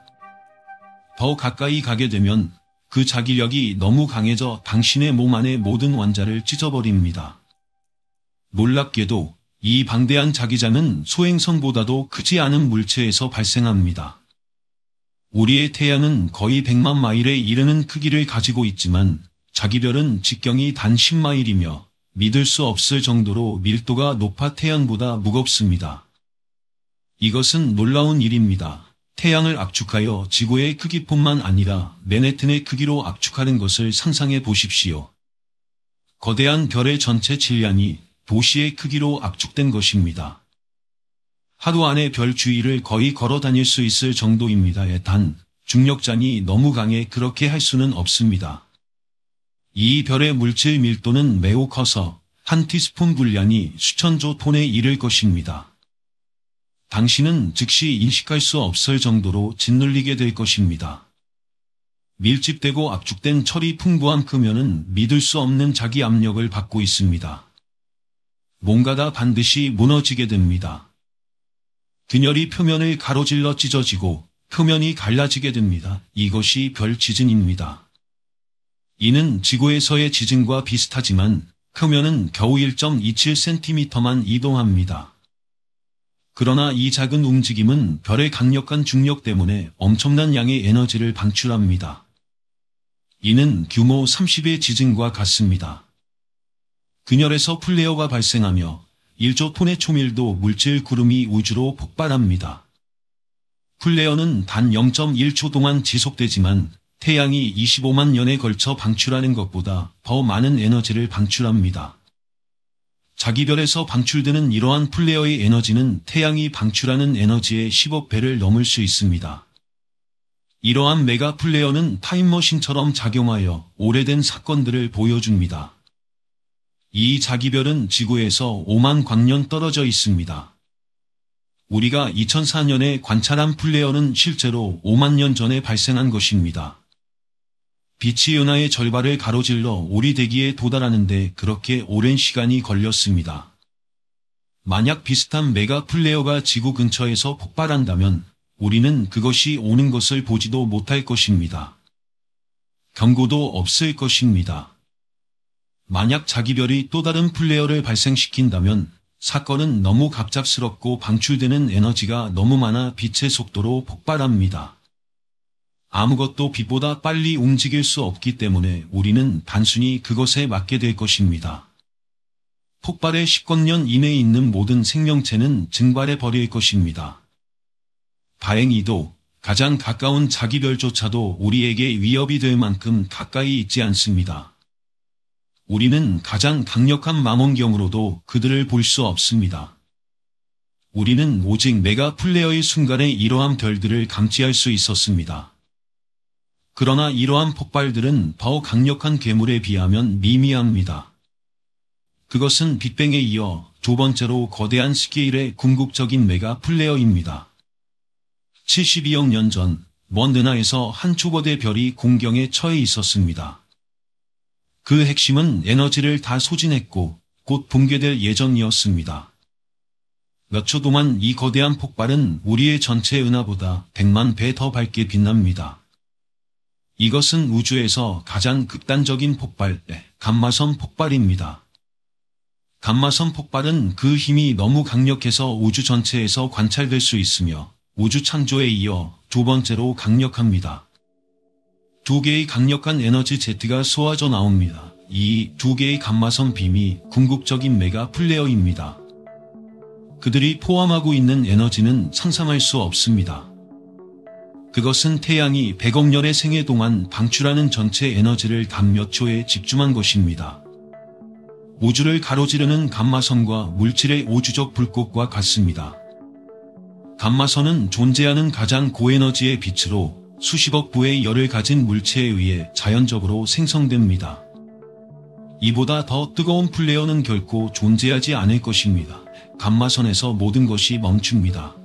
A: 더 가까이 가게 되면 그 자기력이 너무 강해져 당신의 몸 안의 모든 원자를 찢어버립니다. 놀랍게도 이 방대한 자기장은 소행성보다도 크지 않은 물체에서 발생합니다. 우리의 태양은 거의 100만 마일에 이르는 크기를 가지고 있지만 자기별은 직경이 단 10마일이며 믿을 수 없을 정도로 밀도가 높아 태양보다 무겁습니다. 이것은 놀라운 일입니다. 태양을 압축하여 지구의 크기뿐만 아니라 맨해튼의 크기로 압축하는 것을 상상해 보십시오. 거대한 별의 전체 질량이 도시의 크기로 압축된 것입니다. 하루 안에 별 주위를 거의 걸어 다닐 수 있을 정도입니다. 단, 중력장이 너무 강해 그렇게 할 수는 없습니다. 이 별의 물질 밀도는 매우 커서 한 티스푼 분량이 수천조 톤에 이를 것입니다. 당신은 즉시 인식할 수 없을 정도로 짓눌리게 될 것입니다. 밀집되고 압축된 철이 풍부한 표면은 믿을 수 없는 자기 압력을 받고 있습니다. 뭔가가 반드시 무너지게 됩니다. 균열이 표면을 가로질러 찢어지고 표면이 갈라지게 됩니다. 이것이 별 지진입니다. 이는 지구에서의 지진과 비슷하지만 표면은 겨우 1.27cm만 이동합니다. 그러나 이 작은 움직임은 별의 강력한 중력 때문에 엄청난 양의 에너지를 방출합니다. 이는 규모 30의 지진과 같습니다. 균열에서 플레어가 발생하며 1조 톤의 초밀도 물질 구름이 우주로 폭발합니다. 플레어는 단 0.1초 동안 지속되지만 태양이 25만 년에 걸쳐 방출하는 것보다 더 많은 에너지를 방출합니다. 자기별에서 방출되는 이러한 플레어의 에너지는 태양이 방출하는 에너지의 10억 배를 넘을 수 있습니다. 이러한 메가 플레어는 타임머신처럼 작용하여 오래된 사건들을 보여줍니다. 이 자기별은 지구에서 5만 광년 떨어져 있습니다. 우리가 2004년에 관찰한 플레어는 실제로 5만 년 전에 발생한 것입니다. 빛이 은하의 절반을 가로질러 우리 대기에 도달하는데 그렇게 오랜 시간이 걸렸습니다. 만약 비슷한 메가 플레어가 지구 근처에서 폭발한다면 우리는 그것이 오는 것을 보지도 못할 것입니다. 경고도 없을 것입니다. 만약 자기별이 또 다른 플레어를 발생시킨다면 사건은 너무 갑작스럽고 방출되는 에너지가 너무 많아 빛의 속도로 폭발합니다. 아무것도 빛보다 빨리 움직일 수 없기 때문에 우리는 단순히 그것에 맞게 될 것입니다. 폭발의 10권년 이내에 있는 모든 생명체는 증발해 버릴 것입니다. 다행히도 가장 가까운 자기별조차도 우리에게 위협이 될 만큼 가까이 있지 않습니다. 우리는 가장 강력한 망원경으로도 그들을 볼 수 없습니다. 우리는 오직 메가 플레어의 순간에 이러한 별들을 감지할 수 있었습니다. 그러나 이러한 폭발들은 더 강력한 괴물에 비하면 미미합니다. 그것은 빅뱅에 이어 두 번째로 거대한 스케일의 궁극적인 메가 플레어입니다. 72억 년 전, 먼 은하에서 한 초거대 별이 공경에 처해 있었습니다. 그 핵심은 에너지를 다 소진했고 곧 붕괴될 예정이었습니다. 몇 초 동안 이 거대한 폭발은 우리의 전체 은하보다 100만 배 더 밝게 빛납니다. 이것은 우주에서 가장 극단적인 폭발, 감마선 폭발입니다. 감마선 폭발은 그 힘이 너무 강력해서 우주 전체에서 관찰될 수 있으며 우주 창조에 이어 두 번째로 강력합니다. 두 개의 강력한 에너지 제트가 쏘아져 나옵니다. 이 두 개의 감마선 빔이 궁극적인 메가 플레어입니다. 그들이 포함하고 있는 에너지는 상상할 수 없습니다. 그것은 태양이 100억 년의 생애 동안 방출하는 전체 에너지를 단 몇 초에 집중한 것입니다. 우주를 가로지르는 감마선과 물질의 우주적 불꽃과 같습니다. 감마선은 존재하는 가장 고에너지의 빛으로 수십억 부의 열을 가진 물체에 의해 자연적으로 생성됩니다. 이보다 더 뜨거운 플레어는 결코 존재하지 않을 것입니다. 감마선에서 모든 것이 멈춥니다.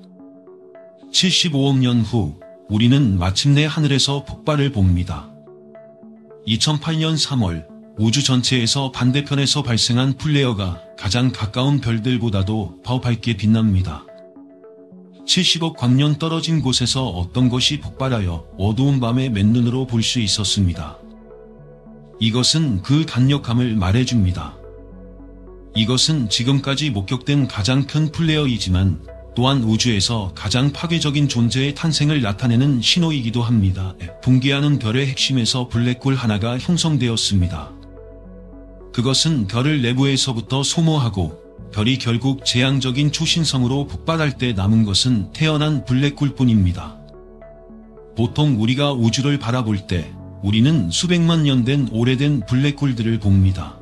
A: 75억 년 후 우리는 마침내 하늘에서 폭발을 봅니다. 2008년 3월 우주 전체에서 반대편에서 발생한 플레어가 가장 가까운 별들보다도 더 밝게 빛납니다. 70억 광년 떨어진 곳에서 어떤 것이 폭발하여 어두운 밤에 맨눈으로 볼 수 있었습니다. 이것은 그 강력함을 말해줍니다. 이것은 지금까지 목격된 가장 큰 플레어이지만 또한 우주에서 가장 파괴적인 존재의 탄생을 나타내는 신호이기도 합니다. 붕괴하는 별의 핵심에서 블랙홀 하나가 형성되었습니다. 그것은 별을 내부에서부터 소모하고 별이 결국 재앙적인 초신성으로 폭발할 때 남은 것은 태어난 블랙홀뿐입니다. 보통 우리가 우주를 바라볼 때 우리는 수백만 년 된 오래된 블랙홀들을 봅니다.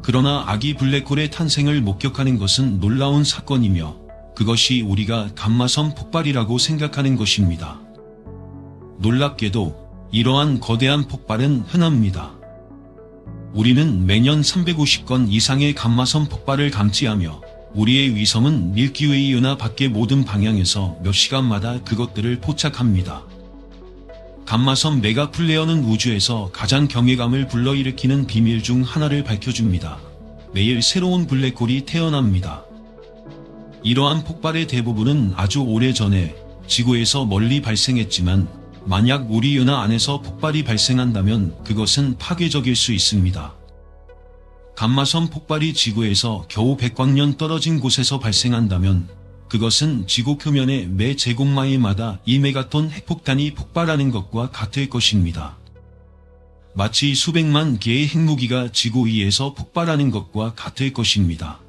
A: 그러나 아기 블랙홀의 탄생을 목격하는 것은 놀라운 사건이며 그것이 우리가 감마선 폭발이라고 생각하는 것입니다. 놀랍게도 이러한 거대한 폭발은 흔합니다. 우리는 매년 350건 이상의 감마선 폭발을 감지하며 우리의 위성은 밀키웨이 은하 밖의 모든 방향에서 몇 시간마다 그것들을 포착합니다. 감마선 메가 플레어는 우주에서 가장 경외감을 불러일으키는 비밀 중 하나를 밝혀줍니다. 매일 새로운 블랙홀이 태어납니다. 이러한 폭발의 대부분은 아주 오래전에 지구에서 멀리 발생했지만 만약 우리 은하 안에서 폭발이 발생한다면 그것은 파괴적일 수 있습니다. 감마선 폭발이 지구에서 겨우 100광년 떨어진 곳에서 발생한다면 그것은 지구 표면의 매 제곱마일마다 2메가톤 핵폭탄이 폭발하는 것과 같을 것입니다. 마치 수백만 개의 핵무기가 지구 위에서 폭발하는 것과 같을 것입니다.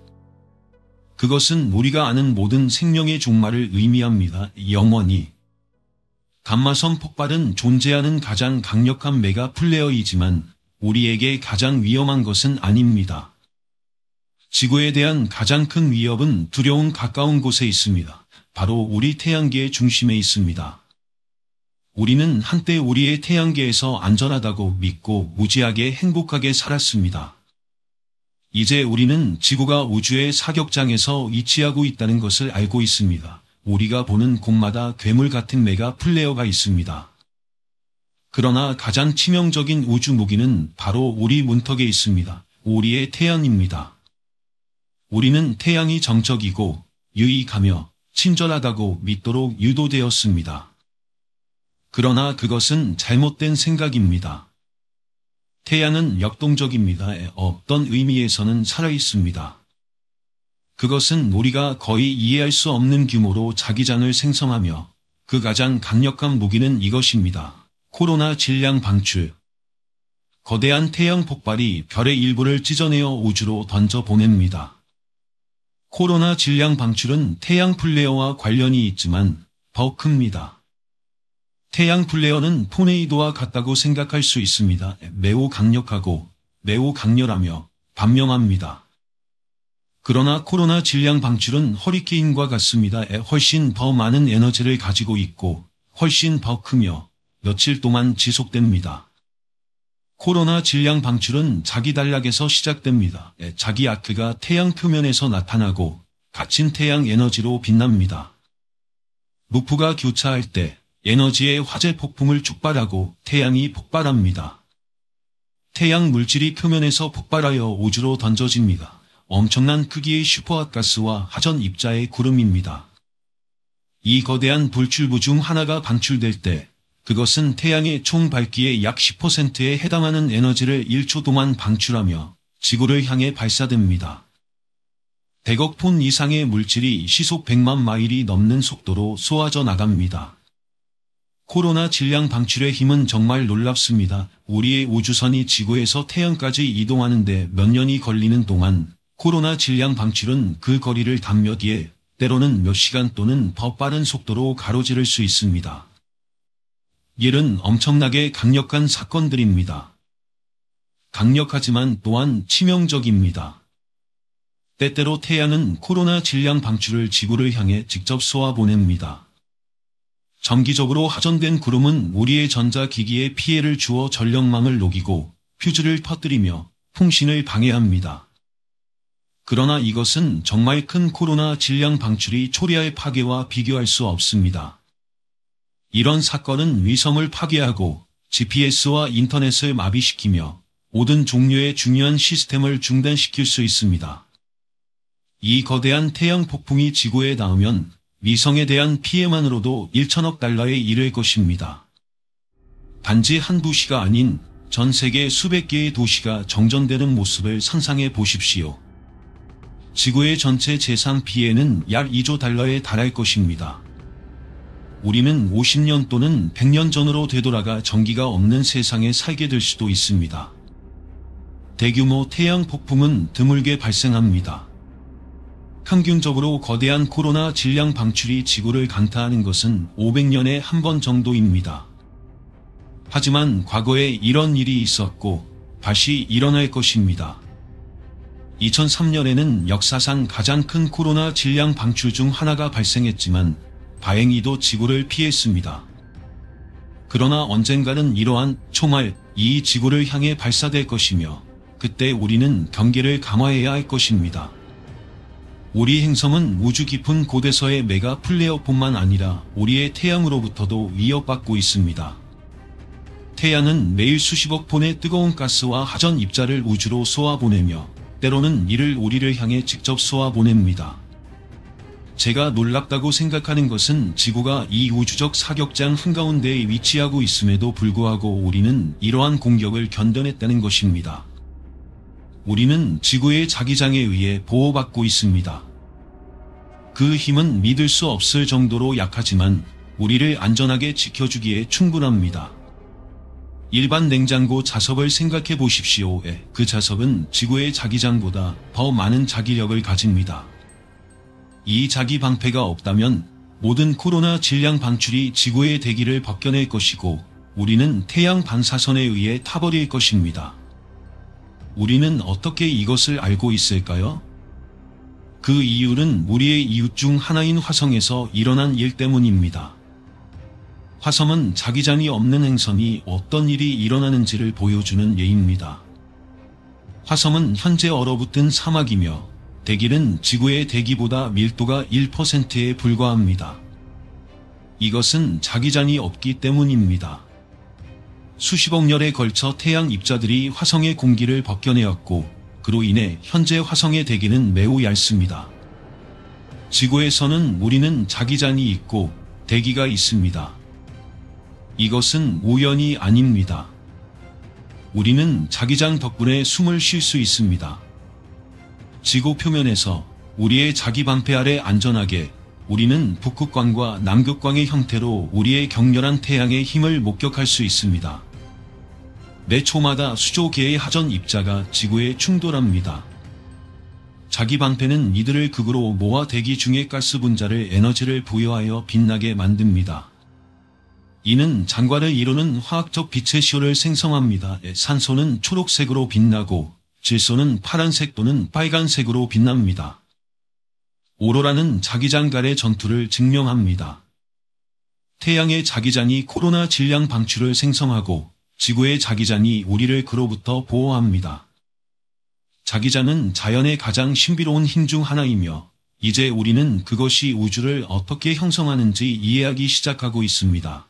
A: 그것은 우리가 아는 모든 생명의 종말을 의미합니다. 영원히. 감마선 폭발은 존재하는 가장 강력한 메가 플레어이지만 우리에게 가장 위험한 것은 아닙니다. 지구에 대한 가장 큰 위협은 두려운 가까운 곳에 있습니다. 바로 우리 태양계의 중심에 있습니다. 우리는 한때 우리의 태양계에서 안전하다고 믿고 무지하게 행복하게 살았습니다. 이제 우리는 지구가 우주의 사격장에서 위치하고 있다는 것을 알고 있습니다. 우리가 보는 곳마다 괴물 같은 메가 플레어가 있습니다. 그러나 가장 치명적인 우주 무기는 바로 우리 문턱에 있습니다. 우리의 태양입니다. 우리는 태양이 정적이고 유익하며 친절하다고 믿도록 유도되었습니다. 그러나 그것은 잘못된 생각입니다. 태양은 역동적입니다. 어떤 의미에서는 살아있습니다. 그것은 우리가 거의 이해할 수 없는 규모로 자기장을 생성하며 그 가장 강력한 무기는 이것입니다. 코로나 질량 방출. 거대한 태양 폭발이 별의 일부를 찢어내어 우주로 던져보냅니다. 코로나 질량 방출은 태양 플레어와 관련이 있지만 더 큽니다. 태양 플레어는 토네이도와 같다고 생각할 수 있습니다. 매우 강력하고 매우 강렬하며 반명합니다. 그러나 코로나 질량 방출은 허리케인과 같습니다. 훨씬 더 많은 에너지를 가지고 있고 훨씬 더 크며 며칠 동안 지속됩니다. 코로나 질량 방출은 자기 단락에서 시작됩니다. 자기 아크가 태양 표면에서 나타나고 갇힌 태양 에너지로 빛납니다. 무프가 교차할 때 에너지의 화재 폭풍을 촉발하고 태양이 폭발합니다. 태양 물질이 표면에서 폭발하여 우주로 던져집니다. 엄청난 크기의 슈퍼핫가스와 하전 입자의 구름입니다. 이 거대한 불출부 중 하나가 방출될 때 그것은 태양의 총 밝기의 약 10%에 해당하는 에너지를 1초 동안 방출하며 지구를 향해 발사됩니다. 100억 톤 이상의 물질이 시속 100만 마일이 넘는 속도로 쏘아져 나갑니다. 코로나 질량 방출의 힘은 정말 놀랍습니다. 우리의 우주선이 지구에서 태양까지 이동하는데 몇 년이 걸리는 동안 코로나 질량 방출은 그 거리를 단 몇 예, 때로는 몇 시간 또는 더 빠른 속도로 가로지를 수 있습니다. 이는 엄청나게 강력한 사건들입니다. 강력하지만 또한 치명적입니다. 때때로 태양은 코로나 질량 방출을 지구를 향해 직접 쏘아보냅니다. 정기적으로 하전된 구름은 우리의 전자기기에 피해를 주어 전력망을 녹이고 퓨즈를 터뜨리며 통신을 방해합니다. 그러나 이것은 정말 큰 코로나 질량 방출이 초래할 파괴와 비교할 수 없습니다. 이런 사건은 위성을 파괴하고 GPS와 인터넷을 마비시키며 모든 종류의 중요한 시스템을 중단시킬 수 있습니다. 이 거대한 태양 폭풍이 지구에 닿으면 위성에 대한 피해만으로도 1천억 달러에 이를 것입니다. 단지 한 도시가 아닌 전 세계 수백 개의 도시가 정전되는 모습을 상상해 보십시오. 지구의 전체 재산 피해는 약 2조 달러에 달할 것입니다. 우리는 50년 또는 100년 전으로 되돌아가 전기가 없는 세상에 살게 될 수도 있습니다. 대규모 태양 폭풍은 드물게 발생합니다. 평균적으로 거대한 코로나 질량 방출이 지구를 강타하는 것은 500년에 한 번 정도입니다. 하지만 과거에 이런 일이 있었고 다시 일어날 것입니다. 2003년에는 역사상 가장 큰 코로나 질량 방출 중 하나가 발생했지만 다행히도 지구를 피했습니다. 그러나 언젠가는 이러한 총알이 지구를 향해 발사될 것이며 그때 우리는 경계를 강화해야 할 것입니다. 우리 행성은 우주 깊은 곳에서의 메가 플레어뿐만 아니라 우리의 태양으로부터도 위협받고 있습니다. 태양은 매일 수십억 톤의 뜨거운 가스와 하전 입자를 우주로 쏘아보내며 때로는 이를 우리를 향해 직접 쏘아보냅니다. 제가 놀랍다고 생각하는 것은 지구가 이 우주적 사격장 한가운데에 위치하고 있음에도 불구하고 우리는 이러한 공격을 견뎌냈다는 것입니다. 우리는 지구의 자기장에 의해 보호받고 있습니다. 그 힘은 믿을 수 없을 정도로 약하지만 우리를 안전하게 지켜주기에 충분합니다. 일반 냉장고 자석을 생각해 보십시오. 그 자석은 지구의 자기장보다 더 많은 자기력을 가집니다. 이 자기 방패가 없다면 모든 코로나 질량 방출이 지구의 대기를 벗겨낼 것이고 우리는 태양 반사선에 의해 타버릴 것입니다. 우리는 어떻게 이것을 알고 있을까요? 그 이유는 우리의 이웃 중 하나인 화성에서 일어난 일 때문입니다. 화성은 자기장이 없는 행성이 어떤 일이 일어나는지를 보여주는 예입니다. 화성은 현재 얼어붙은 사막이며 대기는 지구의 대기보다 밀도가 1%에 불과합니다. 이것은 자기장이 없기 때문입니다. 수십억 년에 걸쳐 태양 입자들이 화성의 공기를 벗겨내었고 그로 인해 현재 화성의 대기는 매우 얇습니다. 지구에서는 우리는 자기장이 있고 대기가 있습니다. 이것은 우연이 아닙니다. 우리는 자기장 덕분에 숨을 쉴 수 있습니다. 지구 표면에서 우리의 자기 방패 아래 안전하게 우리는 북극광과 남극광의 형태로 우리의 격렬한 태양의 힘을 목격할 수 있습니다. 매 초마다 수조 개의 하전 입자가 지구에 충돌합니다. 자기 방패는 이들을 극으로 모아 대기 중의 가스 분자를 에너지를 부여하여 빛나게 만듭니다. 이는 장과를 이루는 화학적 빛의 시호를 생성합니다. 산소는 초록색으로 빛나고 질소는 파란색 또는 빨간색으로 빛납니다. 오로라는 자기장 간의 전투를 증명합니다. 태양의 자기장이 코로나 질량 방출을 생성하고 지구의 자기장이 우리를 그로부터 보호합니다. 자기장은 자연의 가장 신비로운 힘 중 하나이며 이제 우리는 그것이 우주를 어떻게 형성하는지 이해하기 시작하고 있습니다.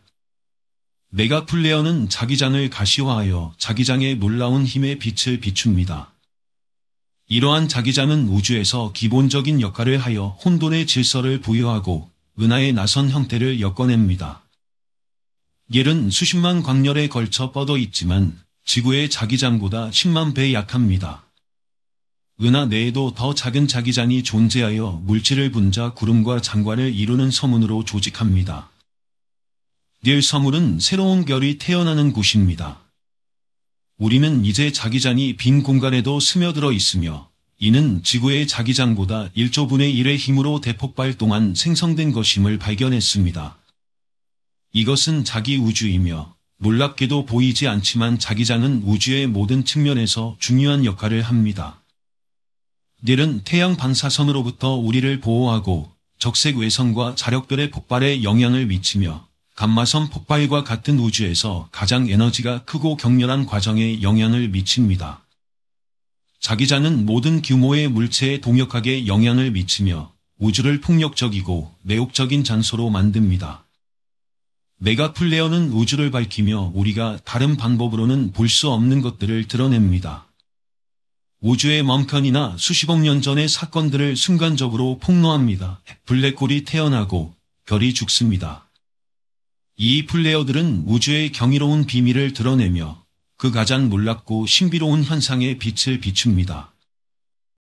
A: 메가플레어는 자기장을 가시화하여 자기장의 놀라운 힘의 빛을 비춥니다. 이러한 자기장은 우주에서 기본적인 역할을 하여 혼돈의 질서를 부여하고 은하의 나선 형태를 엮어냅니다. 겔은 수십만 광년에 걸쳐 뻗어 있지만 지구의 자기장보다 10만 배 약합니다. 은하 내에도 더 작은 자기장이 존재하여 물질을 분자 구름과 장관을 이루는 서문으로 조직합니다. 겔 서문은 새로운 별이 태어나는 곳입니다. 우리는 이제 자기장이 빈 공간에도 스며들어 있으며 이는 지구의 자기장보다 1조분의 1의 힘으로 대폭발 동안 생성된 것임을 발견했습니다. 이것은 자기 우주이며 놀랍게도 보이지 않지만 자기장은 우주의 모든 측면에서 중요한 역할을 합니다. 겔은 태양 반사선으로부터 우리를 보호하고 적색 외선과 자력별의 폭발에 영향을 미치며 감마선 폭발과 같은 우주에서 가장 에너지가 크고 격렬한 과정에 영향을 미칩니다. 자기장은 모든 규모의 물체에 동역하게 영향을 미치며 우주를 폭력적이고 매혹적인 장소로 만듭니다. 메가플레어는 우주를 밝히며 우리가 다른 방법으로는 볼 수 없는 것들을 드러냅니다. 우주의 멈컨이나 수십억 년 전의 사건들을 순간적으로 폭로합니다. 블랙홀이 태어나고 별이 죽습니다. 이 플레어들은 우주의 경이로운 비밀을 드러내며 그 가장 놀랍고 신비로운 현상에 빛을 비춥니다.